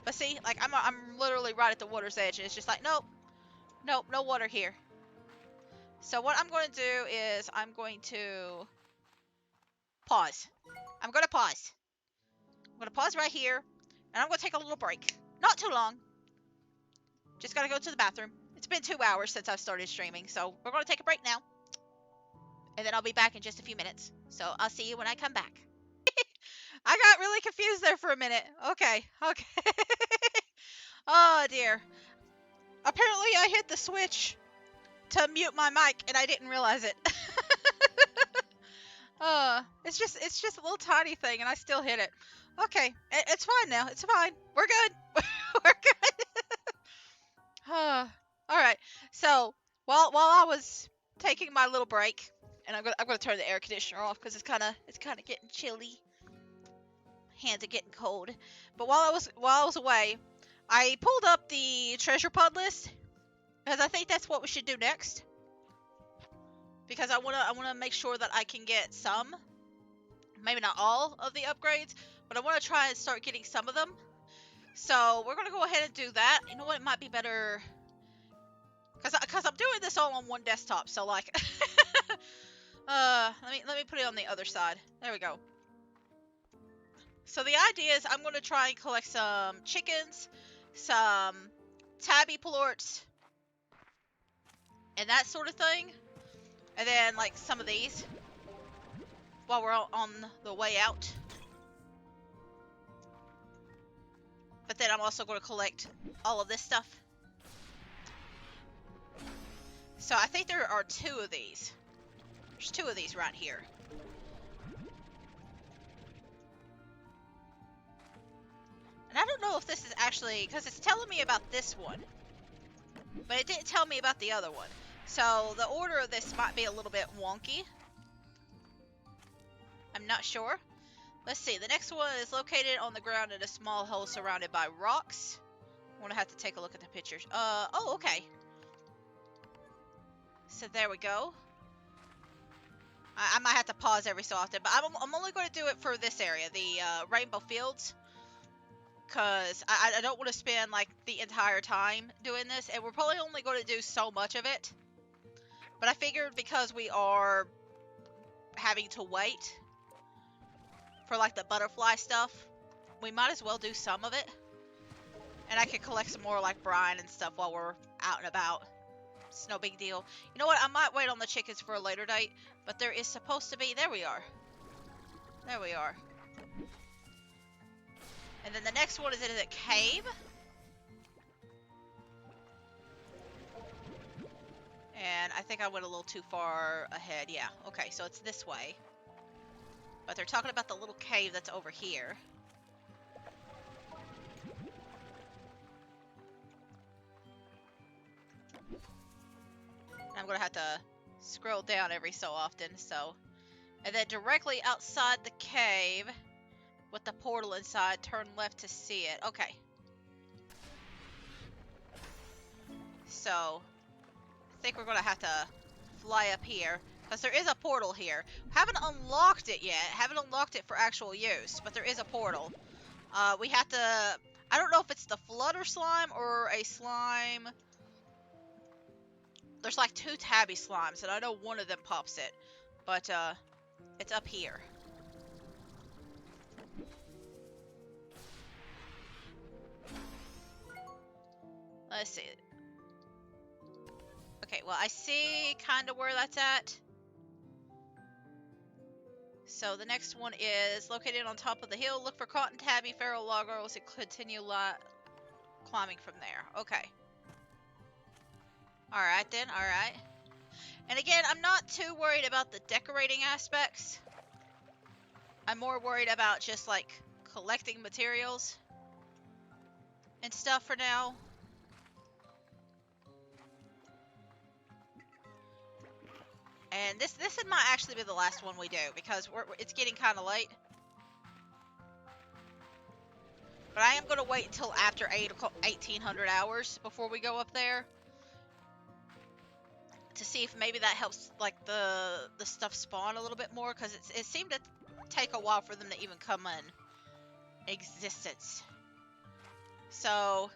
But see, like, I'm literally right at the water's edge, and it's just like, nope, no water here. So what I'm going to do is I'm going to pause. I'm going to pause. I'm going to pause right here, and I'm going to take a little break. Not too long. Just got to go to the bathroom. It's been 2 hours since I've started streaming, so we're going to take a break now. And then I'll be back in just a few minutes. So I'll see you when I come back. I got really confused there for a minute. Okay. Oh, dear. Apparently I hit the switch to mute my mic, and I didn't realize it. It's just a little tiny thing, and I still hit it. Okay, it's fine now. It's fine. We're good. We're good. All right. So while I was taking my little break, and I'm gonna turn the air conditioner off because it's kind of getting chilly. Hands are getting cold. But while I was away, I pulled up the treasure pod list because I think that's what we should do next. Because I wanna make sure that I can get some, maybe not all of the upgrades, but I want to try and start getting some of them. So we're gonna go ahead and do that. You know what? It might be better because I'm doing this all on one desktop. So like, let me put it on the other side. There we go. So the idea is I'm gonna try and collect some chickens, some tabby plorts, and that sort of thing. And then, like, some of these. while we're on the way out. But then I'm also going to collect all of this stuff. So I think there are two of these. There's two of these right here. And I don't know if this is actually, because it's telling me about this one, but it didn't tell me about the other one. So the order of this might be a little bit wonky. I'm not sure. Let's see. The next one is located on the ground in a small hole surrounded by rocks. I'm going to have to take a look at the pictures. Oh, okay. So there we go. I might have to pause every so often, but I'm only going to do it for this area, the Rainbow Fields. Because I don't want to spend, like, the entire time doing this. And we're probably only going to do so much of it. But I figured because we are having to wait for, like, the butterfly stuff, we might as well do some of it. And I can collect some more, like, brine and stuff while we're out and about. It's no big deal. You know what? I might wait on the chickens for a later date. But there is supposed to be... There we are. There we are. And then the next one is in a cave. And I think I went a little too far ahead. Yeah, okay, so it's this way. But they're talking about the little cave that's over here. And I'm going to have to scroll down every so often, so... And then directly outside the cave, with the portal inside, turn left to see it. Okay. So, I think we're going to have to fly up here. Because there is a portal here. Haven't unlocked it yet. Haven't unlocked it for actual use. But there is a portal. We have to... I don't know if it's the flutter slime or a slime... There's like two tabby slimes. And I know one of them pops it. But, it's up here. Let's see. Okay, well, I see kind of where that's at. So the next one is located on top of the hill. Look for cotton tabby, feral loggers, and continue climbing from there. Okay. Alright then, alright. And again, I'm not too worried about the decorating aspects. I'm more worried about just, like, collecting materials and stuff for now. And this might actually be the last one we do, because it's getting kind of late. But I am going to wait until after 1800 hours before we go up there. To see if maybe that helps, like, the stuff spawn a little bit more. Because it seemed to take a while for them to even come in existence. So,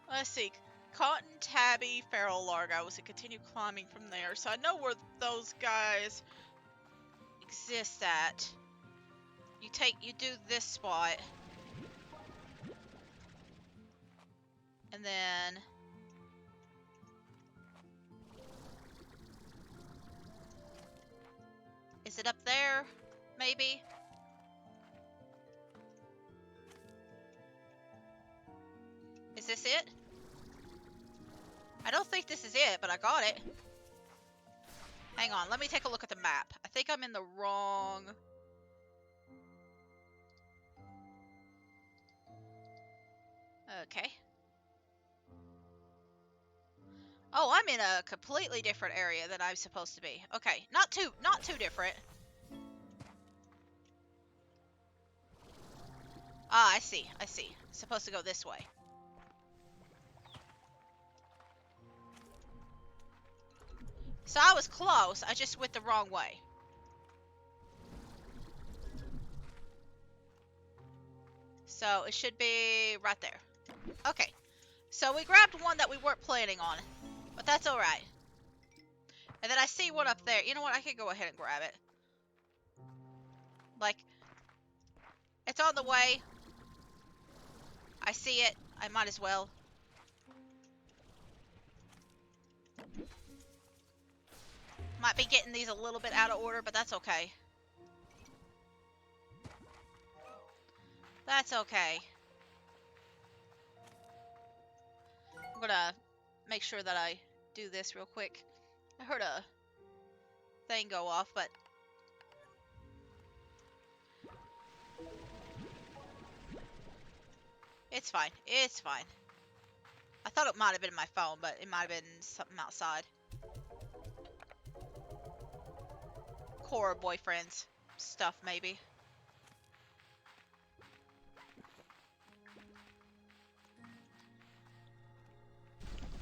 let's see. Cotton tabby feral largos and continue climbing from there. So I know where those guys exist at. You do this spot. And then... Is it up there? Maybe? Is this it? I don't think this is it, but I got it. Hang on, let me take a look at the map. I think I'm in the wrong... Okay. Oh, I'm in a completely different area than I'm supposed to be. Okay, not too different. Ah, I see. Supposed to go this way. So I was close, I just went the wrong way. So it should be right there. Okay. So we grabbed one that we weren't planning on. But that's alright. And then I see one up there. You know what? I can go ahead and grab it. Like, it's on the way. I see it. I might as well. Might be getting these a little bit out of order, but that's okay. That's okay. I'm gonna make sure that I do this real quick. I heard a thing go off, but it's fine. It's fine. I thought it might have been my phone, but it might have been something outside. Core boyfriends stuff, maybe.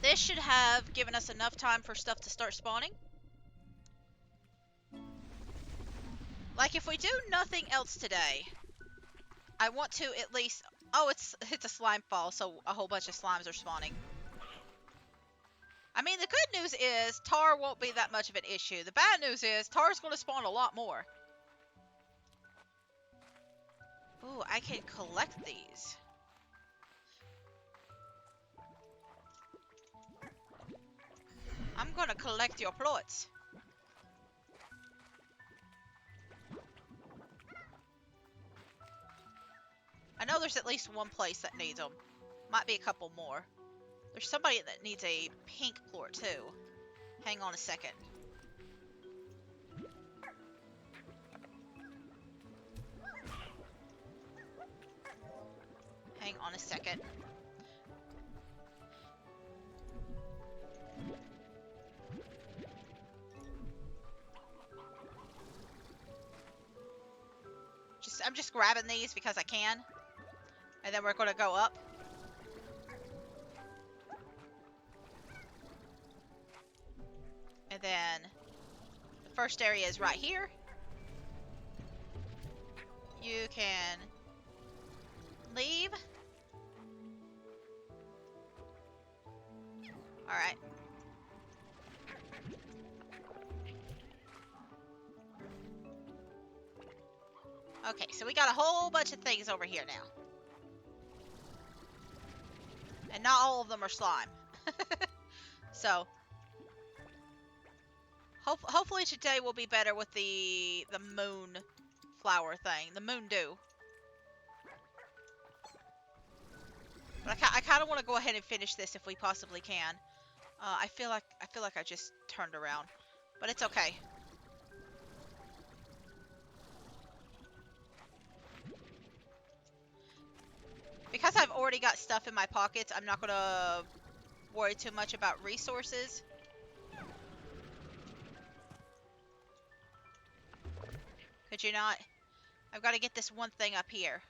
This should have given us enough time for stuff to start spawning. Like, if we do nothing else today, I want to at least... Oh, it's a slime fall, so a whole bunch of slimes are spawning. I mean, the good news is Tarr won't be that much of an issue. The bad news is Tarr's going to spawn a lot more. Ooh, I can collect these. I'm going to collect your plots. I know there's at least one place that needs them. Might be a couple more. There's somebody that needs a pink plort too. Hang on a second. Hang on a second. I'm just grabbing these because I can. And then we're going to go up. And then the first area is right here. You can leave. Alright. Okay, so we got a whole bunch of things over here now. And not all of them are slime. So, hopefully today will be better with the moon flower thing. The moon dew. But I kind of want to go ahead and finish this if we possibly can. I feel like I just turned around. But it's okay. Because I've already got stuff in my pockets, I'm not going to worry too much about resources. Could you not? I've got to get this one thing up here.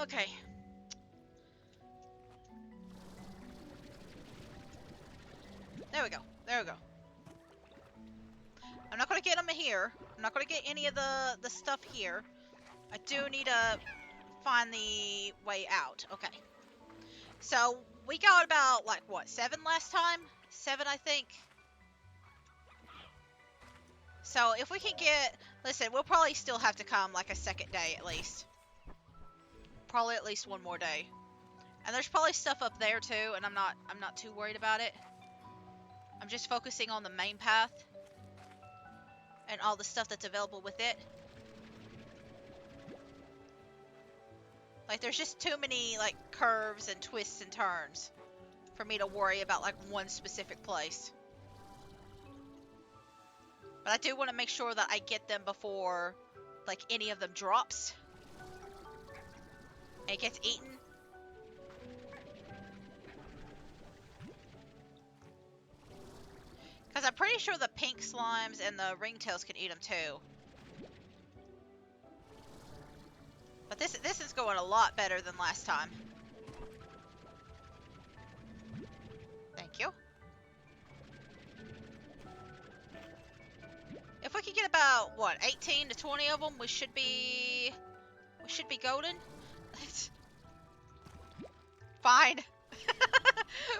Okay. There we go. There we go. I'm not going to get them here. I'm not going to get any of the stuff here. I do need to find the way out. Okay. So, we got about, like, what, 7 last time? 7, I think. So, if we can get... Listen, we'll probably still have to come, like, a second day at least. Probably at least one more day. And there's probably stuff up there, too, and I'm not too worried about it. I'm just focusing on the main path. And all the stuff that's available with it. Like, there's just too many, like, curves and twists and turns for me to worry about, like, one specific place. But I do want to make sure that I get them before, like, any of them drops. And it gets eaten. Because I'm pretty sure the pink slimes and the ringtails can eat them too. But this is going a lot better than last time. Thank you. If we could get about, what, 18 to 20 of them, we should be golden. Fine.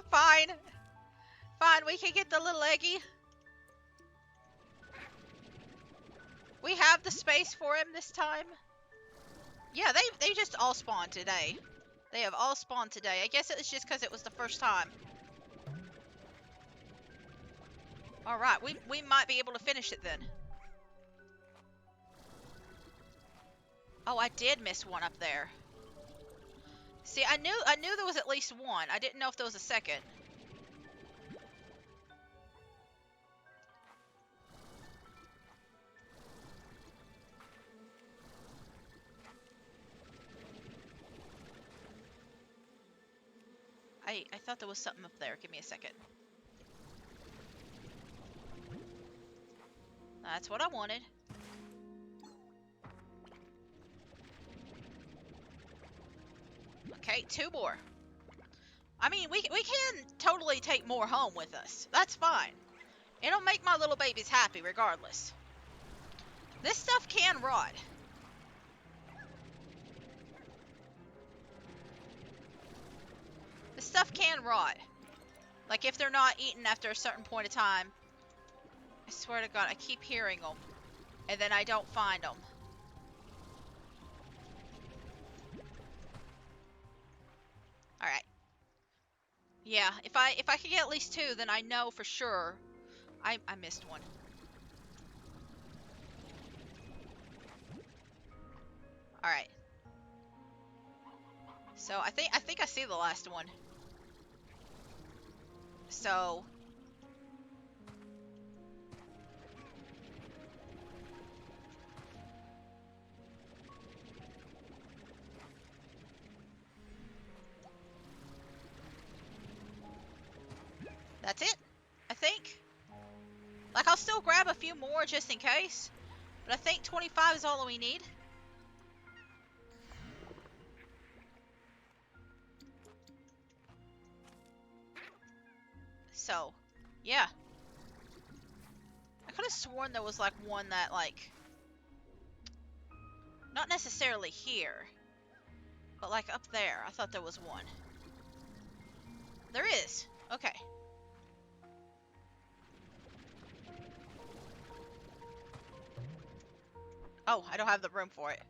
Fine. Fine, we can get the little eggy. We have the space for him this time. Yeah, they just all spawned today. They have all spawned today. I guess it was just because it was the first time. Alright, we might be able to finish it then. Oh, I did miss one up there. See, I knew there was at least one. I didn't know if there was a second. I thought there was something up there. Give me a second. That's what I wanted. Okay, 2 more. I mean, we can totally take more home with us. That's fine. It'll make my little babies happy regardless. This stuff can rot. This stuff can rot. Like if they're not eaten after a certain point of time. I swear to God, I keep hearing them. And then I don't find them. Alright. Yeah, if I can get at least 2, then I know for sure. I missed one. Alright. So I think I see the last one. So that's it, I think. Like, I'll still grab a few more just in case. But I think 25 is all we need. So, yeah. I could have sworn there was, like, one that, like... Not necessarily here. But, like, up there. I thought there was one. There is. Okay. Oh, I don't have the room for it.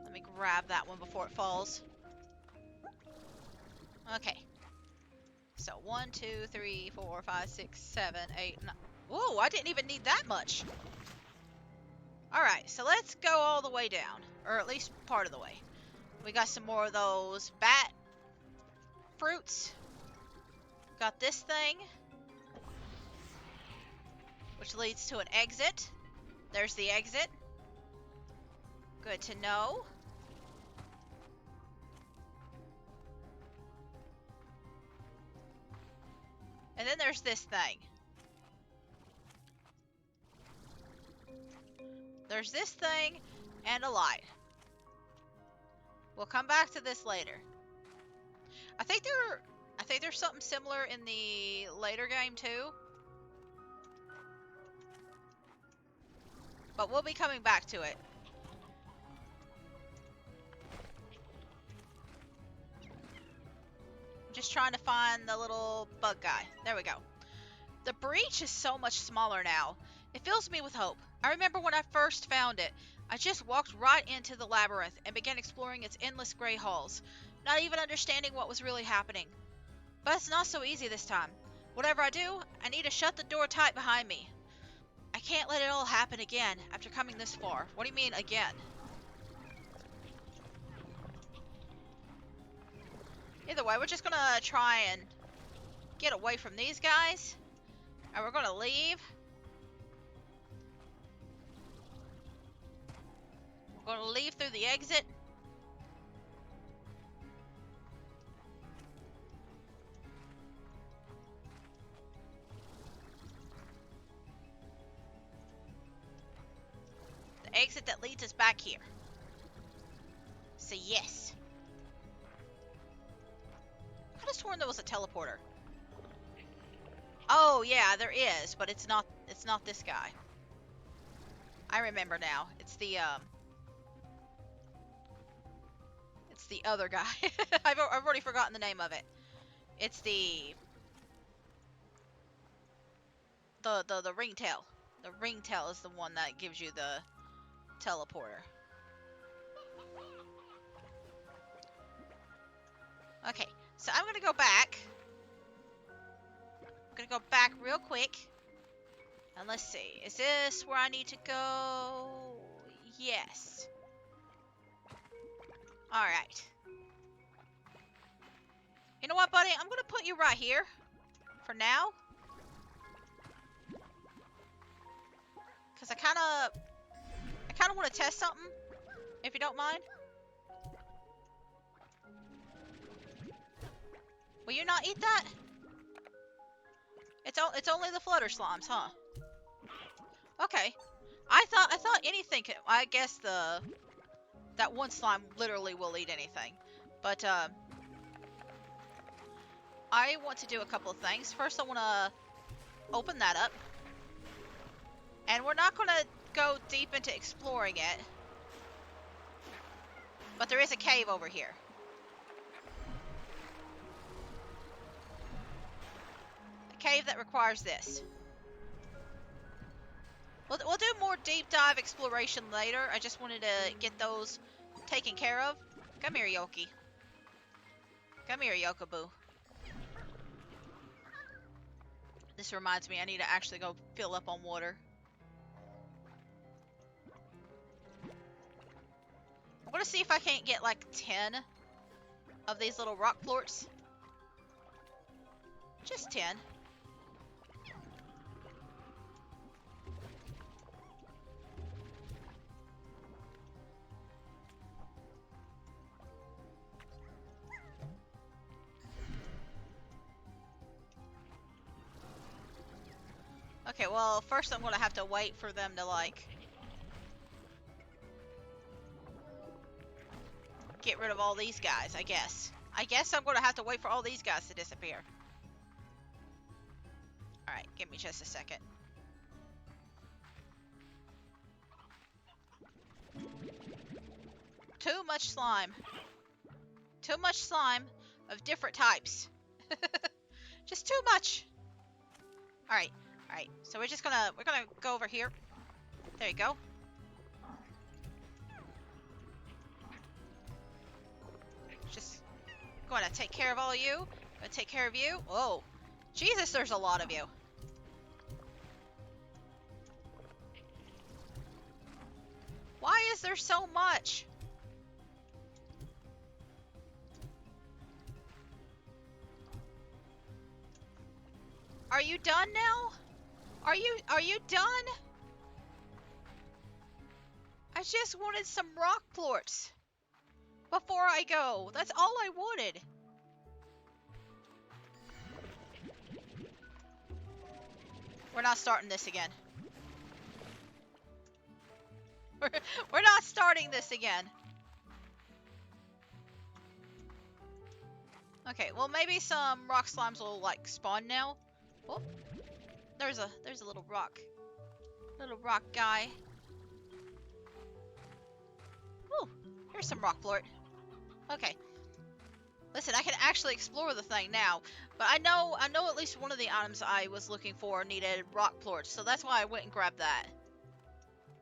Let me grab that one before it falls. Okay. So 1, 2, 3, 4, 5, 6, 7, 8, 9. Ooh, I didn't even need that much. Alright, so let's go all the way down. Or at least part of the way. We got some more of those bat fruits. Got this thing, which leads to an exit. There's the exit. Good to know. And then there's this thing. There's this thing and a light. We'll come back to this later. I think there's something similar in the later game too. But we'll be coming back to it. I'm just trying to find the little bug guy. There we go. The breach is so much smaller now. It fills me with hope. I remember when I first found it. I just walked right into the labyrinth and began exploring its endless gray halls, not even understanding what was really happening. But it's not so easy this time. Whatever I do, I need to shut the door tight behind me. I can't let it all happen again after coming this far. What do you mean, again? Either way, we're just gonna try and get away from these guys. And we're gonna leave. We're gonna leave through the exit. The exit that leads us back here. So yes. I could have sworn there was a teleporter. Oh yeah, there is, but it's not this guy. I remember now. It's the other guy. I've already forgotten the name of it. It's the ringtail. The ringtail is the one that gives you the teleporter. Okay, so I'm gonna go back. I'm gonna go back real quick. And let's see, is this where I need to go? Yes. Alright. You know what, buddy? I'm gonna put you right here. For now. Because I kinda want to test something. If you don't mind. Will you not eat that? It's only the flutter slimes, huh? Okay. I thought anything could, I guess that one slime literally will eat anything. But I want to do a couple of things. First, I want to open that up. And we're not going to go deep into exploring it. But there is a cave over here. A cave that requires this. We'll do more deep dive exploration later. I just wanted to get those taken care of. Come here, Yoki. Come here, Yokaboo. This reminds me, I need to actually go fill up on water. I'm gonna see if I can't get like 10 of these little rock plorts. Just 10. Okay, well, first I'm gonna have to wait for them to, like, get rid of all these guys, I guess. I guess I'm gonna have to wait for all these guys to disappear. Alright, give me just a second. Too much slime. Too much slime of different types. Just too much. Alright, alright. So we're gonna go over here. There you go. Just gonna take care of all of you. Gonna take care of you. Oh, Jesus, there's a lot of you. Why is there so much? Are you done now? Are you done? I just wanted some rock plorts before I go. That's all I wanted. We're not starting this again. We're not starting this again. Okay, well maybe some rock slimes will like spawn now. Oh, there's a little rock guy. Ooh, here's some rock plort. Okay. Listen, I can actually explore the thing now, but I know at least one of the items I was looking for needed rock plorts, so that's why I went and grabbed that.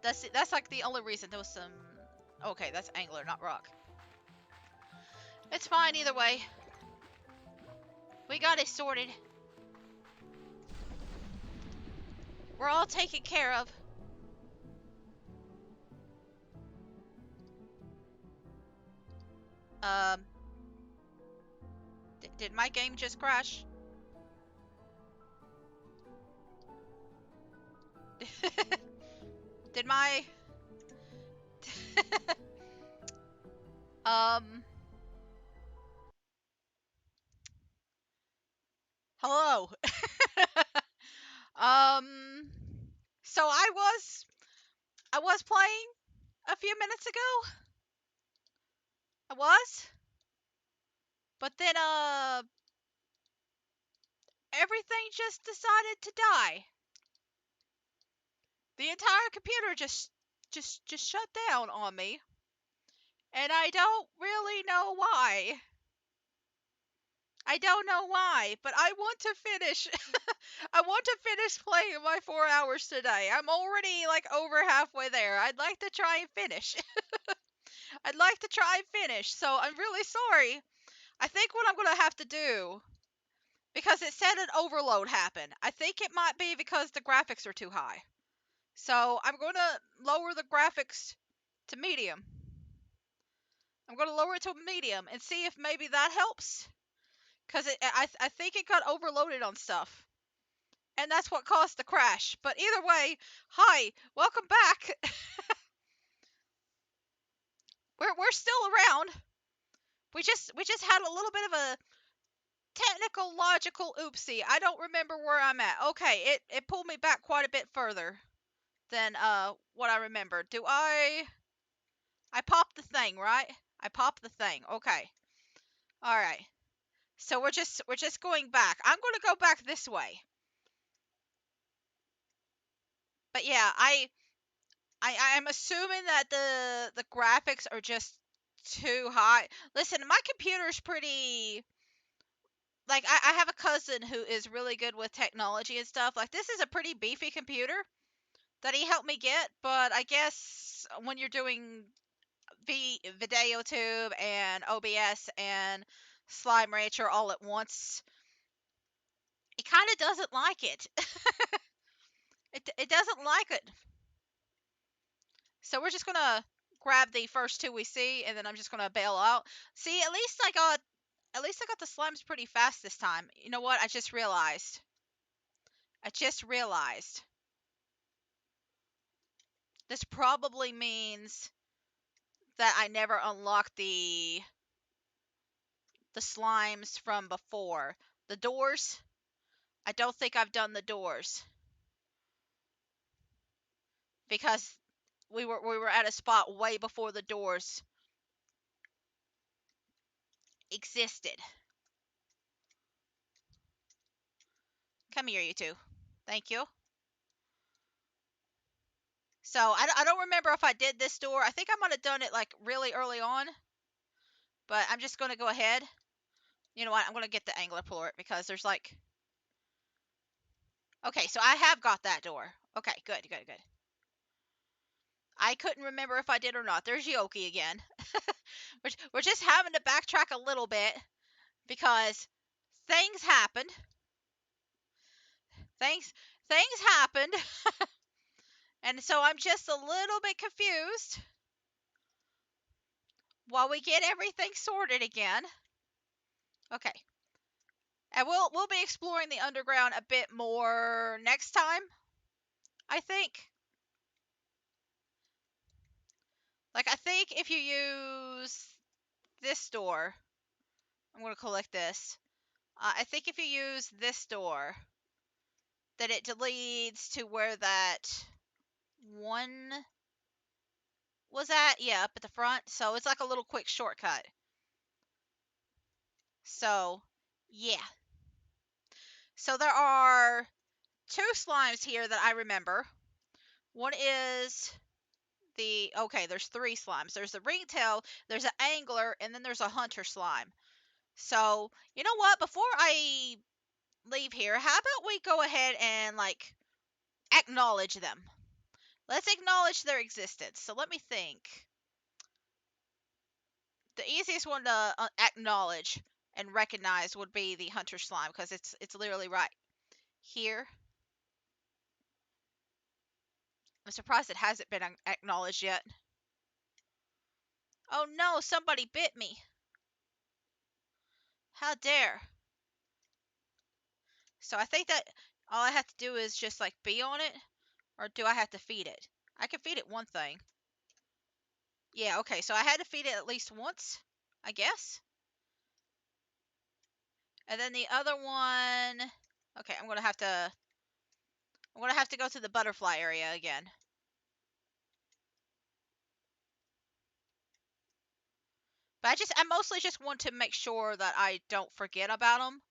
That's like the only reason. There was some. Okay, that's angler, not rock. It's fine either way. We got it sorted. We're all taken care of. Um, did my game just crash? Did my um hello. um so I was playing a few minutes ago. I was, but then everything just decided to die. The entire computer just shut down on me, and I don't really know why. I don't know why, but I want to finish. I want to finish playing my 4 hours today. I'm already like over halfway there. I'd like to try and finish. I'd like to try and finish. So I'm really sorry. I think what I'm going to have to do, because it said an overload happened, I think it might be because the graphics are too high. So I'm going to lower the graphics to medium. I'm going to lower it to medium and see if maybe that helps. Because I think it got overloaded on stuff. And that's what caused the crash. But either way, hi, welcome back. we're still around. We just had a little bit of a technical logical oopsie. I don't remember where I'm at. Okay, it pulled me back quite a bit further than what I remember. I popped the thing, right? I popped the thing. Okay. All right. So we're just going back. I'm going to go back this way. But yeah, I'm assuming that the graphics are just too high. Listen, my computer's pretty, like, I have a cousin who is really good with technology and stuff. Like, this is a pretty beefy computer that he helped me get, but I guess when you're doing VideoTube and OBS and Slime Rancher all at once, it kind of doesn't like it. It doesn't like it. So we're just gonna grab the first two we see, and then I'm just gonna bail out. See, at least I got the slimes pretty fast this time. You know what? I just realized. I just realized. This probably means that I never unlocked the slimes from before. The doors, I don't think I've done the doors because we were at a spot way before the doors existed. Come here, you two. Thank you. So I don't remember if I did this door. I think I might have done it like really early on, but I'm just gonna go ahead. You know what? I'm gonna get the angler for it because there's like. Okay, so I have got that door. Okay, good, good, good. I couldn't remember if I did or not. There's Yoki again. We're just having to backtrack a little bit because things happened. Things happened, and so I'm just a little bit confused while we get everything sorted again. Okay. And we'll be exploring the underground a bit more next time, I think. Like, I think if you use this door, I'm going to collect this. I think if you use this door, that it leads to where that one was at. Yeah, up at the front. So it's like a little quick shortcut. So, yeah. So there are two slimes here that I remember. One is okay, there's three slimes. There's the ringtail, there's an angler, and then there's a hunter slime. So, you know what? Before I leave here, how about we go ahead and, like, acknowledge them? Let's acknowledge their existence. So let me think. The easiest one to acknowledge and recognize would be the hunter slime because it's literally right here. I'm surprised it hasn't been acknowledged yet. Oh no, somebody bit me. How dare. So I think that all I have to do is just, like, be on it, or do I have to feed it? I can feed it one thing. Yeah, okay, so I had to feed it at least once, I guess. And then the other one, okay, I'm gonna have to go to the butterfly area again. But I mostly just want to make sure that I don't forget about them.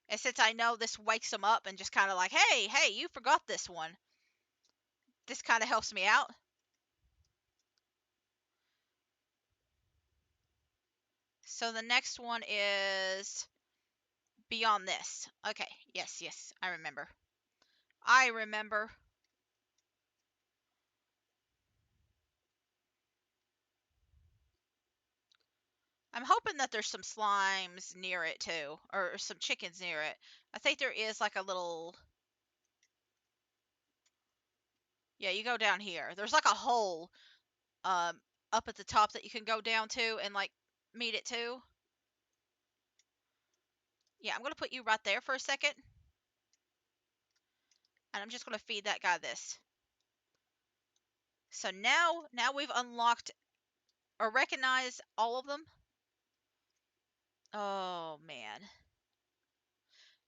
And since I know this wakes them up and just kind of like, hey, you forgot this one. This kind of helps me out. So the next one is beyond this. Okay, yes, I remember. I remember. I'm hoping that there's some slimes near it too, or some chickens near it. I think there is like a little. Yeah, you go down here. There's like a hole um up at the top that you can go down to and like meet it too. Yeah, I'm gonna put you right there for a second, and I'm just gonna feed that guy this. So now we've unlocked or recognized all of them. Oh man.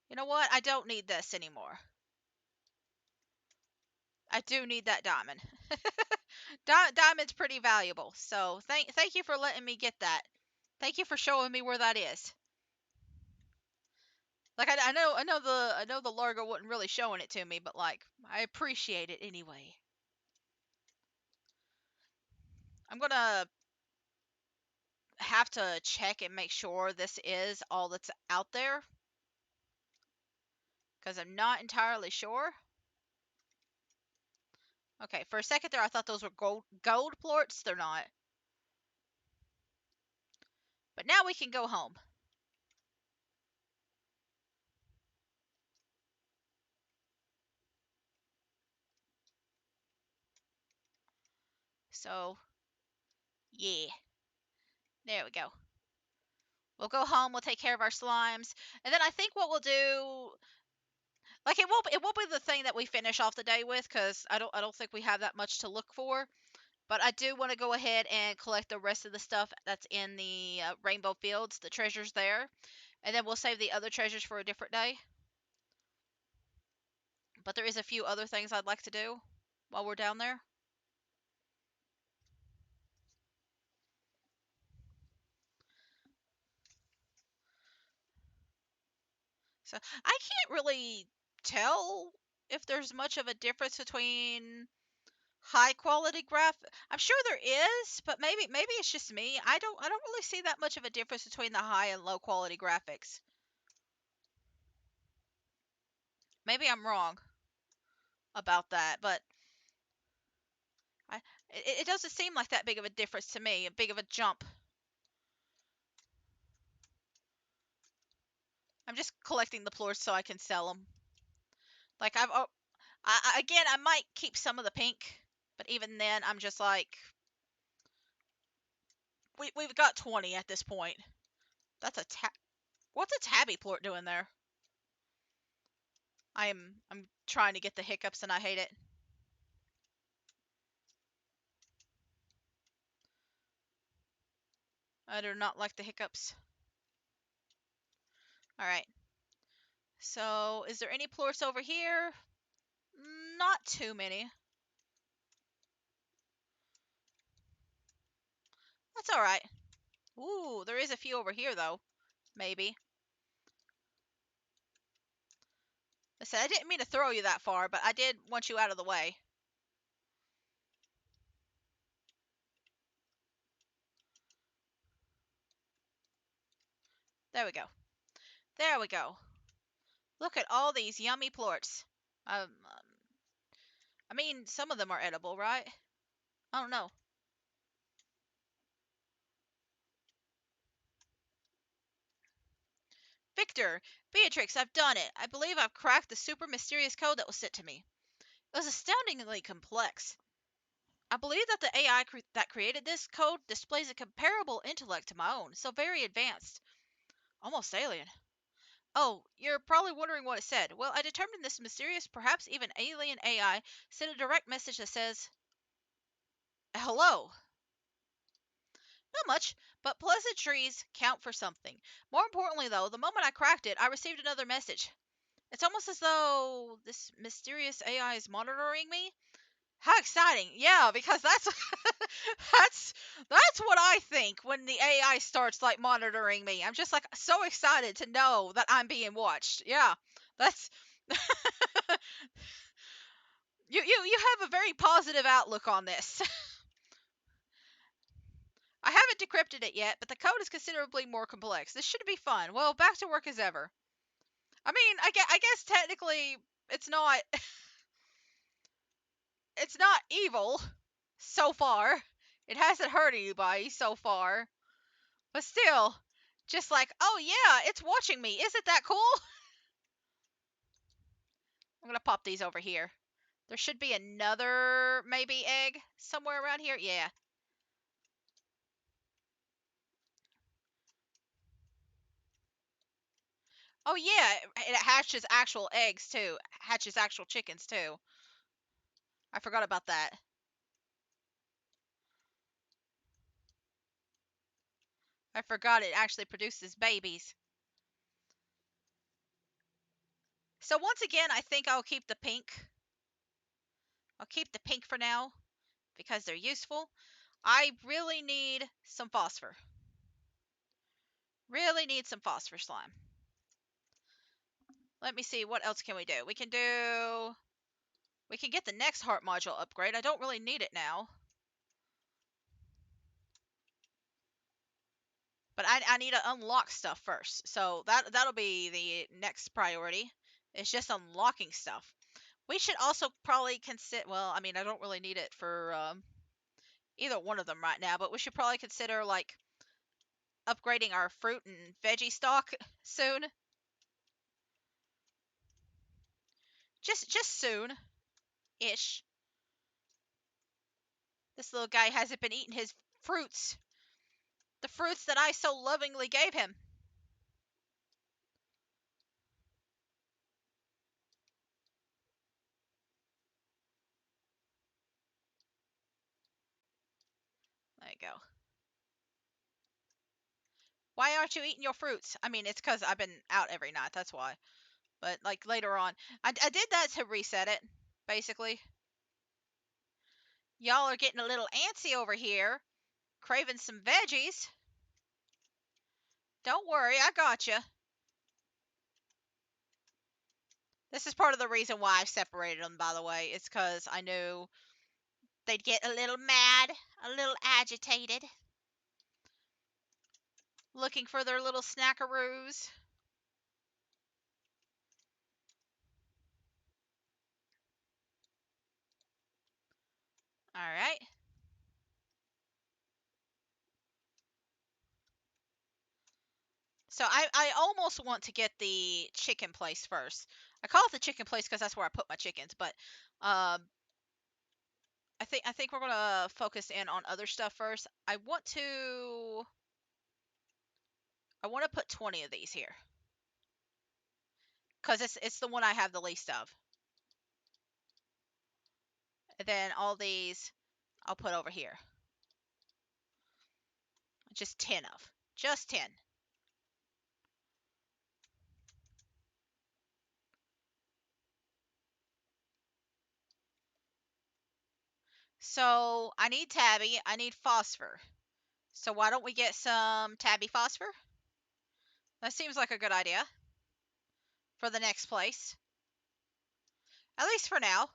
You know what? I don't need this anymore. I do need that diamond. Diamond's pretty valuable. So thank you for letting me get that. Thank you for showing me where that is. Like I know the Largo wasn't really showing it to me, but like I appreciate it anyway. I'm gonna have to check and make sure this is all that's out there because I'm not entirely sure. Okay, for a second there I thought those were gold plorts. They're not. But now we can go home. So, yeah. There we go. We'll go home, we'll take care of our slimes, and then I think what we'll do, like it won't be the thing that we finish off the day with cuz I don't think we have that much to look for, but I do want to go ahead and collect the rest of the stuff that's in the rainbow fields, the treasures there, and then we'll save the other treasures for a different day. But there is a few other things I'd like to do while we're down there. So I can't really tell if there's much of a difference between high quality graph. I'm sure there is, but maybe it's just me. I don't really see that much of a difference between the high and low quality graphics. Maybe I'm wrong about that, but I it doesn't seem like that big of a difference to me, a big of a jump. I'm just collecting the floors so I can sell them. Like again, I might keep some of the pink, but even then, I'm just like we've got 20 at this point. That's a what's a tabby plort doing there? I'm trying to get the hiccups and I hate it. I do not like the hiccups. All right. So, is there any plorts over here? Not too many. That's all right. Ooh, there is a few over here though. Maybe. I said I didn't mean to throw you that far, but I did want you out of the way. There we go. There we go. Look at all these yummy plorts. I mean, some of them are edible, right? I don't know. Victor, Beatrix, I've done it. I believe I've cracked the super mysterious code that was sent to me. It was astoundingly complex. I believe that the AI that created this code displays a comparable intellect to my own, so very advanced. Almost alien. Oh, you're probably wondering what it said. Well, I determined this mysterious, perhaps even alien AI sent a direct message that says, hello. Not much, but pleasantries count for something. More importantly, though, the moment I cracked it, I received another message. It's almost as though this mysterious AI is monitoring me. How exciting! Yeah, because that's that's that's what I think when the AI starts like monitoring me. I'm just like so excited to know that I'm being watched. Yeah. That's you have a very positive outlook on this. I haven't decrypted it yet, but the code is considerably more complex. This should be fun. Well, back to work as ever. I mean, I guess technically it's not it's not evil so far. It hasn't hurt anybody so far. But still, just like, oh yeah, it's watching me. Isn't that cool? I'm gonna pop these over here. There should be another maybe egg somewhere around here. Yeah. Oh yeah, it hatches actual eggs too. Hatches actual chickens too. I forgot about that. I forgot it actually produces babies. So once again, I think I'll keep the pink. I'll keep the pink for now because they're useful. I really need some phosphor. Really need some phosphor slime. Let me see, what else can we do? We can get the next heart module upgrade. I don't really need it now. But I need to unlock stuff first. So that'll be the next priority. It's just unlocking stuff. We should also probably consider, well, I mean, I don't really need it for either one of them right now, but we should probably consider like upgrading our fruit and veggie stock soon. Just soon ish. This little guy hasn't been eating his fruits. The fruits that I so lovingly gave him. There you go. Why aren't you eating your fruits? I mean, it's because I've been out every night. That's why. But like later on, I did that to reset it, basically. Y'all are getting a little antsy over here, craving some veggies. Don't worry, I got you. This is part of the reason why I separated them, by the way. It's because I knew they'd get a little mad, a little agitated, looking for their little snackaroos. All right. So I almost want to get the chicken place first. I call it the chicken place because that's where I put my chickens, but um I think we're gonna focus in on other stuff first. I want to put 20 of these here because it's the one I have the least of. And then all these I'll put over here. Just 10 of. Just 10. So I need tabby. I need phosphor. So why don't we get some tabby phosphor? That seems like a good idea for the next place. At least for now.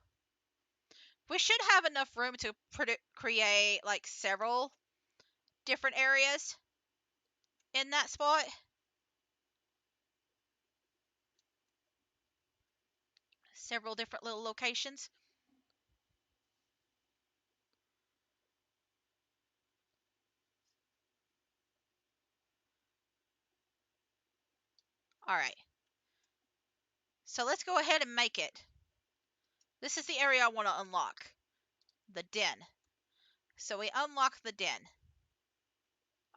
We should have enough room to create like several different areas in that spot. Several different little locations. All right. So let's go ahead and make it. This is the area I want to unlock. The den. So we unlock the den.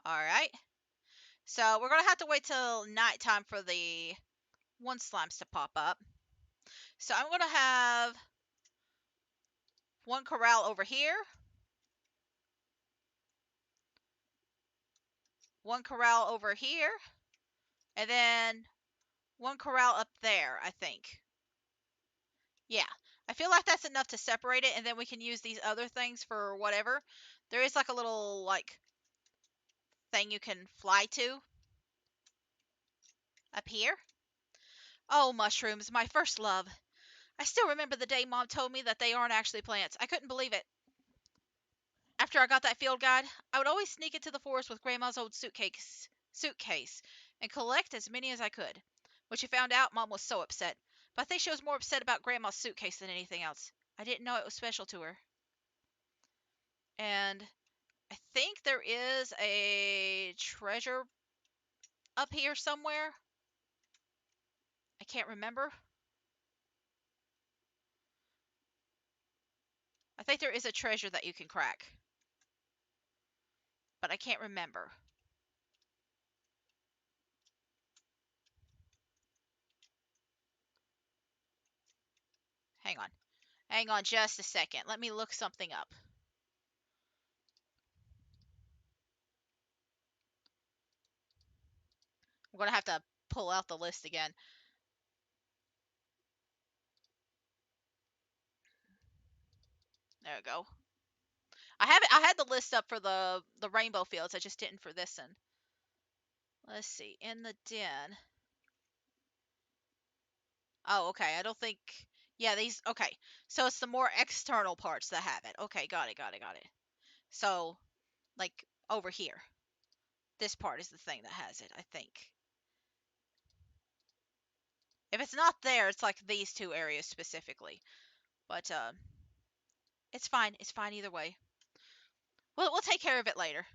All right. So we're going to have to wait till nighttime for the one slimes to pop up. So I'm going to have one corral over here. One corral over here. And then one corral up there, I think. Yeah. I feel like that's enough to separate it, and then we can use these other things for whatever. There is like a little like thing you can fly to up here. Oh, mushrooms, my first love. I still remember the day Mom told me that they aren't actually plants. I couldn't believe it. After I got that field guide, I would always sneak into the forest with Grandma's old suitcase and collect as many as I could. When she found out, Mom was so upset. But I think she was more upset about Grandma's suitcase than anything else. I didn't know it was special to her. And I think there is a treasure up here somewhere. I can't remember. I think there is a treasure that you can crack, but I can't remember. Hang on. Hang on just a second. Let me look something up. I'm going to have to pull out the list again. There we go. I had the list up for the rainbow fields. I just didn't for this one. Let's see. In the den. Oh, okay. I don't think. Yeah, these. Okay. So it's the more external parts that have it. Okay, got it, got it, got it. So, like, over here. This part is the thing that has it, I think. If it's not there, it's like these two areas specifically. But, it's fine. It's fine either way. We'll take care of it later.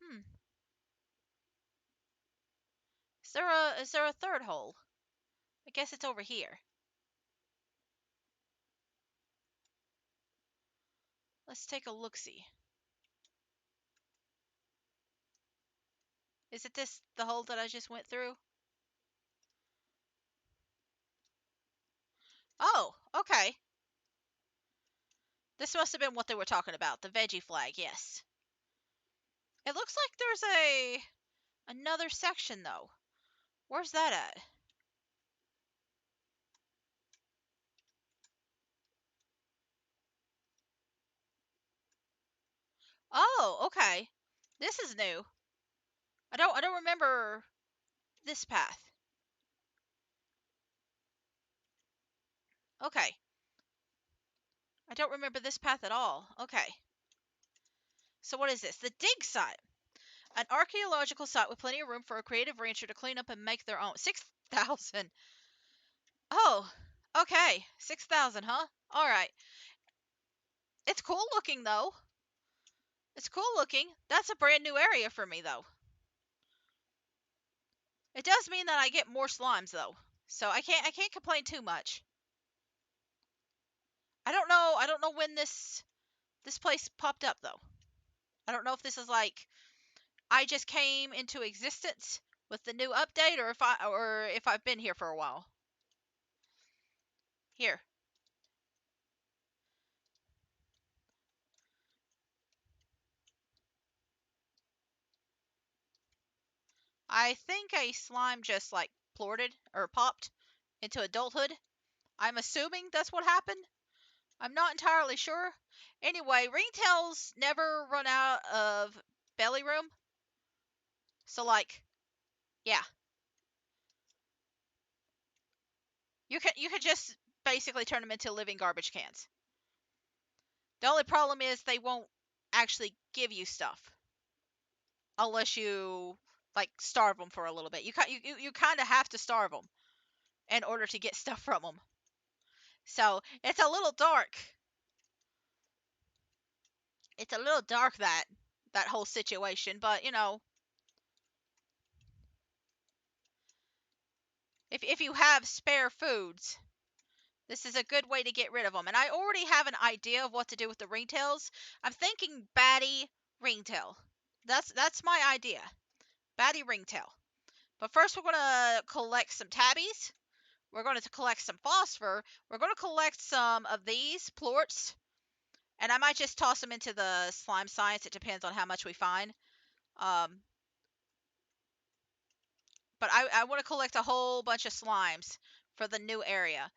Hmm. Is there a third hole? I guess it's over here. Let's take a look-see. Is it this the hole that I just went through? Oh, okay. This must have been what they were talking about. The veggie flag, yes. It looks like there's another section though. Where's that at? Oh, okay. This is new. I don't remember this path. Okay. I don't remember this path at all. Okay. So what is this? The dig site. An archaeological site with plenty of room for a creative rancher to clean up and make their own. 6,000. Oh, okay. 6,000, huh? All right. It's cool looking though. It's cool looking. That's a brand new area for me though. It does mean that I get more slimes though. So I can't complain too much. I don't know when this place popped up though. I don't know if this is like I just came into existence with the new update or if I've been here for a while. Here. I think a slime just like plorted or popped into adulthood. I'm assuming that's what happened. I'm not entirely sure. Anyway, ringtails never run out of belly room. So like, yeah, you could just basically turn them into living garbage cans. The only problem is they won't actually give you stuff unless you like starve them for a little bit. You kind of have to starve them in order to get stuff from them. So it's a little dark. It's a little dark that whole situation, but if you have spare foods, this is a good way to get rid of them. And I already have an idea of what to do with the ringtails. I'm thinking batty ringtail. That's my idea. Batty ringtail. But first we're gonna collect some tabbies. We're going to collect some phosphor. We're going to collect some of these plorts. And I might just toss them into the slime science. It depends on how much we find. Um, but I want to collect a whole bunch of slimes for the new area.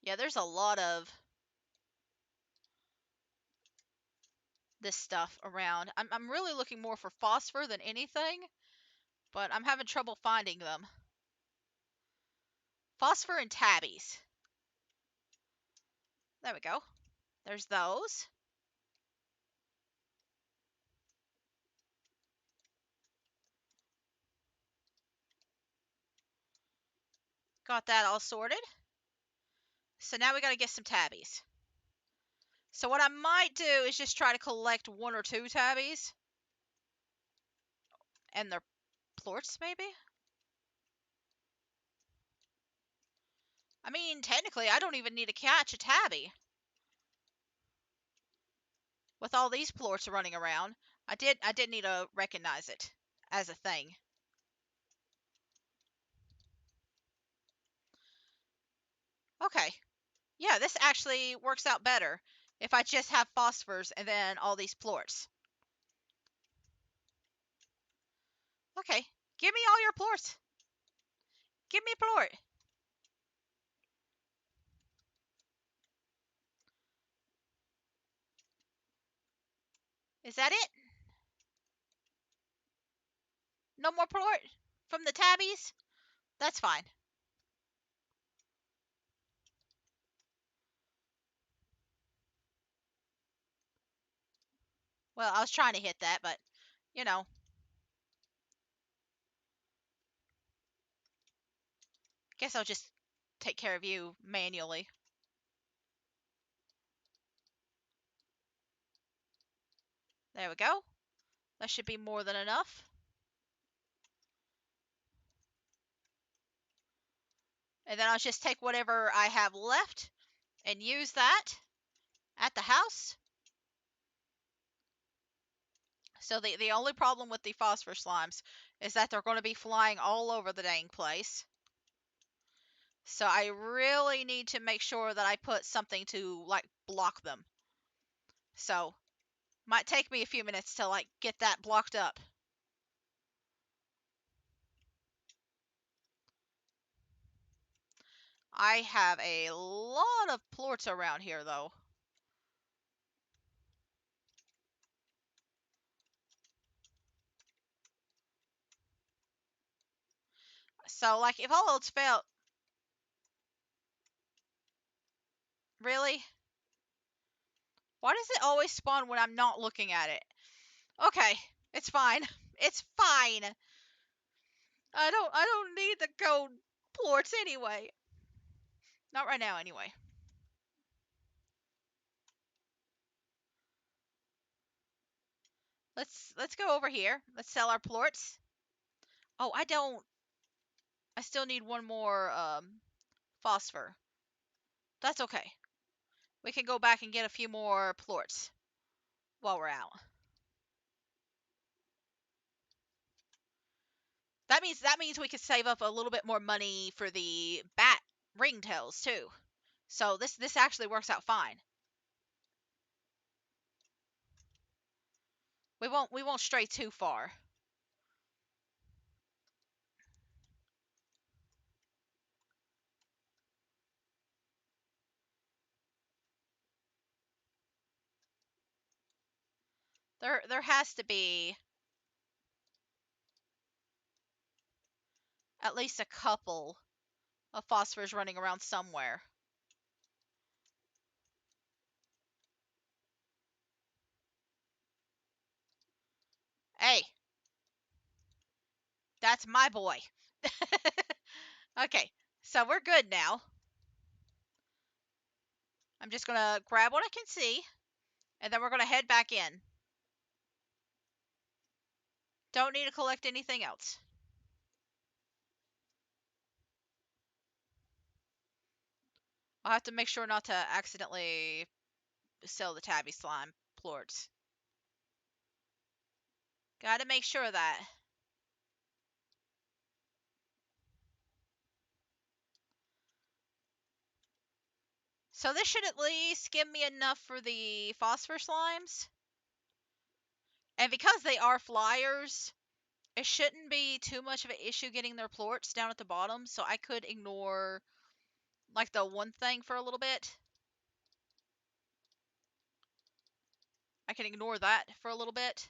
Yeah, there's a lot of this stuff around. I'm really looking more for phosphor than anything, but I'm having trouble finding them. Phosphor and tabbies. There we go. There's those. Got that all sorted. So now we got to get some tabbies. So what I might do is just try to collect 1 or 2 tabbies. And their plorts, maybe? I mean, technically, I don't even need to catch a tabby. With all these plorts running around, I did need to recognize it as a thing. Okay. Yeah, this actually works out better if I just have phosphors and then all these plorts. Okay. Give me all your plorts. Give me a plort. Is that it? No more plort from the tabbies? That's fine. Well, I was trying to hit that, but, you know. Guess I'll just take care of you manually. There we go. That should be more than enough. And then I'll just take whatever I have left and use that at the house. So the only problem with the phosphor slimes is that they're going to be flying all over the dang place. So I really need to make sure that I put something to, like, block them. So, might take me a few minutes to, like, get that blocked up. I have a lot of plorts around here, though. So, like, if all else failed... Really? Why does it always spawn when I'm not looking at it? Okay, it's fine. It's fine. I don't need the gold plorts anyway. Not right now, anyway. Let's go over here. Let's sell our plorts. Oh, I don't. I still need one more phosphor. That's okay. We can go back and get a few more plorts while we're out. That means we could save up a little bit more money for the bat ringtails too. So this actually works out fine. We won't stray too far. There has to be at least a couple of phosphors running around somewhere. Hey, that's my boy. Okay, so we're good now. I'm just gonna grab what I can see, and then we're gonna head back in. Don't need to collect anything else. I'll have to make sure not to accidentally sell the tabby slime plorts. Gotta make sure of that. So this should at least give me enough for the phosphor slimes. And because they are flyers, it shouldn't be too much of an issue getting their plorts down at the bottom, so I could ignore, like, the one thing for a little bit. I can ignore that for a little bit.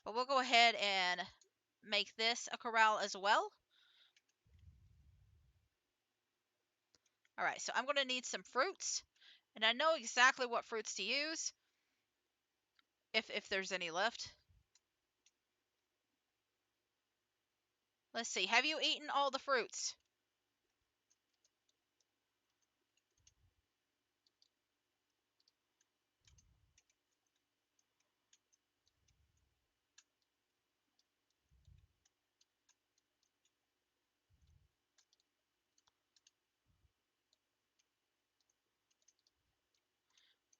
But we'll go ahead and make this a corral as well. Alright, so I'm going to need some fruits. And I know exactly what fruits to use. if there's any left. Let's see. Have you eaten all the fruits?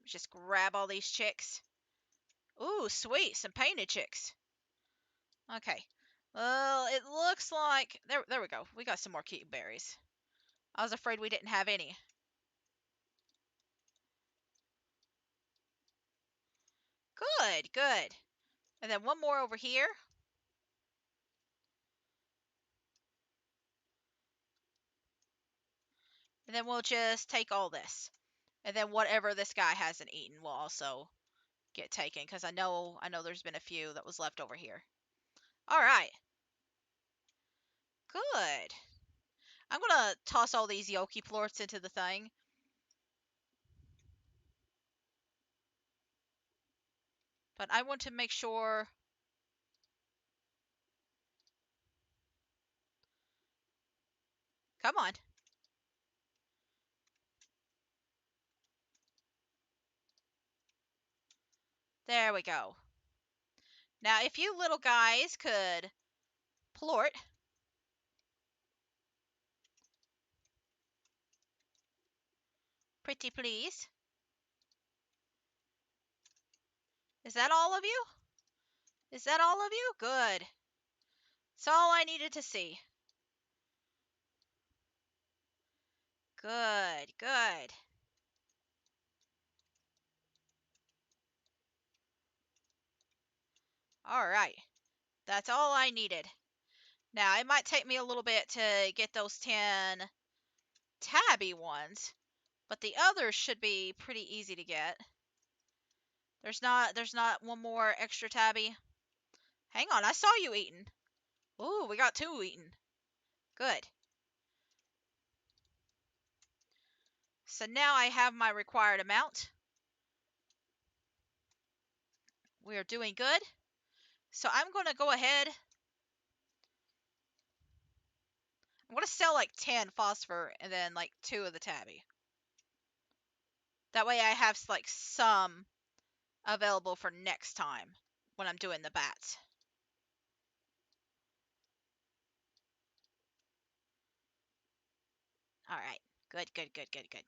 Just grab all these chicks. Ooh, sweet. Some painted chicks. Okay. Well, it looks like there we go. We got some more cute berries. I was afraid we didn't have any. Good, good. And then one more over here. And then we'll just take all this. And then whatever this guy hasn't eaten will also get taken because I know there's been a few that was left over here. All right. Good. I'm going to toss all these Yoki plorts into the thing. But I want to make sure. Come on. There we go. Now, if you little guys could plort. Pretty please. Is that all of you? Is that all of you? Good. That's all I needed to see. Good, good. All right. That's all I needed. Now, it might take me a little bit to get those 10 tabby ones, but the others should be pretty easy to get. There's not one more extra tabby. Hang on, I saw you eating. Ooh, we got 2 eaten. Good. So now I have my required amount. We are doing good. So I'm going to go ahead. I'm going to sell like 10 phosphor and then like 2 of the tabby. That way I have like some available for next time when I'm doing the bats. All right. Good, good, good, good, good.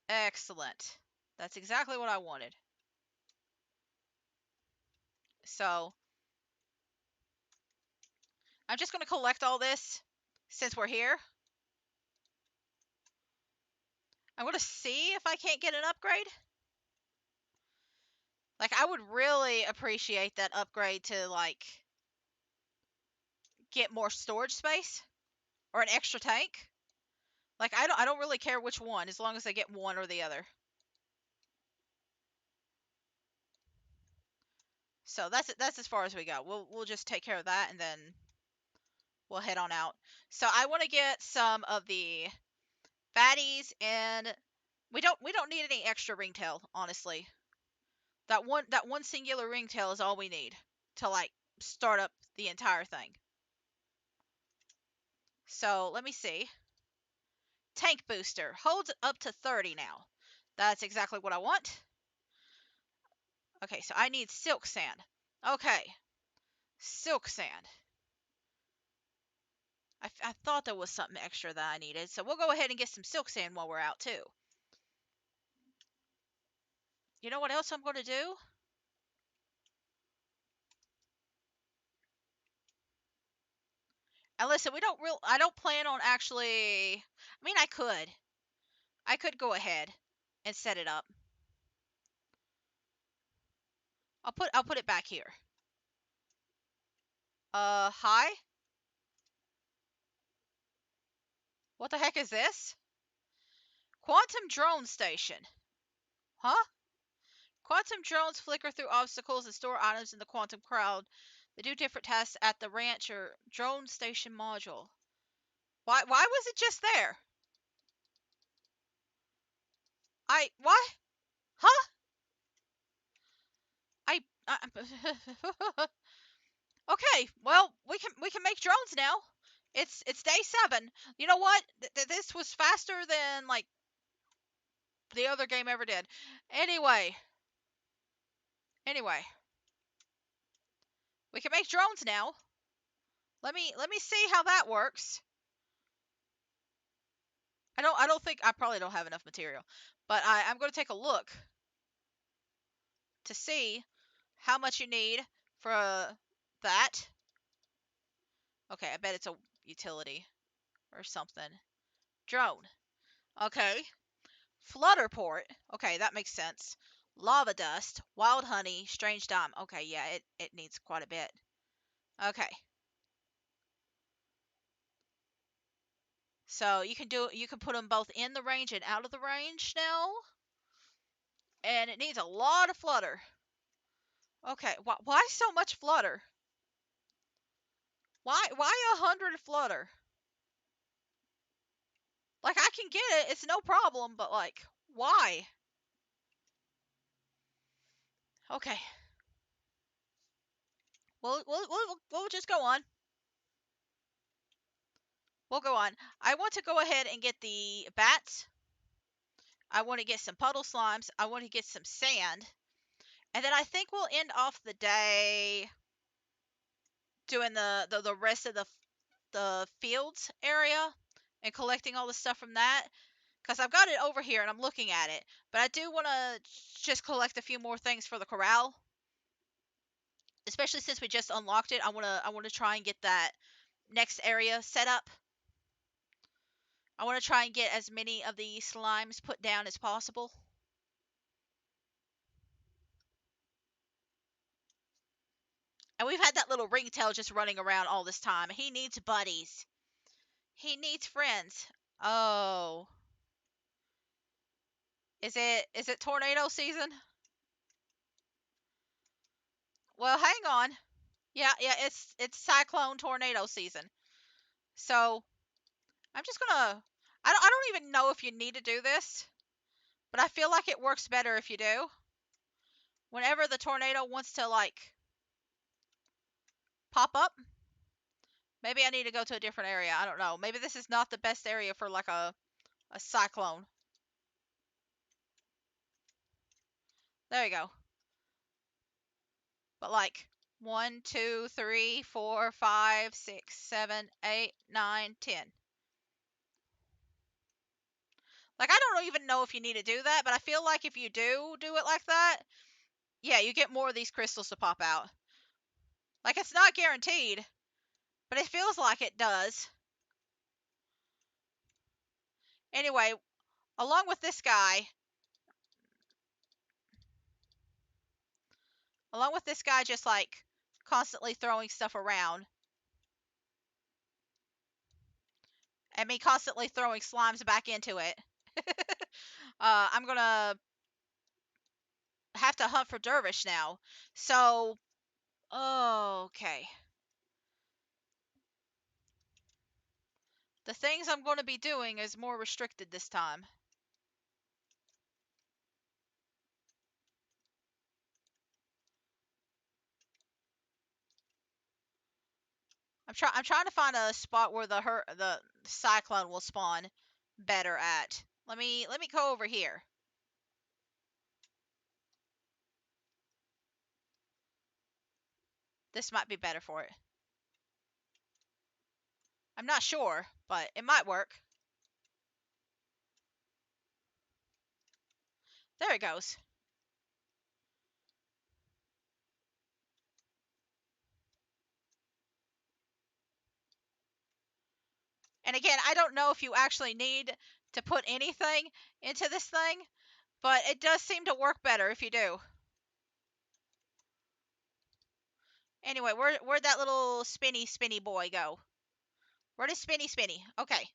Excellent. That's exactly what I wanted. So I'm just going to collect all this since we're here. I'm going to see if I can't get an upgrade. Like, I would really appreciate that upgrade to, like, get more storage space or an extra tank. Like, I don't really care which one as long as I get one or the other. So that's as far as we go. We'll just take care of that and then we'll head on out. So I want to get some of the fatties and we don't need any extra ringtail, honestly. That one singular ringtail is all we need to like start up the entire thing. So let me see. Tank booster holds up to 30 now. That's exactly what I want. Okay, so I need silk sand. Okay, silk sand. I thought there was something extra that I needed, so we'll go ahead and get some silk sand while we're out too. You know what else I'm going to do? And listen, I don't plan on actually. I mean, I could go ahead and set it up. I'll put it back here. Hi. What the heck is this? Quantum drone station. Huh? Quantum drones flicker through obstacles and store items in the quantum crowd. They do different tasks at the ranch or drone station module. Why was it just there? Why? Huh? I Okay, well, we can make drones now. It's day 7. You know what? This was faster than like the other game ever did. Anyway, anyway, we can make drones now. Let me see how that works. I don't think I probably don't have enough material, but I'm going to take a look to see how much you need for that. Okay, I bet it's a utility or something. Drone. Okay. Flutter port. Okay, that makes sense. Lava dust, wild honey, strange dime. Okay, yeah, it needs quite a bit. Okay. So you can put them both in the range and out of the range now. And it needs a lot of flutter. Okay, why so much flutter? Why 100 flutter? Like I can get it, it's no problem, but like why? Okay. We'll just go on. We'll go on. I want to go ahead and get the bats. I want to get some puddle slimes. I want to get some sand. And then I think we'll end off the day doing the rest of the fields area and collecting all the stuff from that. Because I've got it over here and I'm looking at it. But I do want to just collect a few more things for the corral. Especially since we just unlocked it. I want to try and get that next area set up. I want to try and get as many of the slimes put down as possible. And we've had that little ringtail just running around all this time. He needs buddies. He needs friends. Oh. Is it tornado season? Well, hang on. Yeah, it's cyclone tornado season. So, I'm just gonna I don't even know if you need to do this, but I feel like it works better if you do. Whenever the tornado wants to like pop up, maybe I need to go to a different area. I don't know. Maybe this is not the best area for like a cyclone. There you go. But like 1, 2, 3, 4, 5, 6, 7, 8, 9, 10. Like I don't even know if you need to do that, but I feel like if you do it like that, yeah, you get more of these crystals to pop out. Like it's not guaranteed, but it feels like it does. Anyway, along with this guy, just like constantly throwing stuff around, and me constantly throwing slimes back into it, I'm gonna have to hunt for dervish now. So, okay. The things I'm going to be doing is more restricted this time. I'm trying to find a spot where the cyclone will spawn better at. Let me go over here. This might be better for it. I'm not sure, but it might work. There it goes. And again, I don't know if you actually need to put anything into this thing, but it does seem to work better if you do. Anyway, where'd that little spinny boy go? Where does spinny? Okay.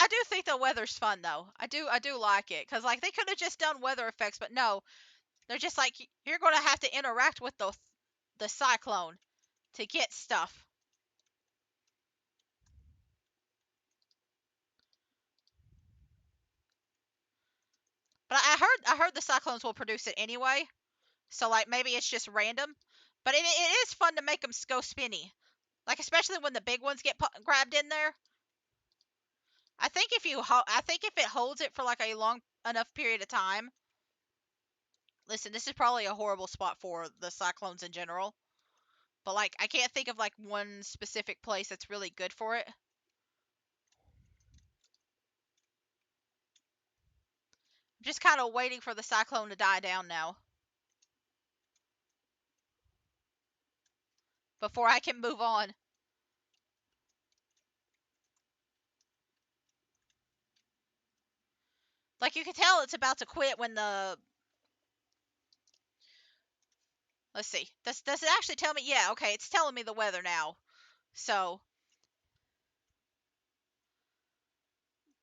do think the weather's fun though. I do like it because like they could have just done weather effects, but no, they're just like you're gonna have to interact with the cyclone to get stuff. But I heard the cyclones will produce it anyway, so like maybe it's just random. But it is fun to make them go spinny, like especially when the big ones get grabbed in there. I think if it holds it for like a long enough period of time. Listen, this is probably a horrible spot for the cyclones in general, but like I can't think of like one specific place that's really good for it. I'm just kind of waiting for the cyclone to die down now before I can move on. Like you can tell it's about to quit when the let's see. Does it actually tell me? Yeah, okay, it's telling me the weather now. So,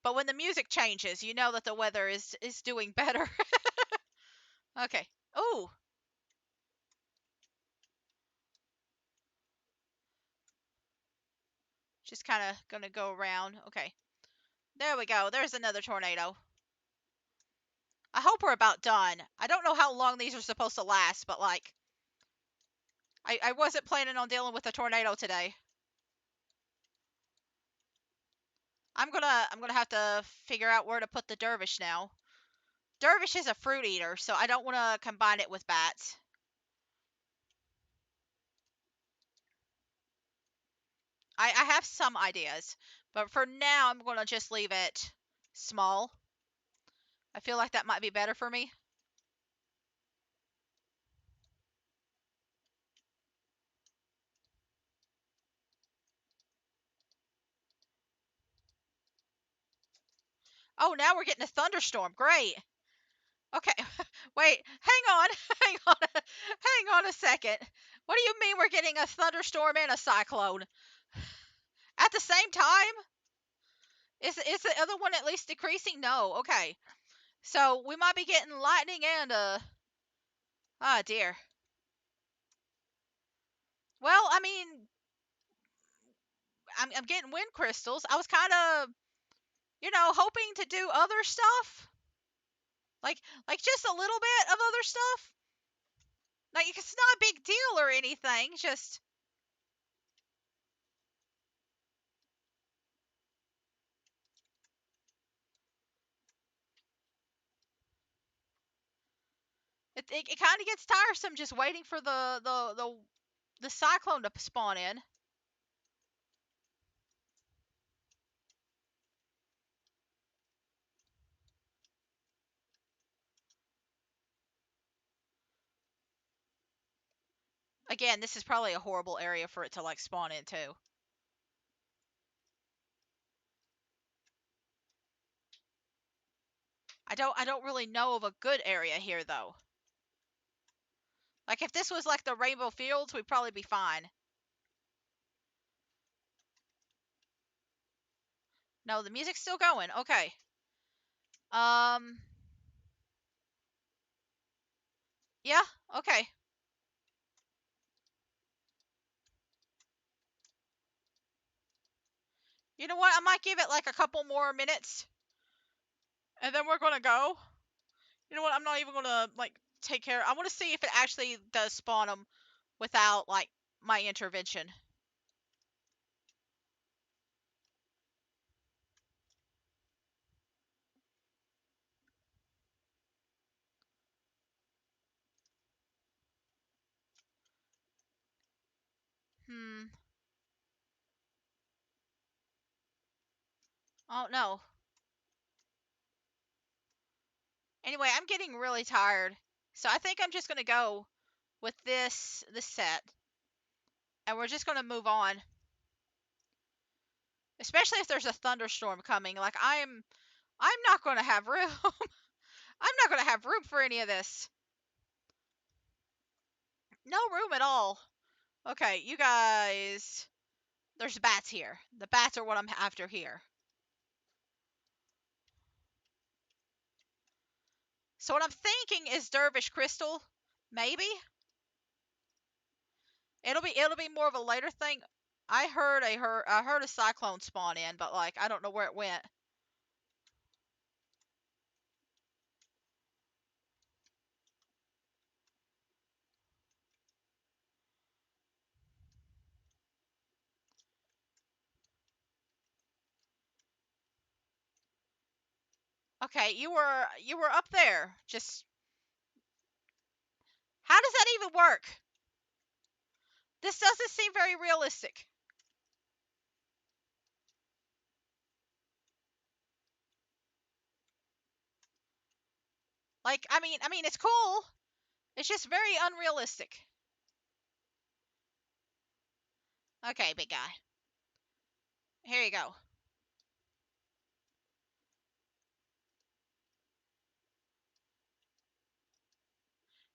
but when the music changes, you know that the weather is doing better. Okay. Ooh, just kind of gonna go around. Okay. There we go. There's another tornado. I hope we're about done. I don't know how long these are supposed to last, but like I wasn't planning on dealing with a tornado today. I'm gonna have to figure out where to put the dervish now. Dervish is a fruit eater, so I don't want to combine it with bats. I have some ideas, but for now I'm gonna just leave it small. I feel like that might be better for me. Oh, now we're getting a thunderstorm. Great. Okay, wait, hang on, hang on, hang on a second. What do you mean we're getting a thunderstorm and a cyclone at the same time? Is the other one at least decreasing? No. Okay, so we might be getting lightning and ah dear. Well, I mean, I'm getting wind crystals. I was kind of hoping to do other stuff, like just a little bit of other stuff. Like it's not a big deal or anything. Just it kind of gets tiresome just waiting for the cyclone to spawn in. Again, this is probably a horrible area for it to like spawn into. I don't really know of a good area here though. Like if this was like the Rainbow Fields, we'd probably be fine. No, the music's still going. Okay. Um. Yeah. Okay. You know what? I might give it like a couple more minutes, and then we're gonna go. You know what? I'm not even gonna like take care. I want to see if it actually does spawn them without like my intervention. Hmm. Oh no. Anyway, I'm getting really tired, so I think I'm just gonna go with this set, and we're just gonna move on. Especially if there's a thunderstorm coming. Like I'm not gonna have room. I'm not gonna have room for any of this. No room at all. Okay, you guys. There's bats here. The bats are what I'm after here. So what I'm thinking is Dervish Crystal, maybe. It'll be more of a later thing. I heard a cyclone spawn in, but like I don't know where it went. Okay, you were up there. Just how does that even work? This doesn't seem very realistic. Like I mean it's cool. It's just very unrealistic. Okay, big guy. Here you go.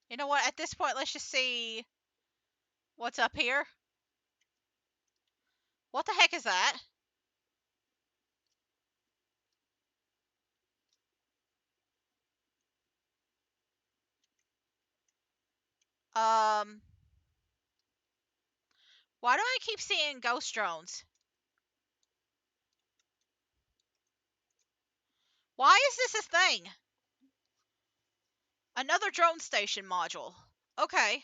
You know what? At this point, let's just see what's up here. What the heck is that? Um, why do I keep seeing ghost drones? Why is this a thing? Another drone station module. Okay.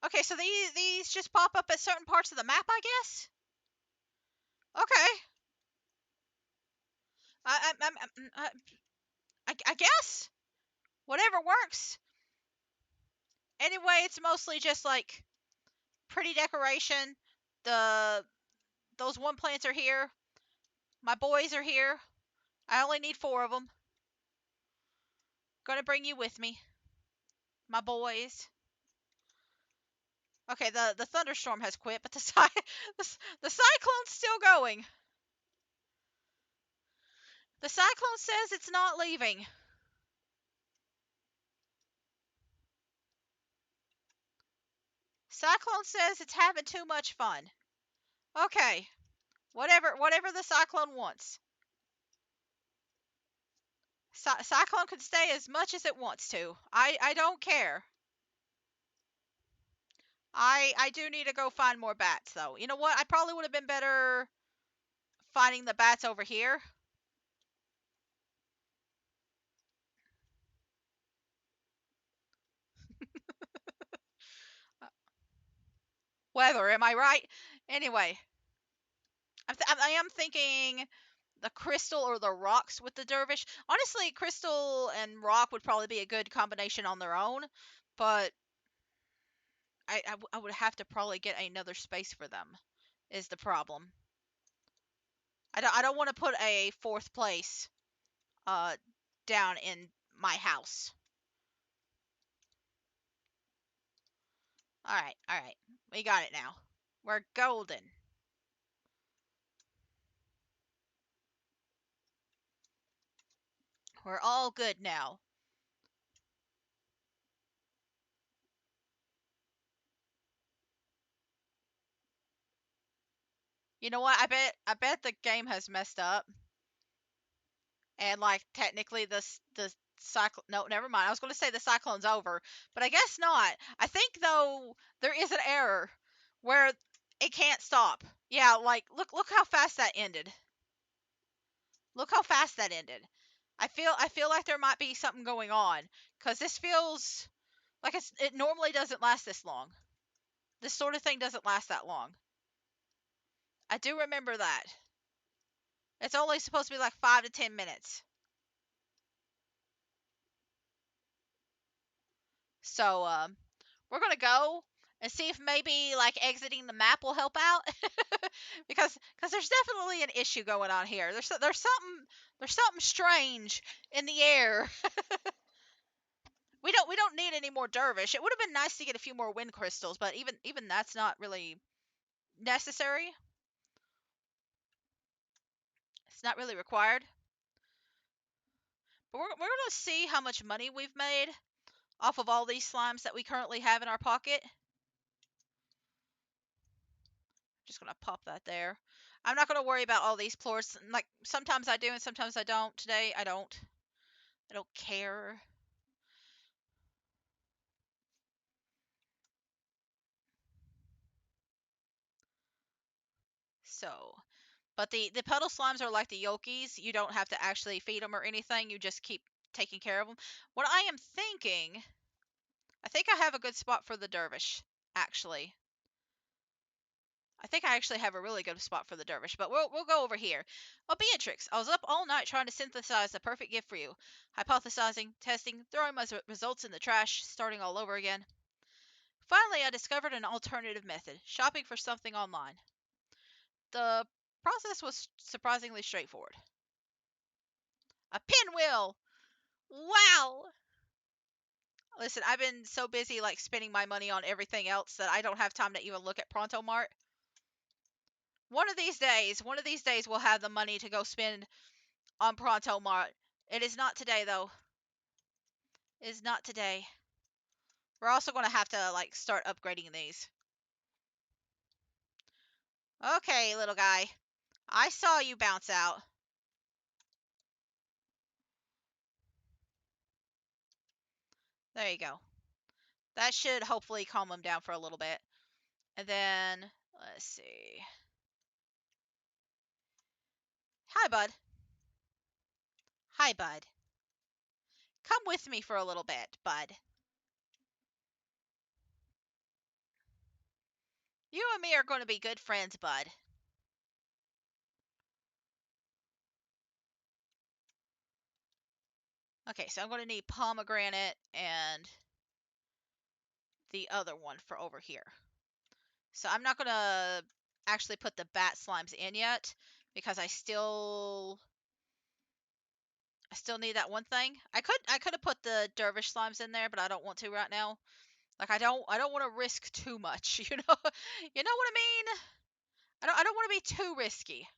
Okay, so these just pop up at certain parts of the map, I guess. Okay. I guess whatever works. Anyway, it's mostly just like pretty decoration. The those one plants are here. My boys are here. I only need 4 of them. Gonna bring you with me, my boys. Okay, the thunderstorm has quit, but the cyclone's still going. The cyclone says it's not leaving. Cyclone says it's having too much fun. Okay, whatever the cyclone wants. Cyclone can stay as much as it wants to. I don't care. I do need to go find more bats though. You know what? I probably would have been better finding the bats over here. Weather, am I right? Anyway, I am thinking the crystal or the rocks with the dervish. Honestly, crystal and rock would probably be a good combination on their own, but I would have to probably get another space for them. Is the problem? I don't want to put a fourth place uh down in my house. All right, we got it now. We're golden. We're all good now. You know what? I bet the game has messed up, and like technically the cyclone. No, never mind. I was going to say the cyclone's over, but I guess not. I think though there is an error where it can't stop. Yeah, like look how fast that ended. Look how fast that ended. I feel like there might be something going on because this feels like it normally doesn't last this long. This sort of thing doesn't last that long. I do remember that. It's only supposed to be like 5 to 10 minutes. So we're gonna go and see if maybe like exiting the map will help out because there's definitely an issue going on here. There's something strange in the air. We don't need any more dervish. It would have been nice to get a few more wind crystals, but even that's not really necessary. It's not really required. But we're gonna see how much money we've made off of all these slimes that we currently have in our pocket. Just gonna pop that there. I'm not gonna worry about all these floors. Like sometimes I do and sometimes I don't. Today I don't. I don't care. So, but the puddle slimes are like the Yolkies. You don't have to actually feed them or anything. You just keep taking care of them. What I am thinking, I think I have a good spot for the dervish, actually. I think I actually have a really good spot for the dervish, but we'll go over here. Oh, Beatrix, I was up all night trying to synthesize the perfect gift for you. Hypothesizing, testing, throwing my results in the trash, starting all over again. Finally, I discovered an alternative method, shopping for something online. The process was surprisingly straightforward. A pinwheel! Wow! Listen, I've been so busy like spending my money on everything else that I don't have time to even look at Pronto Mart. One of these days we'll have the money to go spend on Pronto Mart. It is not today though. It is not today. We're also going to have to like start upgrading these. Okay, little guy. I saw you bounce out. There you go. That should hopefully calm him down for a little bit. And then, let's see. Hi, bud. Hi, bud. Come with me for a little bit, bud. You and me are going to be good friends, bud. Okay, so I'm going to need pomegranate and the other one for over here. So I'm not going to actually put the bat slimes in yet because I still need that one thing. I could have put the dervish slimes in there, but I don't want to right now. Like I don't want to risk too much, you know. You know what I mean? I don't want to be too risky.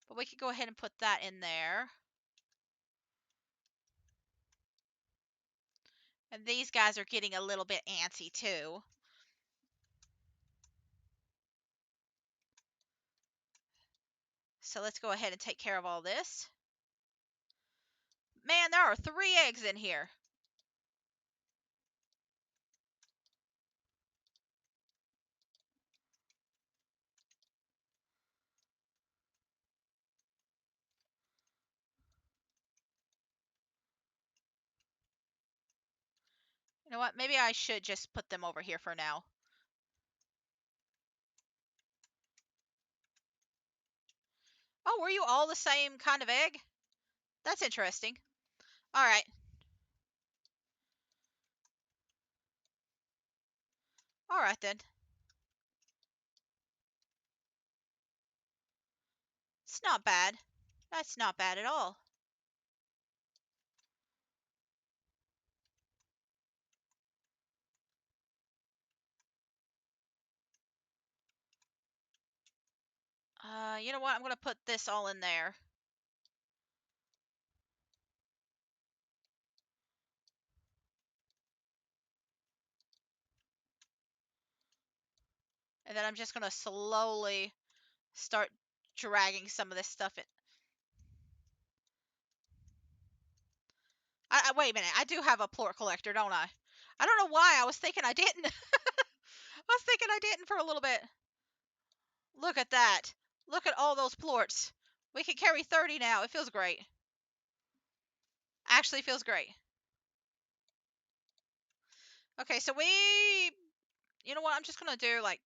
But we could go ahead and put that in there. And these guys are getting a little bit antsy too. So let's go ahead and take care of all this. Man, there are 3 eggs in here. You know what? Maybe I should just put them over here for now. Oh, were you all the same kind of egg? That's interesting. All right. All right then. It's not bad. That's not bad at all. You know what? I'm going to put this all in there. And then I'm just going to slowly start dragging some of this stuff in. Wait a minute. I do have a plort collector, don't I? I don't know why. I was thinking I didn't. I was thinking I didn't for a little bit. Look at that. Look at all those plorts. We can carry 30 now. It feels great. Actually feels great. Okay, so you know what? I'm just going to do like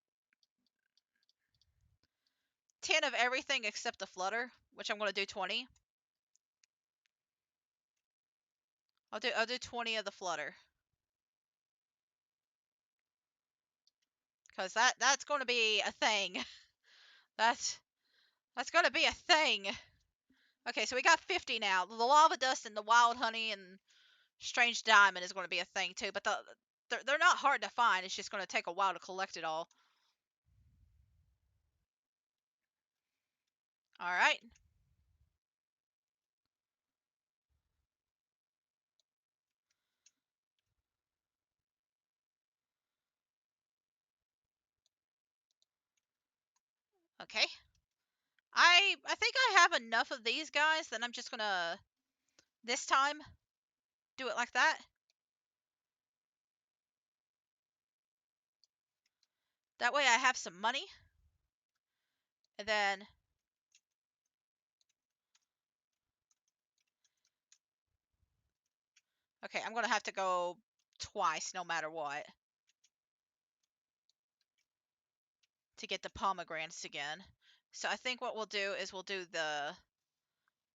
10 of everything except the flutter, which I'm going to do 20. I'll do 20 of the flutter. Cuz that's going to be a thing. That's going to be a thing. Okay, so we got 50 now. The lava dust and the wild honey and strange diamond is going to be a thing too, but they're not hard to find. It's just going to take a while to collect it all. All right. Okay. I think I have enough of these guys that I'm just gonna this time do it like that. That way I have some money. And then okay, I'm gonna have to go twice no matter what to get the pomegranates again. So I think what we'll do is we'll do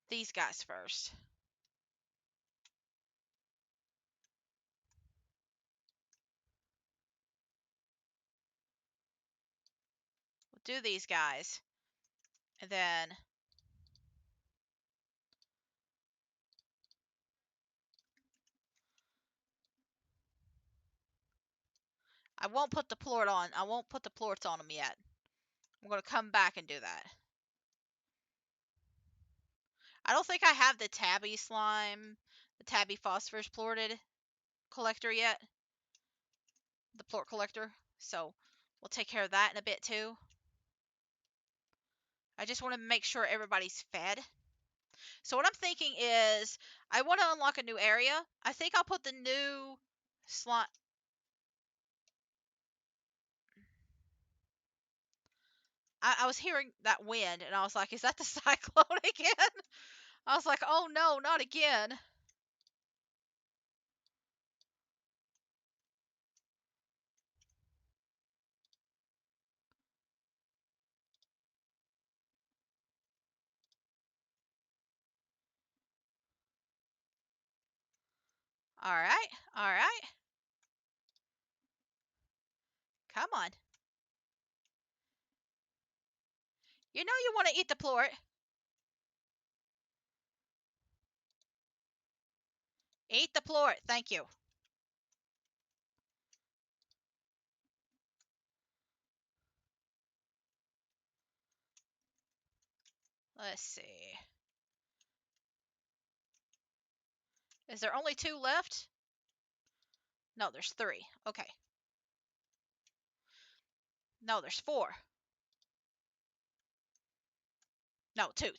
these guys first. We'll do these guys. And then I won't put the plort on. I won't put the plorts on them yet. I'm gonna come back and do that. I don't think I have the tabby slime, the tabby phosphorus plorted collector yet. The plort collector. So we'll take care of that in a bit too. I just want to make sure everybody's fed. So what I'm thinking is I want to unlock a new area. I think I'll put the new slime. I was hearing that wind and I was like, is that the cyclone again? I was like, oh no, not again. All right, all right. Come on. You know you want to eat the plort. Eat the plort. Thank you. Let's see. Is there only 2 left? No, there's 3. Okay. No, there's 4. No, two.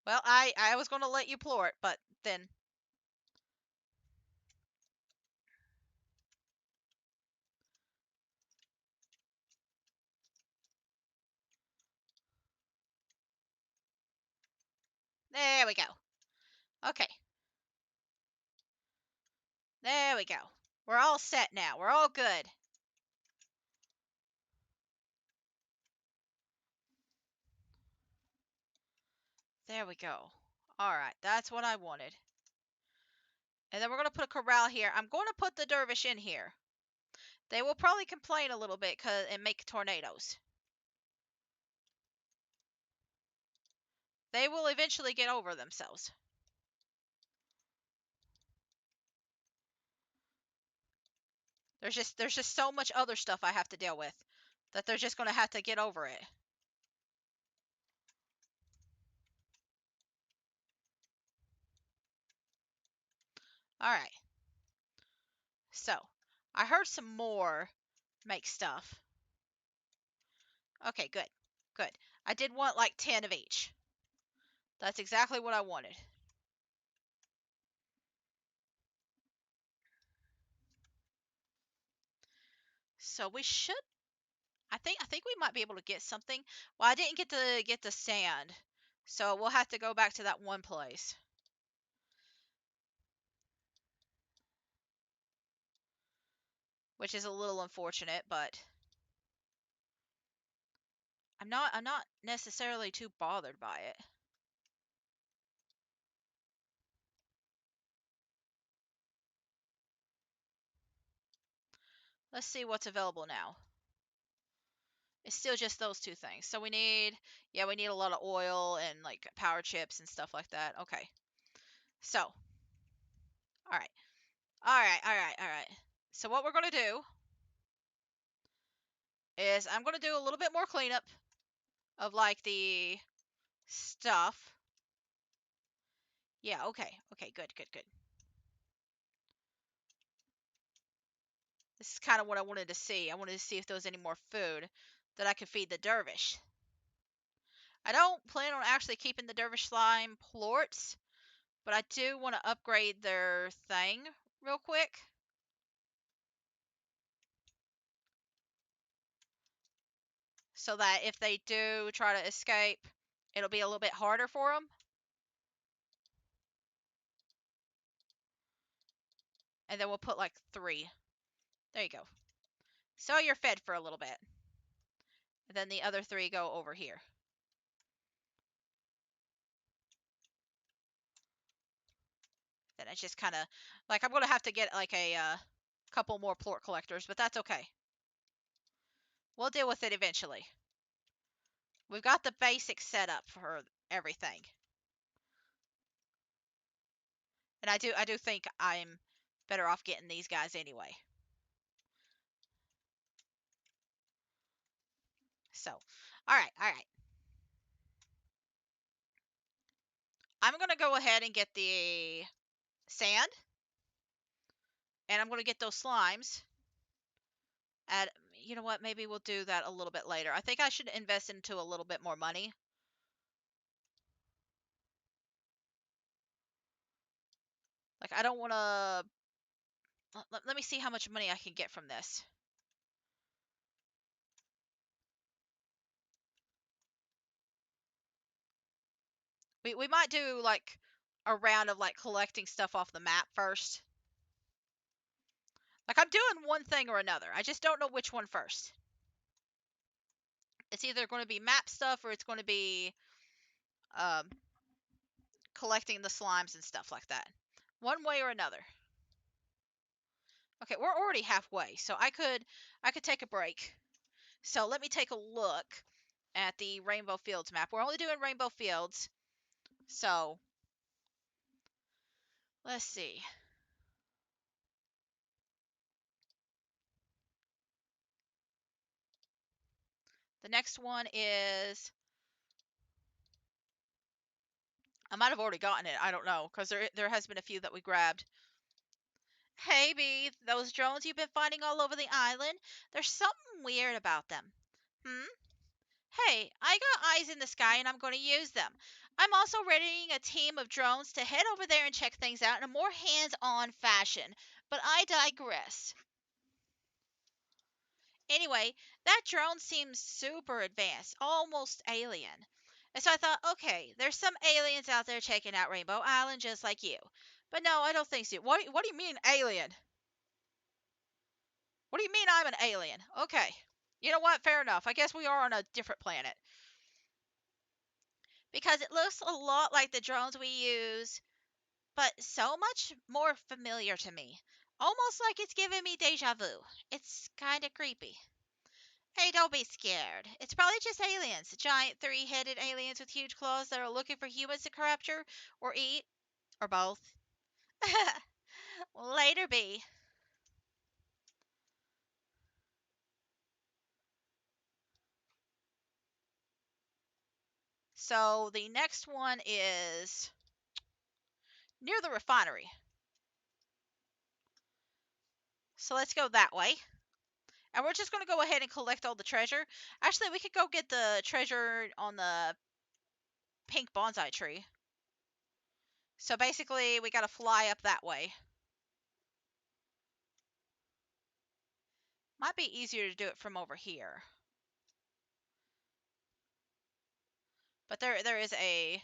Well, I was going to let you plort, but then there we go. Okay. There we go. We're all set now. We're all good. There we go. All right, that's what I wanted. And then we're going to put a corral here. I'm going to put the dervish in here. They will probably complain a little bit and make tornadoes. They will eventually get over themselves. There's just so much other stuff I have to deal with that they're just going to have to get over it. All right. So, I heard some more make stuff. Okay, good. Good. I did want like 10 of each. That's exactly what I wanted. So we should I think we might be able to get something. Well, I didn't get the sand. So we'll have to go back to that one place. Which is a little unfortunate, but I'm not necessarily too bothered by it. Let's see what's available now. It's still just those 2 things. So yeah, we need a lot of oil and like power chips and stuff like that. Okay. So, all right. All right, all right, all right. So what we're going to do is I'm going to do a little bit more cleanup of like the stuff. Yeah, okay. Okay, good, good, good. This is kind of what I wanted to see. I wanted to see if there was any more food that I could feed the dervish. I don't plan on actually keeping the dervish slime plorts, but I do want to upgrade their thing real quick. So that if they do try to escape, it'll be a little bit harder for them. And then we'll put like 3. There you go. So you're fed for a little bit. And then the other 3 go over here. Then it's just kind of like I'm going to have to get like a couple more plort collectors, but that's okay. We'll deal with it eventually. We've got the basics set up for everything. And I do think I'm better off getting these guys anyway. So, all right. I'm going to go ahead and get the sand. And I'm going to get those slimes. And you know what? Maybe we'll do that a little bit later. I think I should invest into a little bit more money. Like, I don't want to... Let me see how much money I can get from this. We might do, like, a round of, like, collecting stuff off the map first. Like, I'm doing one thing or another. I just don't know which one first. It's either going to be map stuff or it's going to be um, collecting the slimes and stuff like that. One way or another. Okay, we're already halfway, so I could take a break. So let me take a look at the Rainbow Fields map. We're only doing Rainbow Fields, so let's see. The next one is... I might have already gotten it. I don't know, because there has been a few that we grabbed. Hey, Bee, those drones you've been finding all over the island, there's something weird about them. Hmm? Hey, I got eyes in the sky and I'm going to use them. I'm also readying a team of drones to head over there and check things out in a more hands-on fashion. But I digress. Anyway, that drone seems super advanced, almost alien. And so I thought, okay, there's some aliens out there checking out Rainbow Island just like you. But no, I don't think so. What do you mean alien? What do you mean I'm an alien? Okay. You know what? Fair enough. I guess we are on a different planet. Because it looks a lot like the drones we use, but so much more familiar to me. Almost like it's giving me deja vu. It's kind of creepy. Hey, don't be scared. It's probably just aliens. Giant 3-headed aliens with huge claws that are looking for humans to capture or eat. Or both. Later, B. So the next one is near the refinery. So let's go that way. And we're just going to go ahead and collect all the treasure. Actually, we could go get the treasure on the pink bonsai tree. So basically, we got to fly up that way. Might be easier to do it from over here. But there is a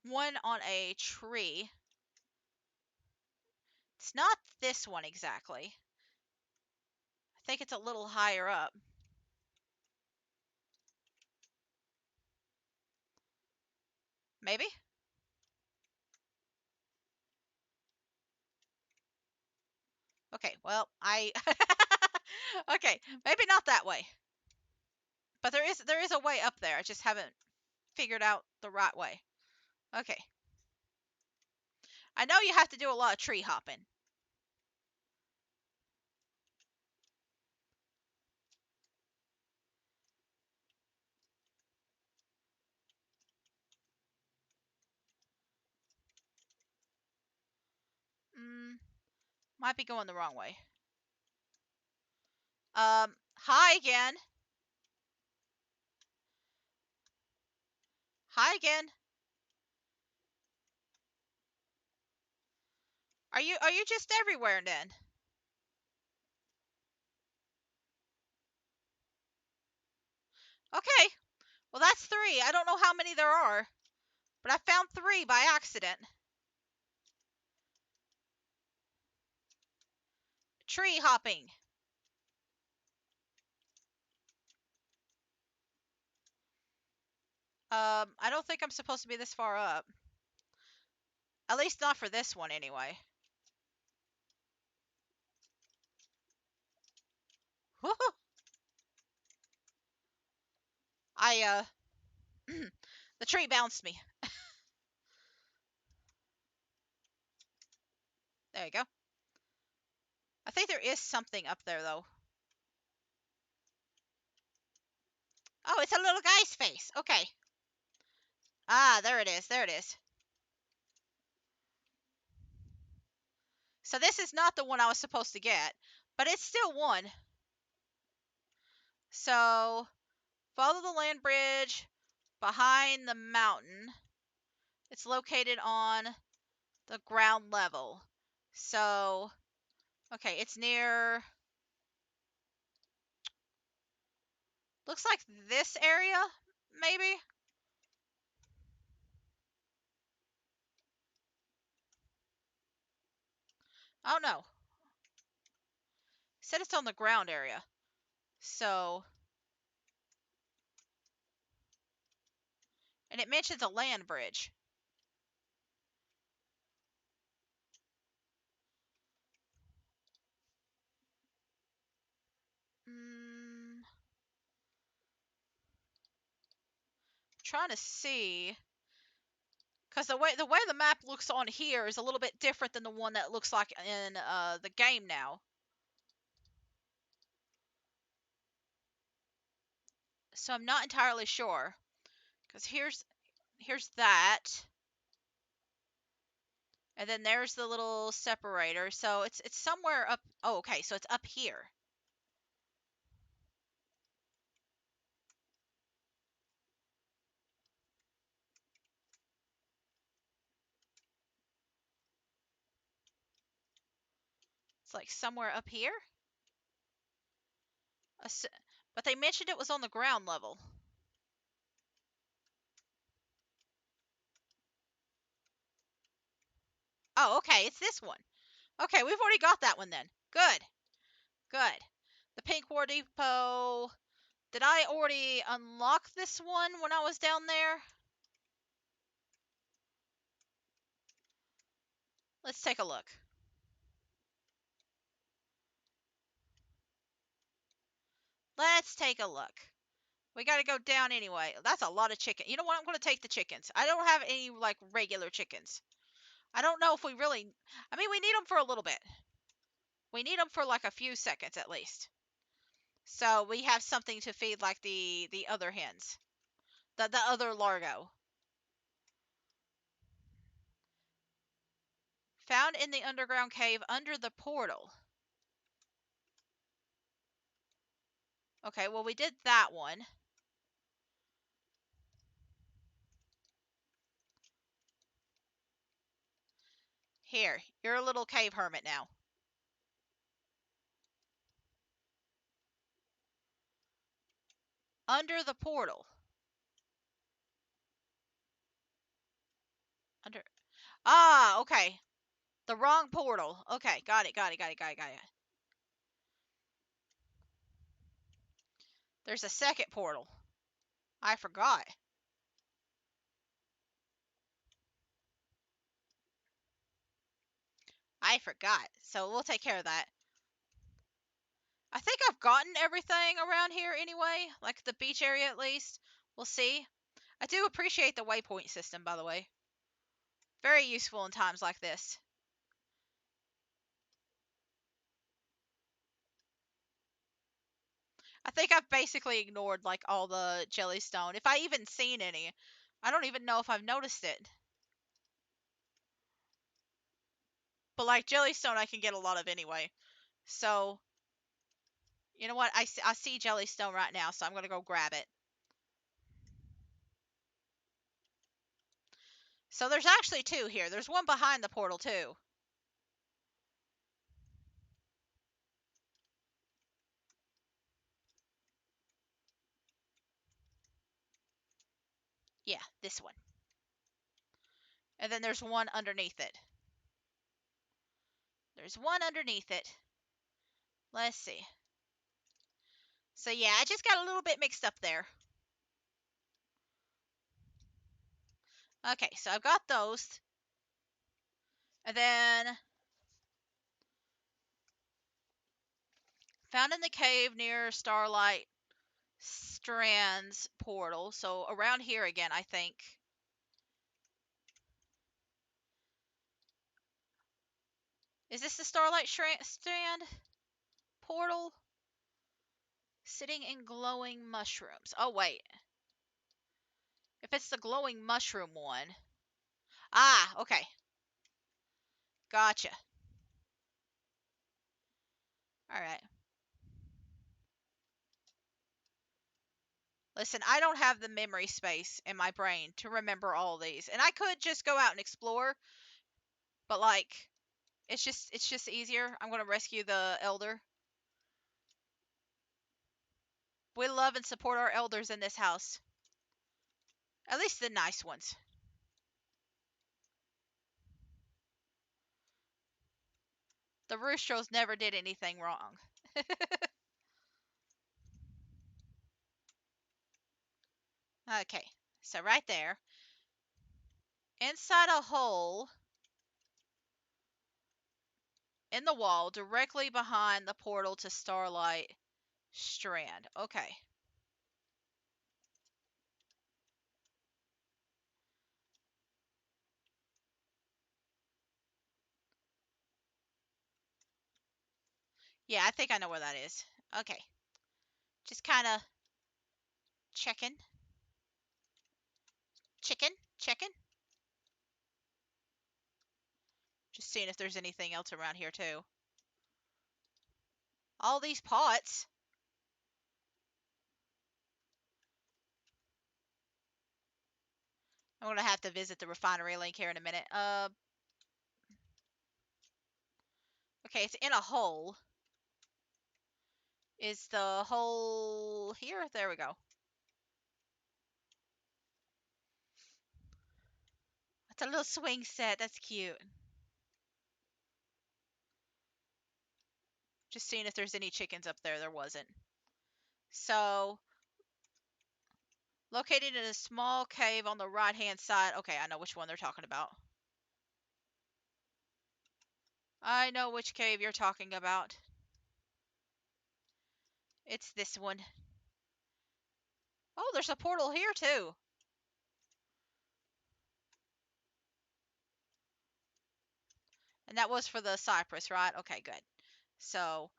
one on a tree. It's not this one exactly. I think it's a little higher up. Maybe? Okay, well, okay, maybe not that way. But there is a way up there. I just haven't figured out the right way. Okay. I know you have to do a lot of tree hopping. Mm, might be going the wrong way. Hi again. Hi again. Are you just everywhere then? Okay. Well, that's three. I don't know how many there are, but I found three by accident. Tree hopping. I don't think I'm supposed to be this far up. At least not for this one anyway. I the tree bounced me. There you go. I think there is something up there though. Oh, it's a little guy's face. Okay. Ah, there it is. There it is. So this is not the one I was supposed to get, but it's still one. So follow the land bridge behind the mountain. It's located on the ground level. So, okay, it's near, looks like this area, maybe? Oh no. It said it's on the ground area. So, and it mentions a land bridge. Mm, trying to see, because the way the map looks on here is a little bit different than the one that looks like in the game now. So I'm not entirely sure. Because here's that, and then there's the little separator. So it's somewhere up. Oh, okay. So it's up here. It's like somewhere up here. But they mentioned it was on the ground level. Oh, okay. It's this one. Okay, we've already got that one then. Good. Good. The Pink War Depot. Did I already unlock this one when I was down there? Let's take a look. Let's take a look. We got to go down anyway. That's a lot of chicken. You know what? I'm going to take the chickens. I don't have any like regular chickens. I don't know if we really. I mean, we need them for a little bit. We need them for like a few seconds at least. So we have something to feed like the other hens, the other largo. Found in the underground cave under the portal. Okay, well we did that one. Here, you're a little cave hermit now. Under the portal. Under. Ah, okay. The wrong portal. Okay, got it, got it, got it, got it, got it. There's a second portal. I forgot. I forgot. So we'll take care of that. I think I've gotten everything around here anyway, like the beach area at least. We'll see. I do appreciate the waypoint system, by the way. Very useful in times like this. I think I've basically ignored like all the Jellystone. If I even seen any, I don't even know if I've noticed it. But like Jellystone, I can get a lot of anyway. So You know what? I see Jellystone right now, so I'm going to go grab it. So there's actually two here. There's one behind the portal, too. Yeah, this one. And then there's one underneath it. There's one underneath it. Let's see. So yeah, I just got a little bit mixed up there. Okay, so I've got those. And then found in the cave near Starlight Strand's portal. So around here again, I think. Is this the Starlight Strand portal? Sitting in glowing mushrooms. Oh, wait. If it's the glowing mushroom one. Ah, okay. Gotcha. Alright. Listen, I don't have the memory space in my brain to remember all these. And I could just go out and explore, but like it's just easier. I'm going to rescue the elder. We love and support our elders in this house. At least the nice ones. The Roostros never did anything wrong. Okay, so right there. Inside a hole in the wall directly behind the portal to Starlight Strand. Okay. Yeah, I think I know where that is. Okay. Just kind of checking. Checking. Just seeing if there's anything else around here too. All these pots. I'm gonna have to visit the refinery link here in a minute. Okay, it's in a hole. Is the hole here? There we go. It's a little swing set. That's cute. Just seeing if there's any chickens up there. There wasn't. So, located in a small cave on the right-hand side. Okay, I know which one they're talking about. I know which cave you're talking about. It's this one. Oh, there's a portal here too. And that was for the cypress, right? Okay, good. So,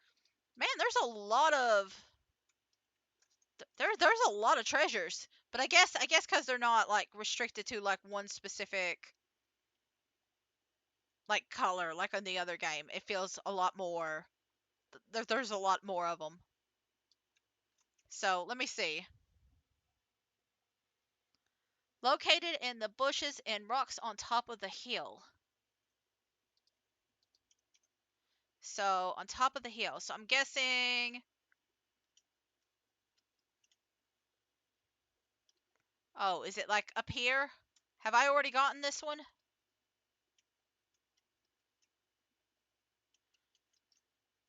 man, there's a lot of there's a lot of treasures. But I guess cuz they're not like restricted to like one specific like color like in the other game. It feels a lot more there's a lot more of them. So, let me see. Located in the bushes and rocks on top of the hill. So, on top of the hill. So, I'm guessing. Oh, is it like up here? Have I already gotten this one?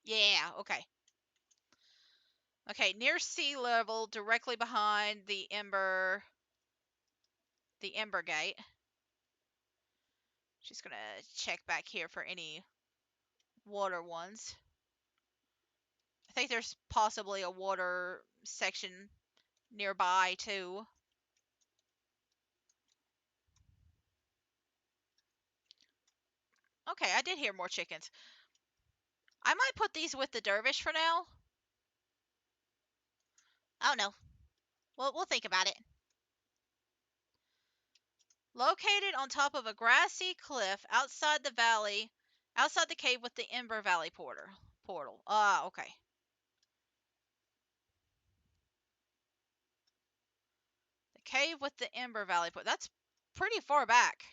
Yeah, okay. Okay, near sea level, directly behind the Ember Gate. Just gonna check back here for any water ones. I think there's possibly a water section nearby too. Okay, I did hear more chickens. I might put these with the dervish for now. Oh no. We'll think about it. Located on top of a grassy cliff outside the valley, outside the cave with the Ember Valley portal. Ah, okay. Cave with the Ember Valley. But that's pretty far back.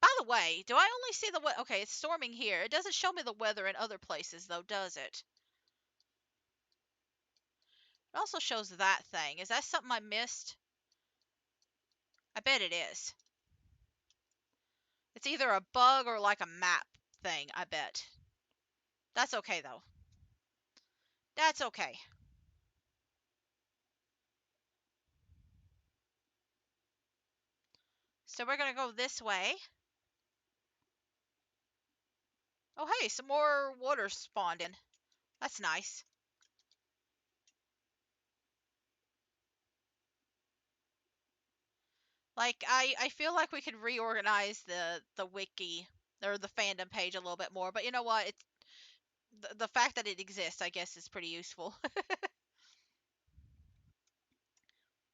By the way, do I only see the weather? Okay, it's storming here. It doesn't show me the weather in other places, though, does it? It also shows that thing. Is that something I missed? I bet it is. It's either a bug or like a map thing, I bet. That's okay, though. That's okay. So we're going to go this way. Oh, hey, some more water spawned in. That's nice. Like, I feel like we could reorganize the wiki or the fandom page a little bit more, but you know what? It's the fact that it exists, I guess, is pretty useful.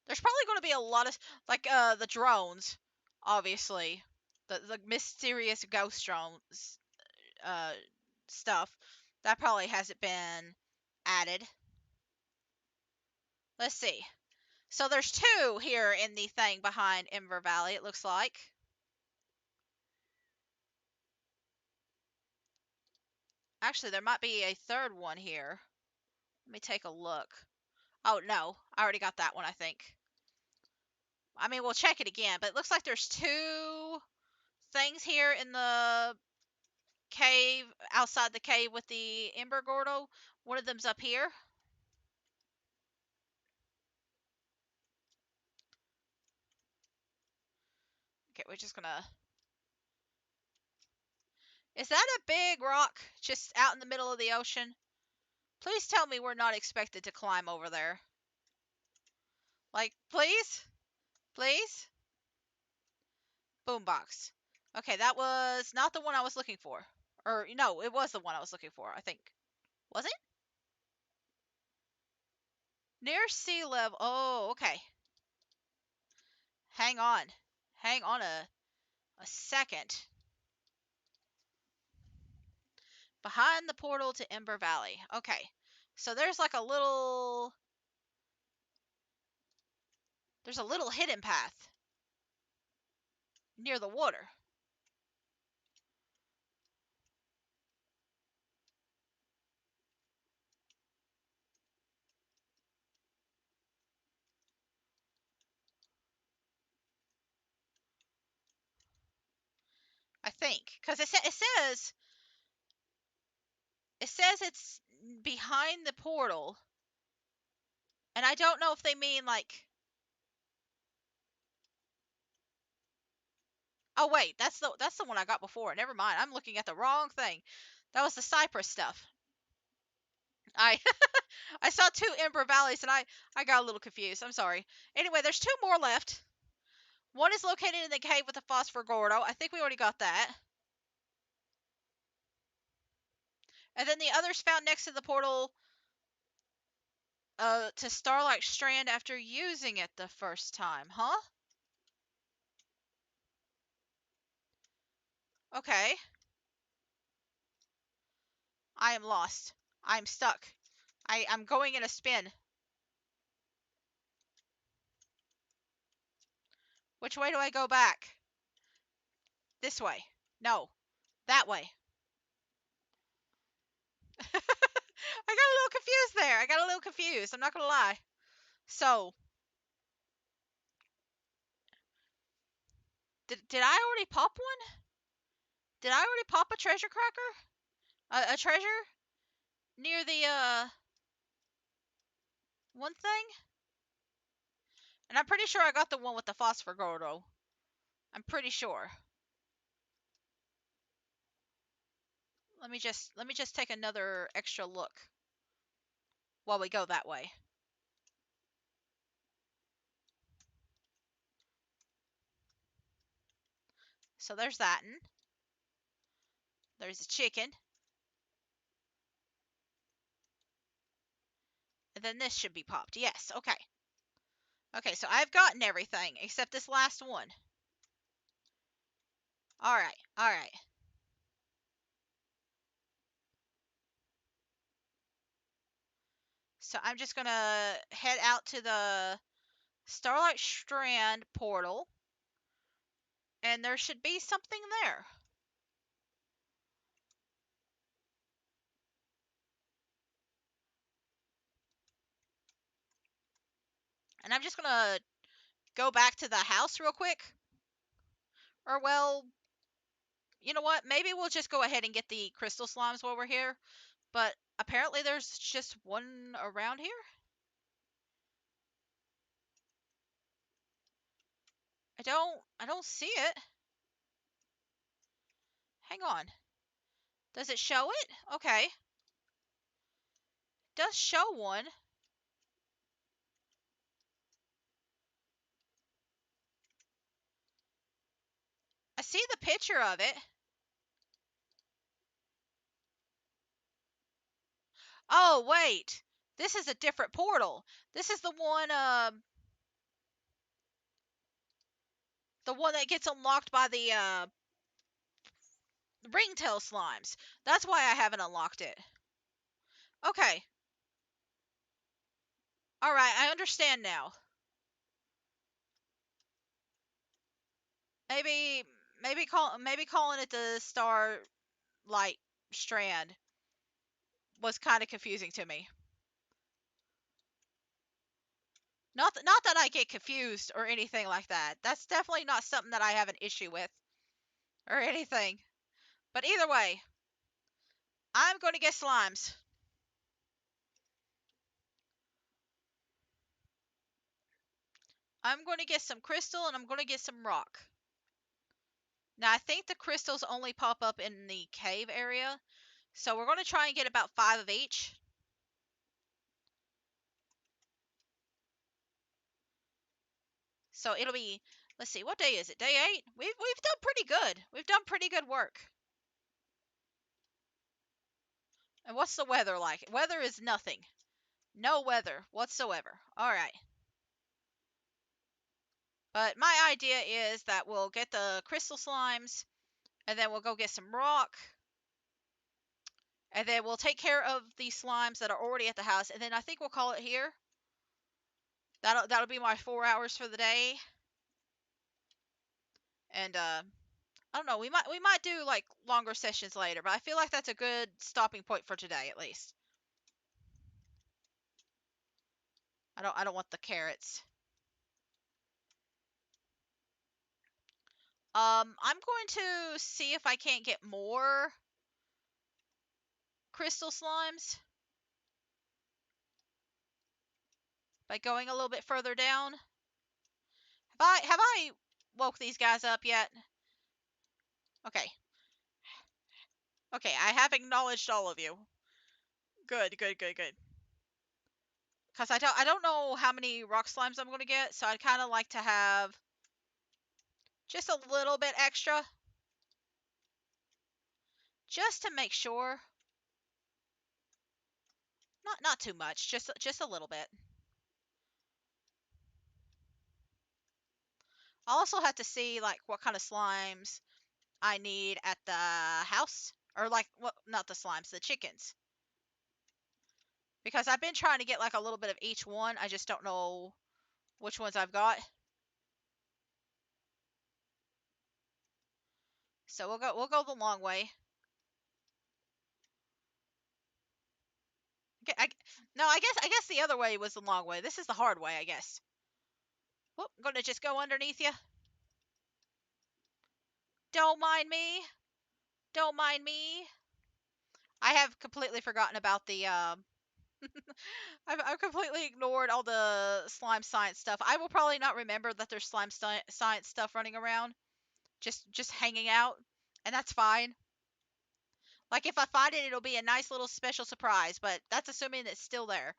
There's probably going to be a lot of like the drones, obviously, the mysterious ghost drones uh stuff that probably hasn't been added. Let's see. So there's two here in the thing behind Ember Valley. It looks like. Actually, there might be a third one here. Let me take a look. Oh no, I already got that one. I think. I mean, we'll check it again, but it looks like there's two things here in the cave, outside the cave with the Ember Gordo. One of them's up here. Okay, we're just gonna... Is that a big rock just out in the middle of the ocean? Please tell me we're not expected to climb over there. Like, please? Please? Boombox. Okay, that was not the one I was looking for. Or, no, it was the one I was looking for, I think. Was it? Near sea level. Oh, okay. Hang on. Hang on a second. Behind the portal to Ember Valley. Okay. So there's like a little... There's a little hidden path near the water. I think. Because it says it's behind the portal. And I don't know if they mean like... Oh wait, that's the one I got before. Never mind. I'm looking at the wrong thing. That was the cypress stuff. I I saw two Ember Valleys and I got a little confused. I'm sorry. Anyway, there's two more left. One is located in the cave with the phosphor gordo. I think we already got that. And then the other's found next to the portal to Starlight Strand after using it the first time. Huh? Okay. I am lost. I'm stuck. I'm going in a spin. Which way do I go back? This way. No. That way. I got a little confused there. I got a little confused. I'm not going to lie. So, did I already pop one? Did I already pop a treasure cracker? A treasure? Near the, one thing? And I'm pretty sure I got the one with the phosphor gordo. I'm pretty sure. Let me just take another extra look while we go that way. So there's that. There's a chicken. And then this should be popped. Yes, okay. Okay, so I've gotten everything except this last one. Alright, alright. So I'm just gonna head out to the Starlight Strand portal, and there should be something there. And I'm just gonna go back to the house real quick. Or, well, you know what? Maybe we'll just go ahead and get the crystal slimes while we're here. But apparently there's just one around here. I don't see it. Hang on. Does it show it? Okay. It does show one. I see the picture of it. Oh, wait. This is a different portal. This is the one that gets unlocked by the ringtail slimes. That's why I haven't unlocked it. Okay. All right, I understand now. Maybe maybe calling it the Starlight Strand was kind of confusing to me. Not that I get confused or anything like that. That's definitely not something that I have an issue with or anything. But either way, I'm going to get slimes. I'm going to get some crystal and I'm going to get some rock. Now, I think the crystals only pop up in the cave area. So we're going to try and get about 5 of each. So it'll be, let's see, what day is it? Day 8? We've done pretty good. We've done pretty good work. And what's the weather like? Weather is nothing. No weather whatsoever. All right. But my idea is that we'll get the crystal slimes, and then we'll go get some rock, and then we'll take care of these slimes that are already at the house, and then I think we'll call it here. That'll be my 4 hours for the day. And I don't know, we might do like longer sessions later, but I feel like that's a good stopping point for today at least. I don't want the carrots. I'm going to see if I can't get more crystal slimes by going a little bit further down. Have I woke these guys up yet? Okay. Okay, I have acknowledged all of you. Good, good, good, good. Cause I don't know how many rock slimes I'm gonna get, so I'd kind of like to have just a little bit extra, just to make sure. Not too much, just a little bit. I'll also have to see like what kind of slimes I need at the house, or like what, not the slimes, the chickens. Because I've been trying to get like a little bit of each one. I just don't know which ones I've got. So we'll go the long way. I, no, I guess the other way was the long way. This is the hard way, I guess. Whoop, I'm gonna just go underneath you. Don't mind me. Don't mind me. I have completely forgotten about the I've completely ignored all the slime science stuff. I will probably not remember that there's slime science stuff running around, just hanging out, and that's fine. Like if I find it, it'll be a nice little special surprise, but that's assuming it's still there.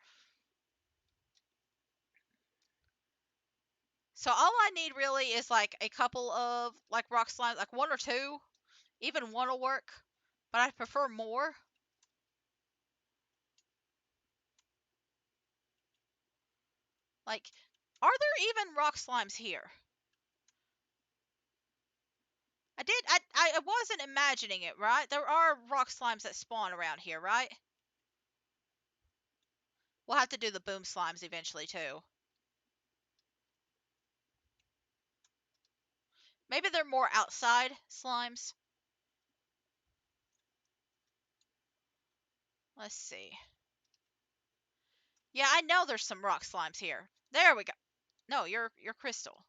So all I need really is like a couple of like rock slimes, like one or two, even one will work, but I prefer more. Like, are there even rock slimes here? I wasn't imagining it, right? There are rock slimes that spawn around here, right? We'll have to do the boom slimes eventually too. Maybe they're more outside slimes. Let's see. Yeah, I know there's some rock slimes here. There we go. No, you're crystal.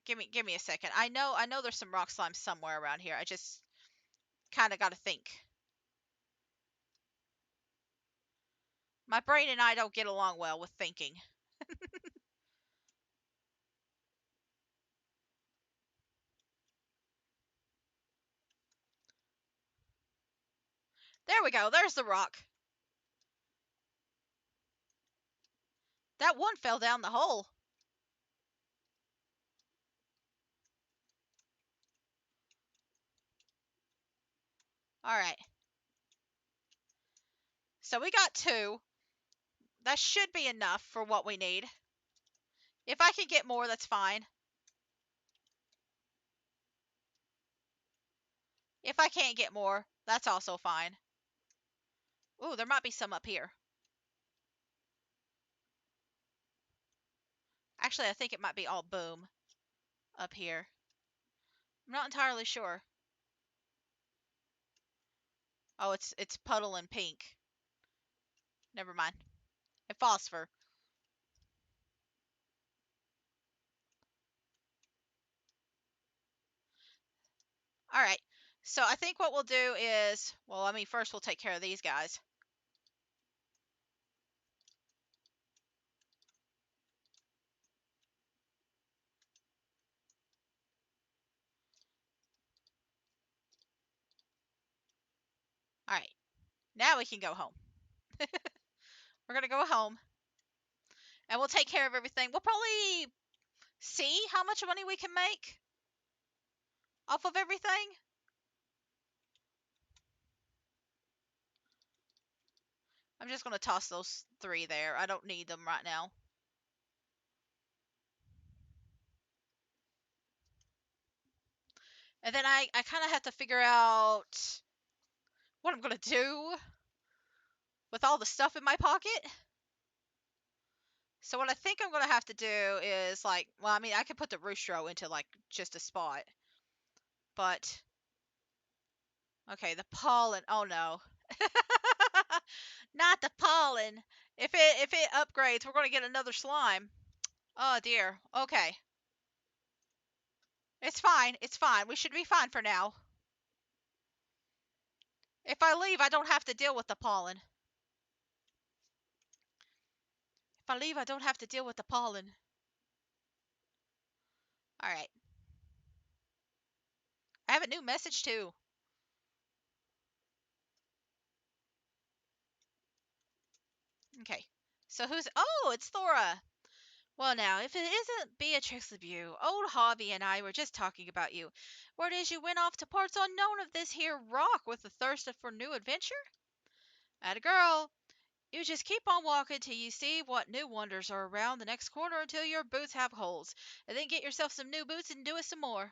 Give me a second. I know there's some rock slimes somewhere around here. I just kind of got to think. My brain and I don't get along well with thinking. There we go. There's the rock. That one fell down the hole. All right. So we got two. That should be enough for what we need. If I can get more, that's fine. If I can't get more, that's also fine. Ooh, there might be some up here. Actually, I think it might be all boom up here. I'm not entirely sure. Oh, it's puddle and pink. Never mind. And phosphor. All right. So I think what we'll do is, well, I mean, first we'll take care of these guys. All right. Now we can go home. We're going to go home and we'll take care of everything. We'll probably see how much money we can make off of everything. I'm just going to toss those three there. I don't need them right now. And then I kind of have to figure out what I'm going to do with all the stuff in my pocket. So what I think I'm going to have to do is like, well, I mean, I could put the roostro into like just a spot. But okay, the pollen. Oh no. Not the pollen. If it upgrades, we're going to get another slime. Oh dear. Okay. It's fine. It's fine. We should be fine for now. If I leave, I don't have to deal with the pollen. If I leave, I don't have to deal with the pollen. All right. I have a new message too. Okay. So who's? Oh, it's Thora. Well, now, if it isn't Beatrix LeBeau, old Hobby and I were just talking about you. Word is you went off to parts unknown of this here rock with a thirst for new adventure? At a girl. You just keep on walking till you see what new wonders are around the next corner until your boots have holes, and then get yourself some new boots and do it some more.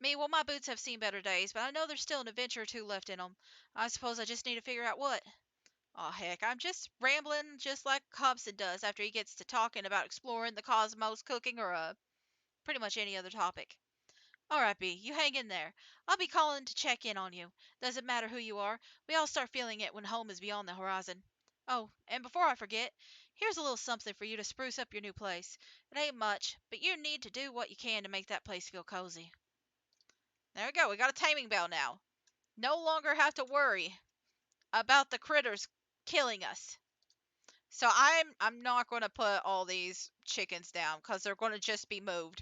Me, well, my boots have seen better days, but I know there's still an adventure or two left in 'em. I suppose I just need to figure out what. Oh, heck, I'm just rambling just like Hobson does after he gets to talking about exploring the cosmos, cooking, or pretty much any other topic. All right, B, you hang in there. I'll be calling to check in on you. Doesn't matter who you are, we all start feeling it when home is beyond the horizon. Oh, and before I forget, here's a little something for you to spruce up your new place. It ain't much, but you need to do what you can to make that place feel cozy. There we go. We got a taming bell now. No longer have to worry about the critters killing us. So I'm not going to put all these chickens down because they're going to just be moved.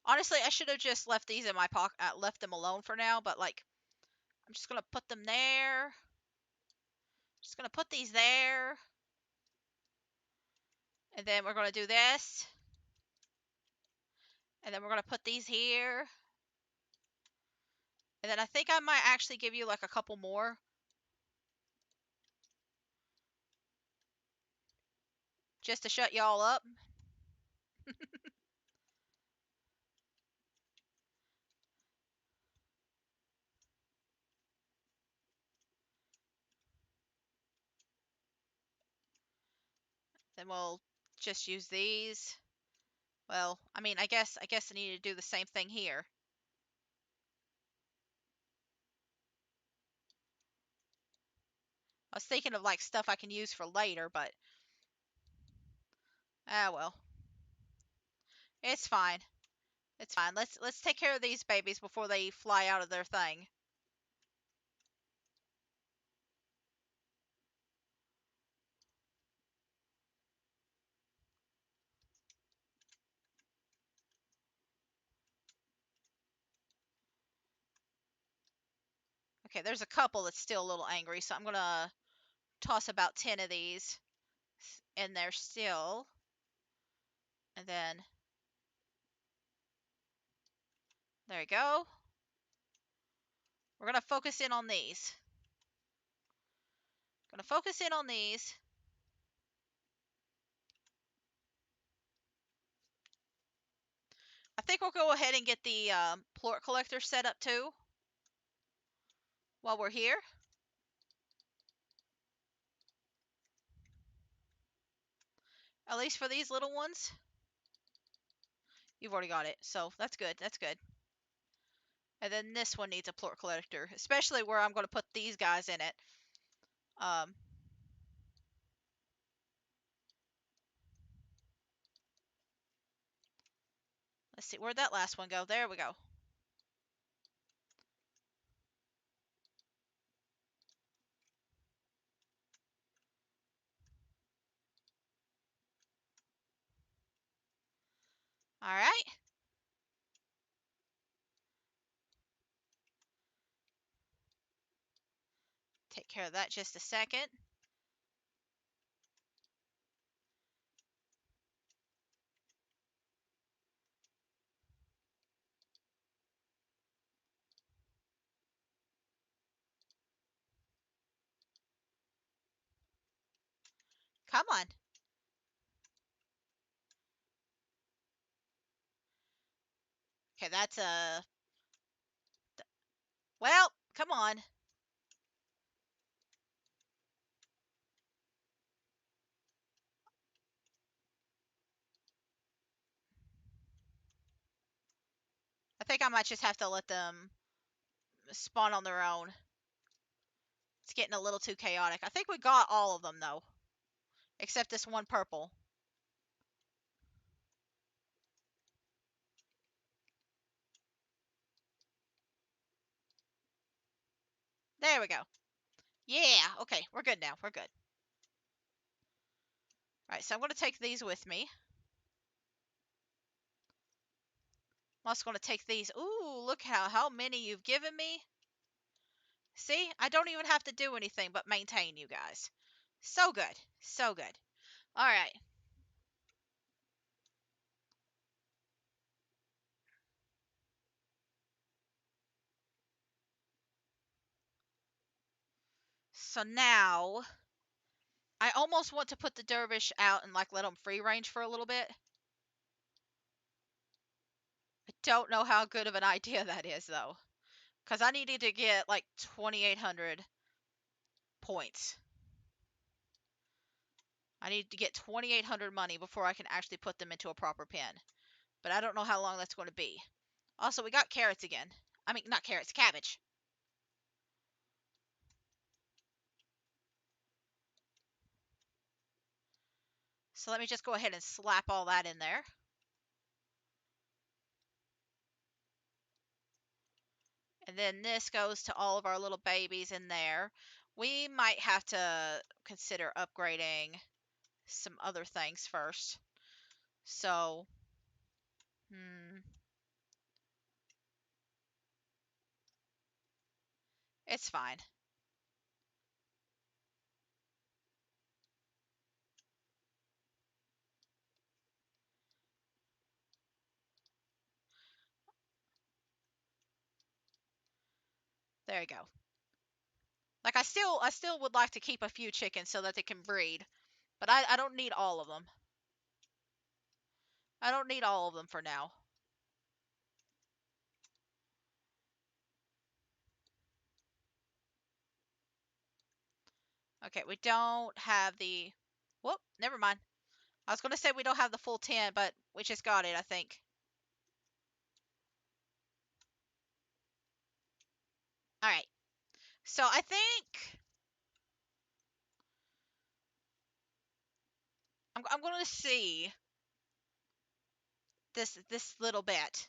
Honestly, I should have just left these in my pocket, left them alone for now. But like, I'm just gonna put them there. Just gonna put these there, and then we're gonna do this, and then we're gonna put these here, and then I think I might actually give you like a couple more, just to shut y'all up. Then we'll just use these. Well, I mean, I guess I need to do the same thing here. I was thinking of like stuff I can use for later, but well. It's fine. It's fine. Let's take care of these babies before they fly out of their thing. Okay, there's a couple that's still a little angry, so I'm gonna toss about 10 of these in there still. And then there you go. We're gonna focus in on these. Gonna focus in on these. I think we'll go ahead and get the plort collector set up too while we're here. At least for these little ones. You've already got it, so that's good. That's good. And then this one needs a plort collector, especially where I'm going to put these guys in it. Um, let's see, where'd that last one go? There we go. All right. Take care of that just a second. Come on. Okay, that's a... Well, come on. I think I might just have to let them spawn on their own. It's getting a little too chaotic. I think we got all of them, though. Except this one purple. There we go. Yeah, okay, we're good now. We're good. All right, so I'm going to take these with me. I'm also going to take these. Ooh, look how many you've given me. See, I don't even have to do anything but maintain you guys. So good. So good. All right. So now, I almost want to put the dervish out and like let them free range for a little bit. I don't know how good of an idea that is though. Because I needed to get like 2,800 points. I need to get 2,800 money before I can actually put them into a proper pen. But I don't know how long that's going to be. Also, we got carrots again. I mean, not carrots, cabbage. So let me just go ahead and slap all that in there. And then this goes to all of our little babies in there. We might have to consider upgrading some other things first. So, it's fine. There you go. Like I still would like to keep a few chickens so that they can breed, but I don't need all of them. I don't need all of them for now. Okay, we don't have the... Whoop, never mind. I was going to say we don't have the full 10, but we just got it, I think. All right. So I think I'm going to see this little bit,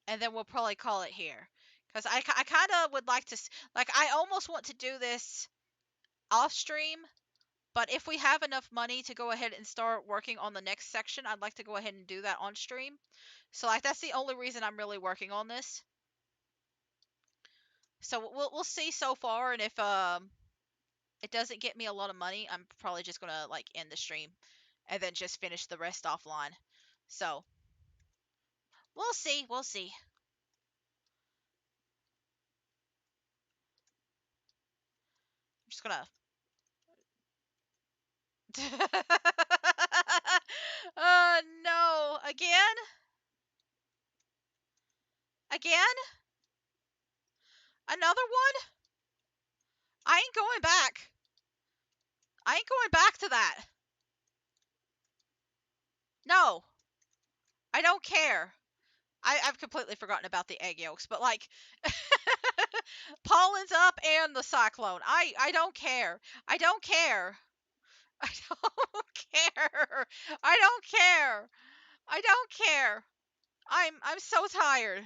and then we'll probably call it here. Because I kind of would like to, like, I almost want to do this off stream, but if we have enough money to go ahead and start working on the next section, I'd like to go ahead and do that on stream. So, like, that's the only reason I'm really working on this. So we'll see so far, and if it doesn't get me a lot of money, I'm probably just gonna like end the stream, and then just finish the rest offline. So we'll see. We'll see. I'm just gonna. No! Again? Again? Another one? I ain't going back. I ain't going back to that. No, I don't care. I've completely forgotten about the egg yolks, but like, pollen's up and the cyclone. I don't care. I don't care. I don't care. I don't care. I don't care. I'm so tired.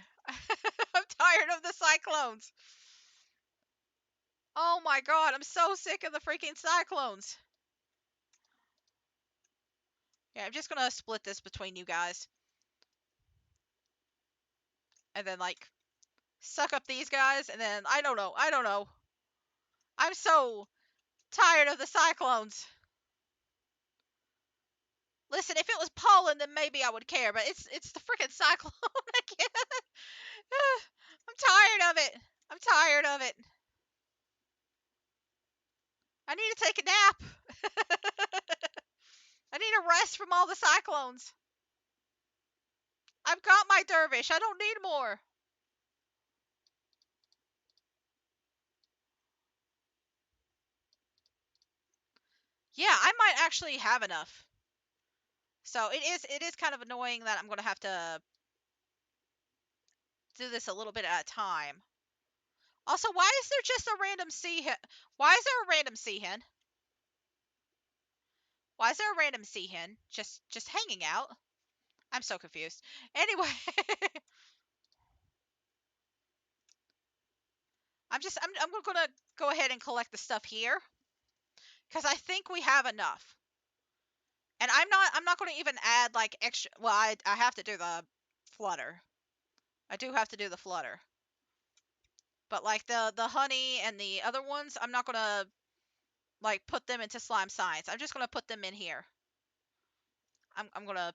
I'm tired of the cyclones. Oh my god, I'm so sick of the freaking cyclones. Yeah, I'm just gonna split this between you guys. And then like suck up these guys and then I don't know. I don't know. I'm so tired of the cyclones. Listen, if it was pollen, then maybe I would care, but it's the freaking cyclone again. I'm tired of it. I'm tired of it. I need to take a nap. I need a rest from all the cyclones. I've got my dervish. I don't need more. Yeah, I might actually have enough. So it is kind of annoying that I'm going to have to do this a little bit at a time. Also, why is there just a random sea hen? Why is there a random sea hen? Why is there a random sea hen just hanging out? I'm so confused. Anyway, I'm going to go ahead and collect the stuff here because I think we have enough. And I'm not going to even add like extra. Well, I have to do the flutter. I do have to do the flutter. But like the honey and the other ones, I'm not going to like put them into slime science. I'm just going to put them in here. I'm going to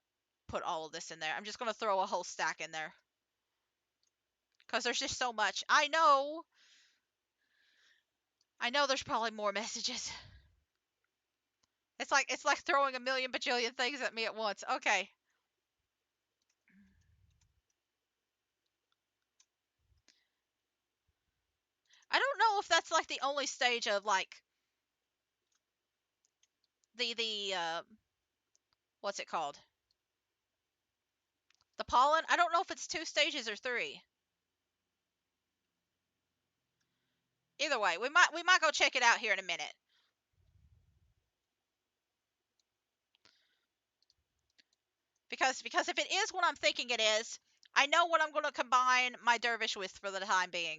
put all of this in there. I'm just going to throw a whole stack in there. Cuz there's just so much. I know there's probably more messages. It's like throwing a million bajillion things at me at once. Okay. I don't know if that's like the only stage of like the what's it called? The pollen. I don't know if it's 2 stages or 3. Either way, we might go check it out here in a minute. Because if it is what I'm thinking it is, I know what I'm going to combine my dervish with for the time being.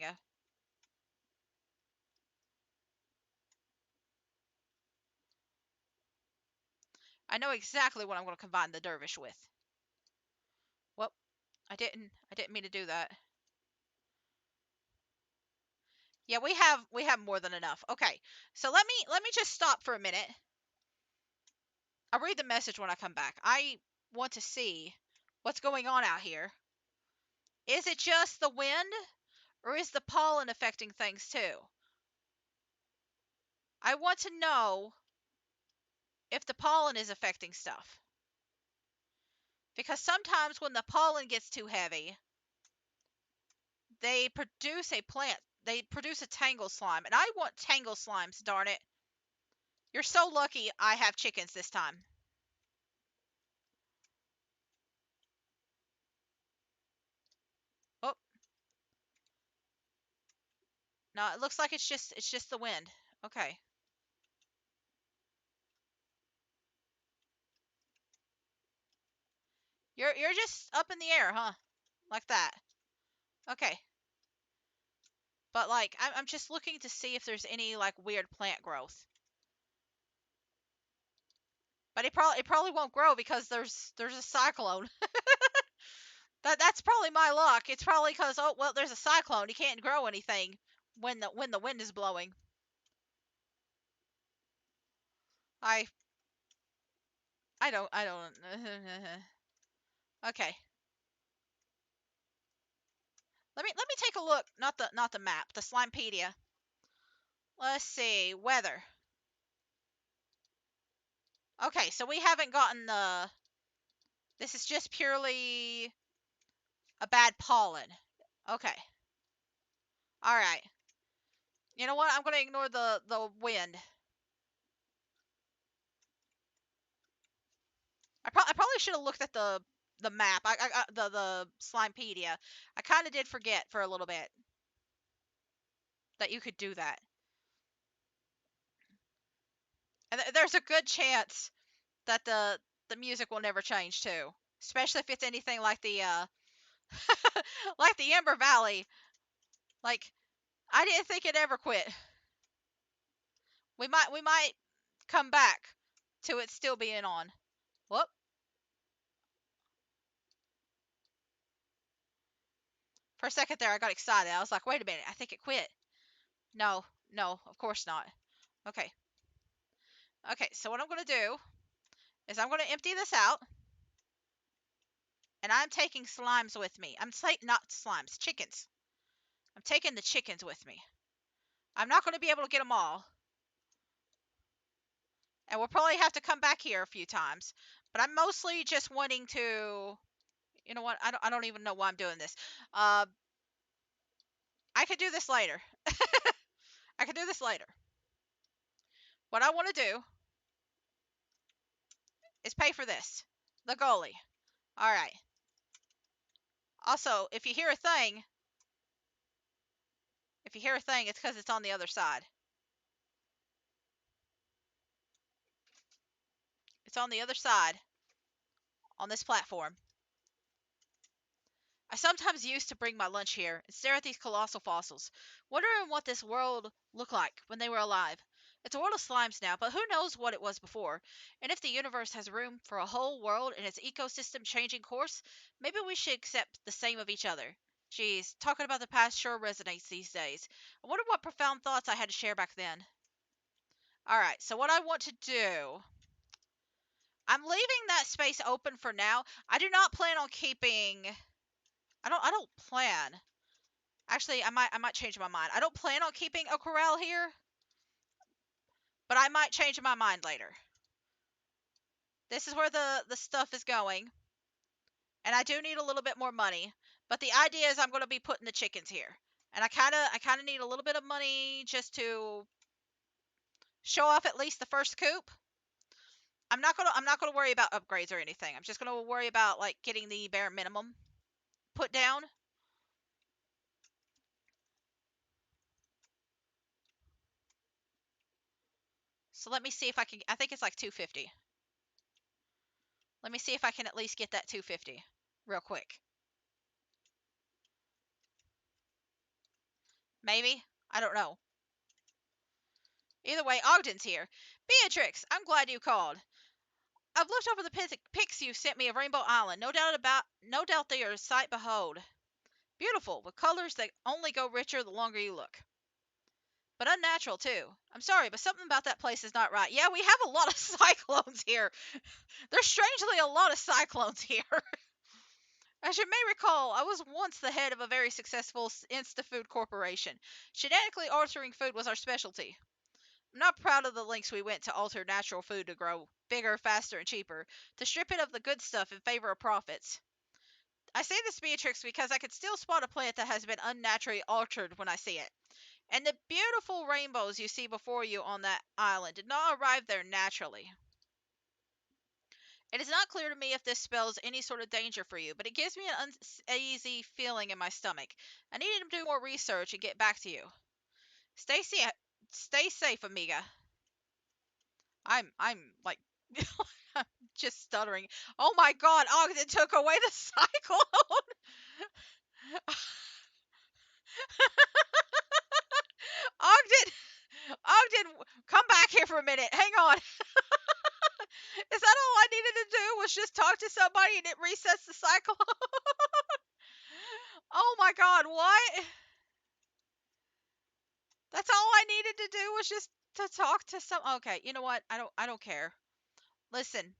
I know exactly what I'm going to combine the dervish with. Well, I didn't mean to do that. Yeah, we have more than enough. Okay. So let me just stop for a minute. I'll read the message when I come back. I want to see what's going on out here. Is it just the wind or is the pollen affecting things too? I want to know if the pollen is affecting stuff. Because sometimes when the pollen gets too heavy, they produce a plant. They produce a tangle slime. And I want tangle slimes, darn it. You're so lucky I have chickens this time. No, it looks like it's just the wind. Okay. You're just up in the air, huh? Like that. Okay. But like I'm just looking to see if there's any like weird plant growth. But it probably won't grow because there's a cyclone. That's probably my luck. It's probably because, oh well, there's a cyclone. You can't grow anything when the wind is blowing. I I don't. Okay. Let me take a look. Not the map. The Slimepedia. Let's see weather. Okay, so we haven't gotten the. This is just purely a bad pollen. Okay. All right. You know what? I'm gonna ignore the wind. I probably should have looked at the map. The Slimepedia. I kind of did forget for a little bit that you could do that. And there's a good chance that the music will never change too, especially if it's anything like the like the Ember Valley. Like I didn't think it ever quit. We might come back to it still being on. Whoop. For a second there, I got excited. I was like, wait a minute, I think it quit. No, no, of course not. Okay. Okay, so what I'm going to do is I'm going to empty this out, and I'm taking slimes with me. I'm not slimes, chickens. I'm taking the chickens with me. I'm not going to be able to get them all, and we'll probably have to come back here a few times. But I'm mostly just wanting to. You know what? I don't even know why I'm doing this. Uh, I could do this later. I could do this later. What I want to do is pay for this. The goalie. All right. Also, if you hear a thing, it's because it's on the other side. It's on the other side on this platform. I sometimes used to bring my lunch here and stare at these colossal fossils, wondering what this world looked like when they were alive. It's a world of slimes now, but who knows what it was before? And if the universe has room for a whole world and its ecosystem changing course, maybe we should accept the same of each other. Geez, talking about the past sure resonates these days. I wonder what profound thoughts I had to share back then. Alright, so what I want to do. I'm leaving that space open for now. I do not plan on keeping. I don't plan. Actually, I might change my mind. I don't plan on keeping a corral here, but I might change my mind later. This is where the stuff is going, and I do need a little bit more money. But the idea is I'm going to be putting the chickens here, and I kind of need a little bit of money just to show off at least the first coop. I'm not gonna worry about upgrades or anything. I'm just gonna worry about like getting the bare minimum put down. So let me see if I can. I think it's like 250. Let me see if I can at least get that 250 real quick. Maybe. I don't know. Either way, Ogden's here. Beatrix, I'm glad you called. I've looked over the pics you sent me of Rainbow Island. No doubt they are a sight behold. Beautiful, with colors that only go richer the longer you look. But unnatural too. I'm sorry, but something about that place is not right. Yeah, we have a lot of cyclones here. There's strangely a lot of cyclones here. As you may recall, I was once the head of a very successful insta-food corporation. Genetically altering food was our specialty. I'm not proud of the lengths we went to alter natural food to grow bigger, faster, and cheaper, to strip it of the good stuff in favor of profits. I say this, Beatrix, because I could still spot a plant that has been unnaturally altered when I see it. And the beautiful rainbows you see before you on that island did not arrive there naturally. It is not clear to me if this spells any sort of danger for you, but it gives me an uneasy feeling in my stomach. I needed to do more research and get back to you. Stay safe, stay safe, amiga. I'm like just stuttering. Oh my God, Ogden took away the cyclone. Ogden, Ogden, come back here for a minute. Hang on. Is that all I needed to do was just talk to somebody and it resets the cycle? Oh my God, what? That's all I needed to do was just to talk to some. Okay, you know what? I don't care. Listen.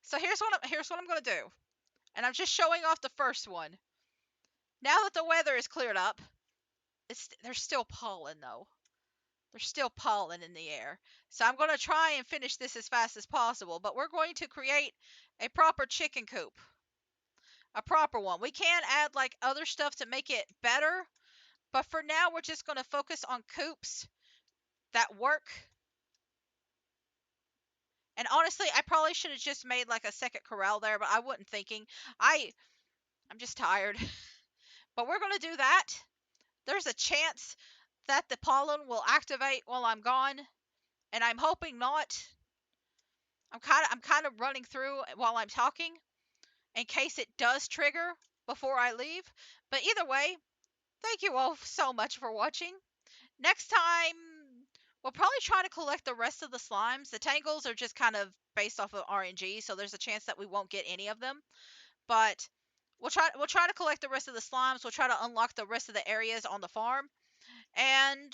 So here's what I'm gonna do, and I'm just showing off the first one. Now that the weather is cleared up, there's still pollen though. There's still pollen in the air. So I'm gonna try and finish this as fast as possible. But we're going to create a proper chicken coop, a proper one. We can add like other stuff to make it better, but for now we're just gonna focus on coops that work. And honestly, I probably should have just made like a second corral there, but I wasn't thinking. I I'm just tired. But we're going to do that. There's a chance that the pollen will activate while I'm gone, and I'm hoping not. I'm kind of running through while I'm talking in case it does trigger before I leave. But either way, thank you all so much for watching. Next time, we'll probably try to collect the rest of the slimes. The tangles are just kind of based off of RNG, so there's a chance that we won't get any of them. But we'll try to collect the rest of the slimes. We'll try to unlock the rest of the areas on the farm, and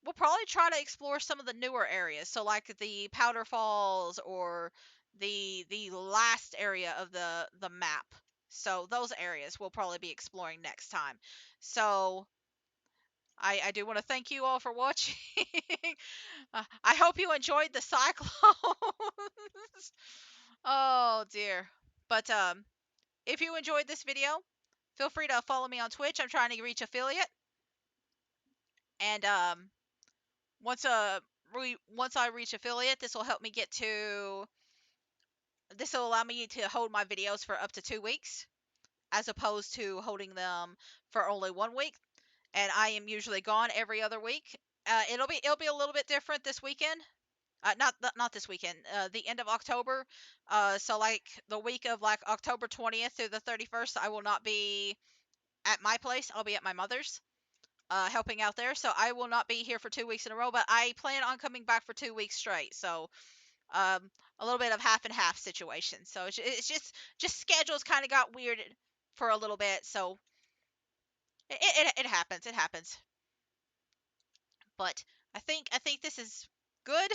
we'll probably try to explore some of the newer areas. So like the Powder Falls or the last area of the map. So those areas we'll probably be exploring next time. So I do want to thank you all for watching. I hope you enjoyed the cyclones. Oh dear. But if you enjoyed this video, feel free to follow me on Twitch. I'm trying to reach affiliate, and once I reach affiliate, this will allow me to hold my videos for up to 2 weeks, as opposed to holding them for only 1 week. And I am usually gone every other week. It'll be a little bit different this weekend. Not this weekend. The end of October. So like the week of like October 20th through the 31st, I will not be at my place. I'll be at my mother's, helping out there. So I will not be here for 2 weeks in a row. But I plan on coming back for 2 weeks straight. So a little bit of half and half situation. So it's just schedules kind of got weird for a little bit. So it happens. It happens. But I think this is good.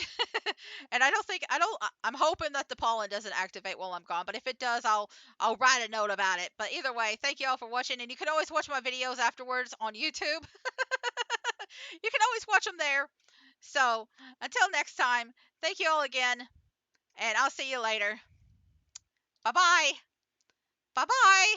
And I'm hoping that the pollen doesn't activate while I'm gone, but if it does, I'll write a note about it. But either way, thank you all for watching, and you can always watch my videos afterwards on YouTube. You can always watch them there. So until next time, thank you all again, and I'll see you later. Bye bye. Bye bye.